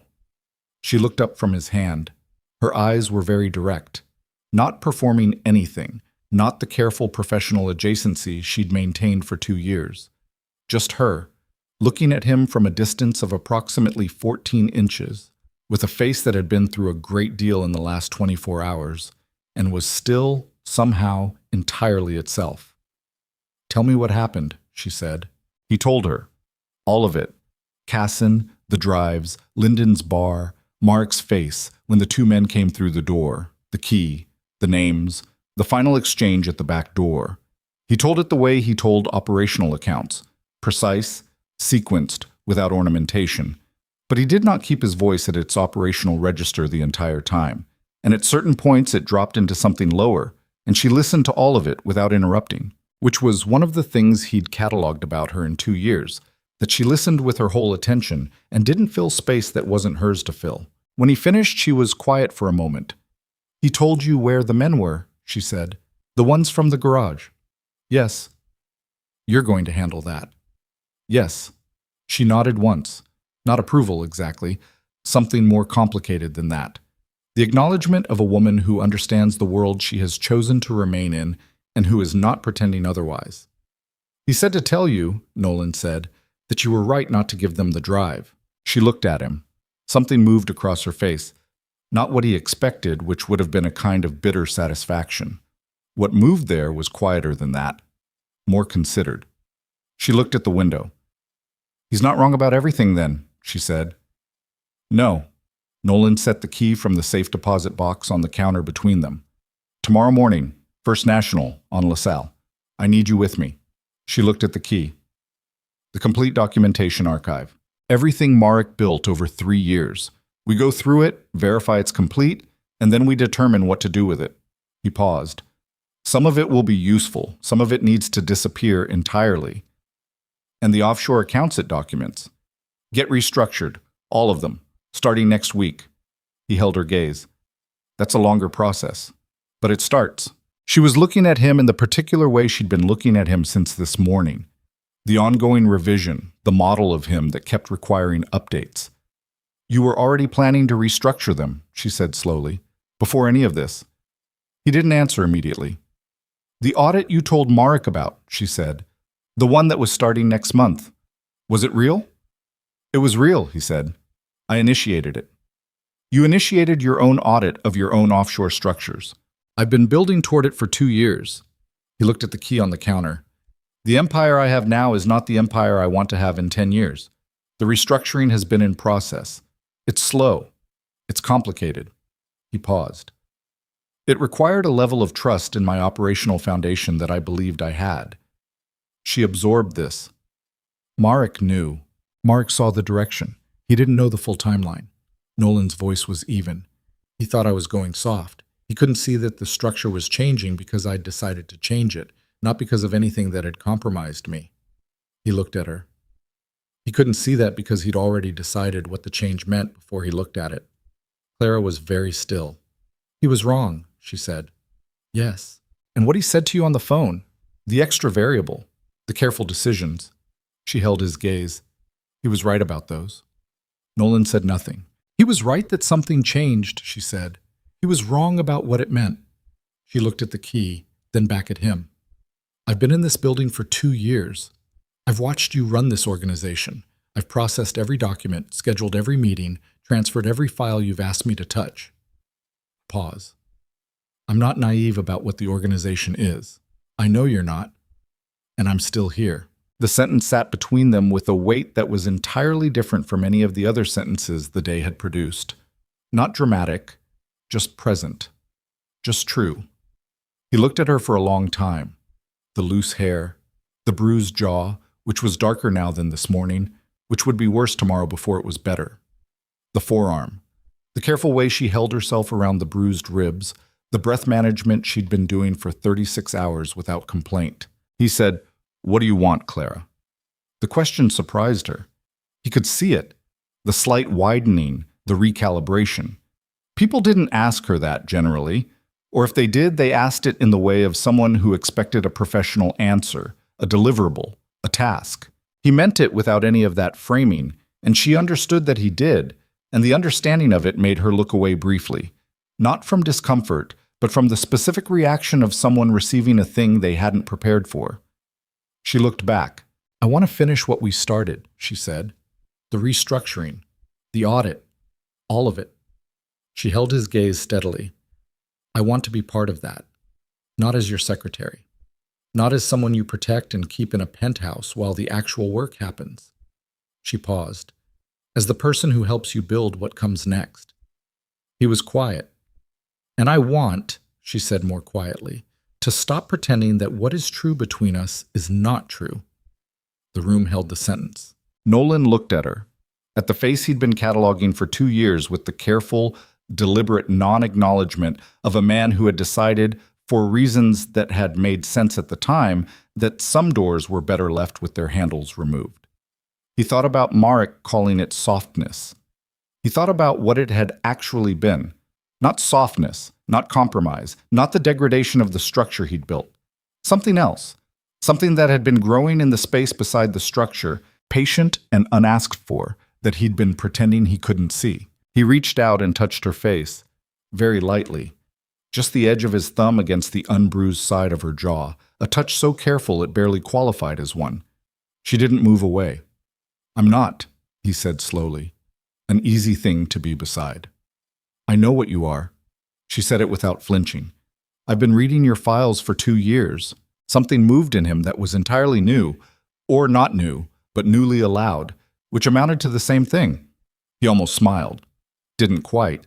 She looked up from his hand. Her eyes were very direct, not performing anything, not the careful professional adjacency she'd maintained for 2 years. Just her, looking at him from a distance of approximately 14 inches, with a face that had been through a great deal in the last 24 hours, and was still, somehow, entirely itself. "Tell me what happened," she said. He told her. All of it. Casson, the drives, Lyndon's bar, Mark's face when the 2 men came through the door, the key, the names, the final exchange at the back door. He told it the way he told operational accounts, precise, sequenced, without ornamentation. But he did not keep his voice at its operational register the entire time, and at certain points it dropped into something lower, and she listened to all of it without interrupting, which was one of the things he'd cataloged about her in 2 years, that she listened with her whole attention and didn't fill space that wasn't hers to fill. When he finished, she was quiet for a moment. "He told you where the men were," she said. "The ones from the garage." "Yes." "You're going to handle that." "Yes." She nodded once. Not approval, exactly. Something more complicated than that. The acknowledgement of a woman who understands the world she has chosen to remain in and who is not pretending otherwise. "He said to tell you," Nolan said, "that you were right not to give them the drive." She looked at him. Something moved across her face. Not what he expected, which would have been a kind of bitter satisfaction. What moved there was quieter than that. More considered. She looked at the window. "He's not wrong about everything then," she said. "No." Nolan set the key from the safe deposit box on the counter between them. "Tomorrow morning, First National, on LaSalle. I need you with me." She looked at the key. "The complete documentation archive. Everything Marek built over 3 years. We go through it, verify it's complete, and then we determine what to do with it." He paused. "Some of it will be useful. Some of it needs to disappear entirely. And the offshore accounts it documents. Get restructured. All of them. Starting next week." He held her gaze. "That's a longer process. But it starts." She was looking at him in the particular way she'd been looking at him since this morning. The ongoing revision, the model of him that kept requiring updates. You were already planning to restructure them, she said slowly, before any of this. He didn't answer immediately. The audit you told Marek about, she said. The one that was starting next month. Was it real? It was real, he said. I initiated it. You initiated your own audit of your own offshore structures. I've been building toward it for 2 years. He looked at the key on the counter. The empire I have now is not the empire I want to have in 10 years. The restructuring has been in process. It's slow. It's complicated. He paused. It required a level of trust in my operational foundation that I believed I had. She absorbed this. Marek knew. Marek saw the direction. He didn't know the full timeline. Nolan's voice was even. He thought I was going soft. He couldn't see that the structure was changing because I'd decided to change it, not because of anything that had compromised me. He looked at her. He couldn't see that because he'd already decided what the change meant before he looked at it. Clara was very still. He was wrong, she said. Yes. And what he said to you on the phone, the extra variable, the careful decisions. She held his gaze. He was right about those. Nolan said nothing. He was right that something changed, she said. He was wrong about what it meant. She looked at the key, then back at him. I've been in this building for 2 years. I've watched you run this organization. I've processed every document, scheduled every meeting, transferred every file you've asked me to touch. Pause. I'm not naive about what the organization is. I know you're not. And I'm still here. The sentence sat between them with a weight that was entirely different from any of the other sentences the day had produced. Not dramatic, just present, just true. He looked at her for a long time. The loose hair, the bruised jaw, which was darker now than this morning, which would be worse tomorrow before it was better. The forearm, the careful way she held herself around the bruised ribs, the breath management she'd been doing for 36 hours without complaint. He said, "What do you want, Clara?" The question surprised her. He could see it, the slight widening, the recalibration. People didn't ask her that generally, or if they did, they asked it in the way of someone who expected a professional answer, a deliverable, a task. He meant it without any of that framing, and she understood that he did, and the understanding of it made her look away briefly, not from discomfort, but from the specific reaction of someone receiving a thing they hadn't prepared for. She looked back. I want to finish what we started, she said. The restructuring, the audit, all of it. She held his gaze steadily. I want to be part of that, not as your secretary, not as someone you protect and keep in a penthouse while the actual work happens. She paused, as the person who helps you build what comes next. He was quiet. And I want, she said more quietly, to stop pretending that what is true between us is not true. The room held the sentence. Nolan looked at her, at the face he'd been cataloging for 2 years with the careful, deliberate non-acknowledgement of a man who had decided, for reasons that had made sense at the time, that some doors were better left with their handles removed. He thought about Marek calling it softness. He thought about what it had actually been. Not softness, not compromise, not the degradation of the structure he'd built. Something else. Something that had been growing in the space beside the structure, patient and unasked for, that he'd been pretending he couldn't see. He reached out and touched her face, very lightly, just the edge of his thumb against the unbruised side of her jaw, a touch so careful it barely qualified as one. She didn't move away. I'm not, he said slowly, an easy thing to be beside. I know what you are. She said it without flinching. I've been reading your files for 2 years. Something moved in him that was entirely new, or not new, but newly allowed, which amounted to the same thing. He almost smiled. Didn't quite,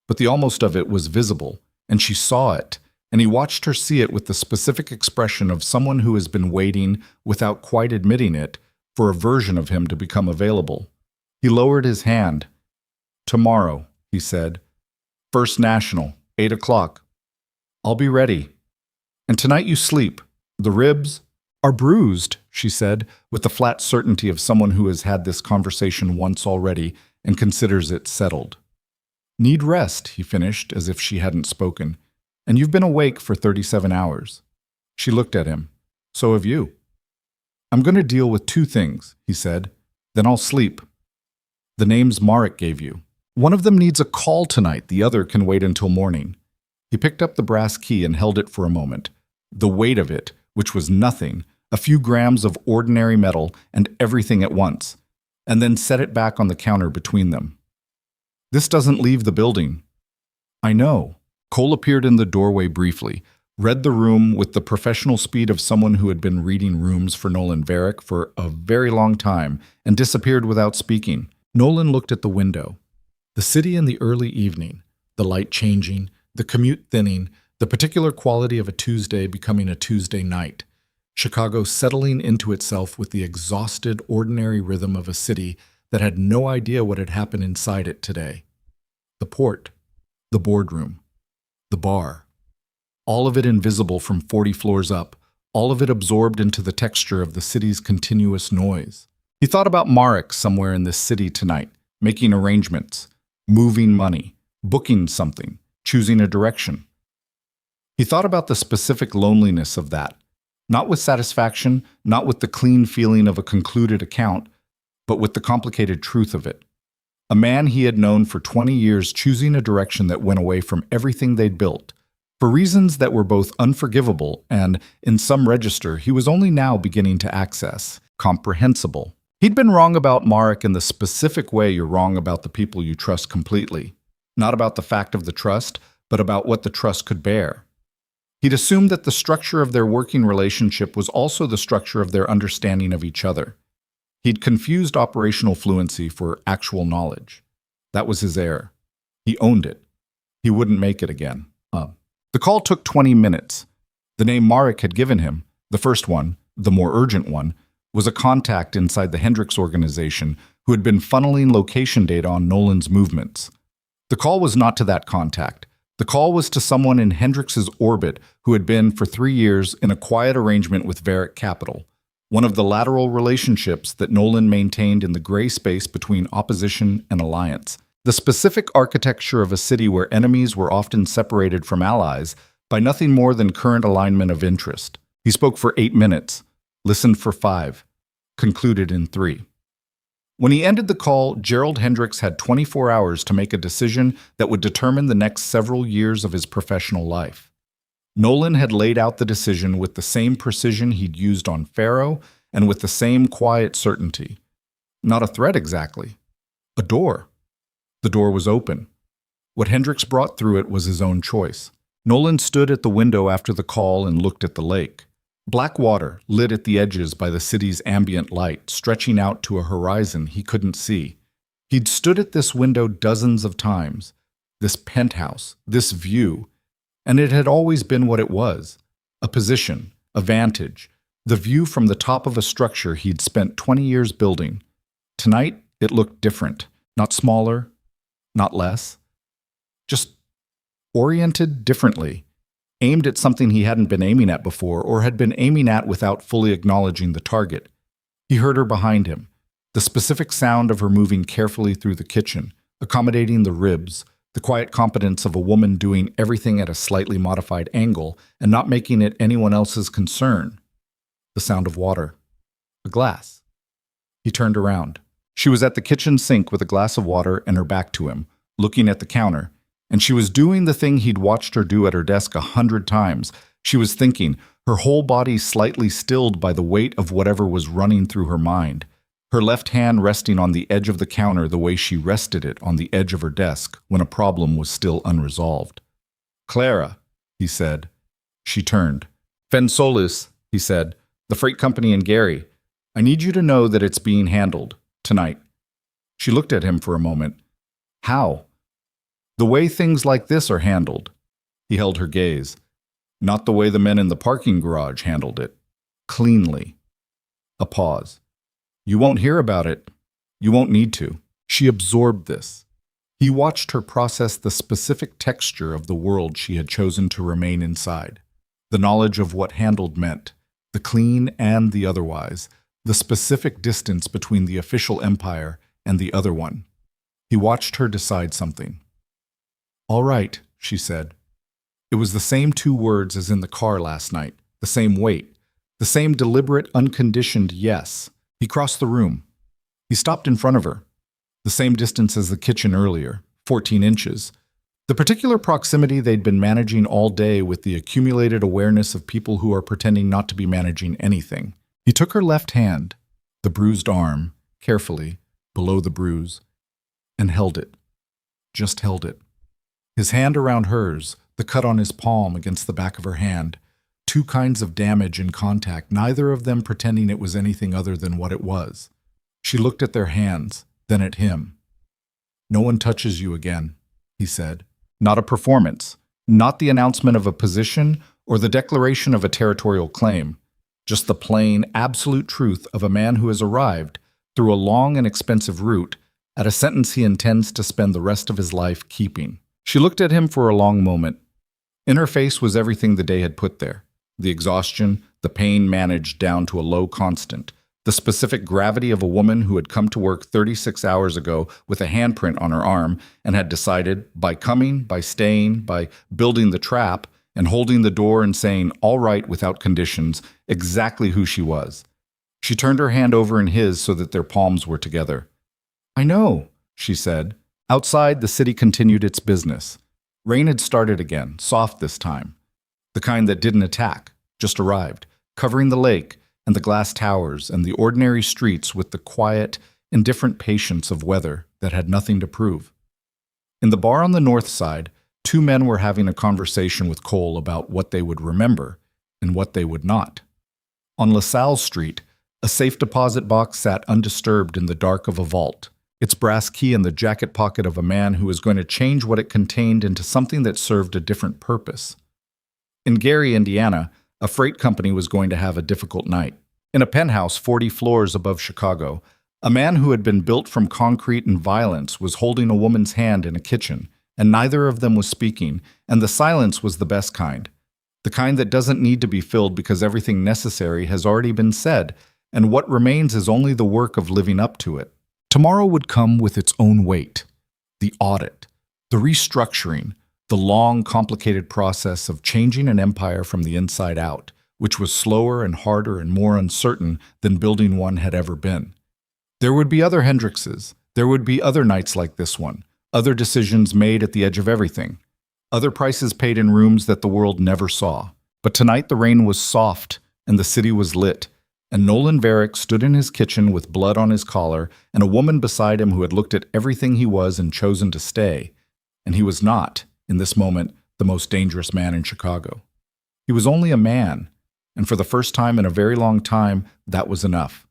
but the almost of it was visible, and she saw it, and he watched her see it with the specific expression of someone who has been waiting, without quite admitting it, for a version of him to become available. He lowered his hand. Tomorrow, he said. First National, 8 o'clock. I'll be ready. And tonight you sleep. The ribs are bruised, she said, with the flat certainty of someone who has had this conversation once already and considers it settled. Need rest, he finished, as if she hadn't spoken. And you've been awake for 37 hours. She looked at him. So have you. I'm going to deal with 2 things, he said. Then I'll sleep. The names Marek gave you. One of them needs a call tonight, the other can wait until morning. He picked up the brass key and held it for a moment. The weight of it, which was nothing, a few grams of ordinary metal and everything at once, and then set it back on the counter between them. This doesn't leave the building. I know. Cole appeared in the doorway briefly, read the room with the professional speed of someone who had been reading rooms for Nolan Varick for a very long time, and disappeared without speaking. Nolan looked at the window. The city in the early evening, the light changing, the commute thinning, the particular quality of a Tuesday becoming a Tuesday night. Chicago settling into itself with the exhausted, ordinary rhythm of a city that had no idea what had happened inside it today. The port, the boardroom, the bar. All of it invisible from 40 floors up, all of it absorbed into the texture of the city's continuous noise. He thought about Marek somewhere in this city tonight, making arrangements, moving money, booking something, choosing a direction. He thought about the specific loneliness of that, not with satisfaction, not with the clean feeling of a concluded account, but with the complicated truth of it. A man he had known for 20 years choosing a direction that went away from everything they'd built, for reasons that were both unforgivable and, in some register, he was only now beginning to access, comprehensible. He'd been wrong about Marek in the specific way you're wrong about the people you trust completely. Not about the fact of the trust, but about what the trust could bear. He'd assumed that the structure of their working relationship was also the structure of their understanding of each other. He'd confused operational fluency for actual knowledge. That was his error. He owned it. He wouldn't make it again. The call took 20 minutes. The name Marek had given him, the first one, the more urgent one, was a contact inside the Hendricks organization who had been funneling location data on Nolan's movements. The call was not to that contact. The call was to someone in Hendricks's orbit who had been, for 3 years, in a quiet arrangement with Varick Capital, one of the lateral relationships that Nolan maintained in the gray space between opposition and alliance. The specific architecture of a city where enemies were often separated from allies by nothing more than current alignment of interest. He spoke for 8 minutes, listened for 5, concluded in 3. When he ended the call, Gerald Hendricks had 24 hours to make a decision that would determine the next several years of his professional life. Nolan had laid out the decision with the same precision he'd used on Pharaoh and with the same quiet certainty. Not a threat exactly. A door. The door was open. What Hendricks brought through it was his own choice. Nolan stood at the window after the call and looked at the lake. Black water, lit at the edges by the city's ambient light, stretching out to a horizon he couldn't see. He'd stood at this window dozens of times, this penthouse, this view, and it had always been what it was, a position, a vantage, the view from the top of a structure he'd spent 20 years building. Tonight, it looked different, not smaller, not less, just oriented differently. Aimed at something he hadn't been aiming at before or had been aiming at without fully acknowledging the target. He heard her behind him, the specific sound of her moving carefully through the kitchen, accommodating the ribs, the quiet competence of a woman doing everything at a slightly modified angle and not making it anyone else's concern. The sound of water. A glass. He turned around. She was at the kitchen sink with a glass of water and her back to him, looking at the counter. And she was doing the thing he'd watched her do at her desk 100 times. She was thinking, her whole body slightly stilled by the weight of whatever was running through her mind. Her left hand resting on the edge of the counter the way she rested it on the edge of her desk when a problem was still unresolved. "Clara," he said. She turned. "Fensolis," he said. "The freight company in Gary. I need you to know that it's being handled. Tonight." She looked at him for a moment. "How?" "The way things like this are handled." He held her gaze. "Not the way the men in the parking garage handled it. Cleanly." A pause. "You won't hear about it. You won't need to." She absorbed this. He watched her process the specific texture of the world she had chosen to remain inside. The knowledge of what handled meant, the clean and the otherwise, the specific distance between the official empire and the other one. He watched her decide something. "All right," she said. It was the same 2 words as in the car last night, the same weight, the same deliberate, unconditioned yes. He crossed the room. He stopped in front of her. The same distance as the kitchen earlier, 14 inches. The particular proximity they'd been managing all day with the accumulated awareness of people who are pretending not to be managing anything. He took her left hand, the bruised arm, carefully, below the bruise, and held it. Just held it. His hand around hers, the cut on his palm against the back of her hand. Two kinds of damage in contact, neither of them pretending it was anything other than what it was. She looked at their hands, then at him. "No one touches you again," he said. Not a performance, not the announcement of a position or the declaration of a territorial claim, just the plain, absolute truth of a man who has arrived, through a long and expensive route, at a sentence he intends to spend the rest of his life keeping. She looked at him for a long moment. In her face was everything the day had put there. The exhaustion, the pain managed down to a low constant, the specific gravity of a woman who had come to work 36 hours ago with a handprint on her arm and had decided, by coming, by staying, by building the trap, and holding the door and saying, all right, without conditions, exactly who she was. She turned her hand over in his so that their palms were together. "I know," she said. Outside, the city continued its business. Rain had started again, soft this time. The kind that didn't attack, just arrived, covering the lake and the glass towers and the ordinary streets with the quiet, indifferent patience of weather that had nothing to prove. In the bar on the north side, two men were having a conversation with Cole about what they would remember and what they would not. On LaSalle Street, a safe deposit box sat undisturbed in the dark of a vault, its brass key in the jacket pocket of a man who was going to change what it contained into something that served a different purpose. In Gary, Indiana, a freight company was going to have a difficult night. In a penthouse 40 floors above Chicago, a man who had been built from concrete and violence was holding a woman's hand in a kitchen, and neither of them was speaking, and the silence was the best kind. The kind that doesn't need to be filled because everything necessary has already been said, and what remains is only the work of living up to it. Tomorrow would come with its own weight. The audit, the restructuring, the long, complicated process of changing an empire from the inside out, which was slower and harder and more uncertain than building one had ever been. There would be other Hendrixes. There would be other nights like this one, other decisions made at the edge of everything, other prices paid in rooms that the world never saw. But tonight the rain was soft and the city was lit, and Nolan Varick stood in his kitchen with blood on his collar and a woman beside him who had looked at everything he was and chosen to stay. And he was not, in this moment, the most dangerous man in Chicago. He was only a man, and for the first time in a very long time, that was enough.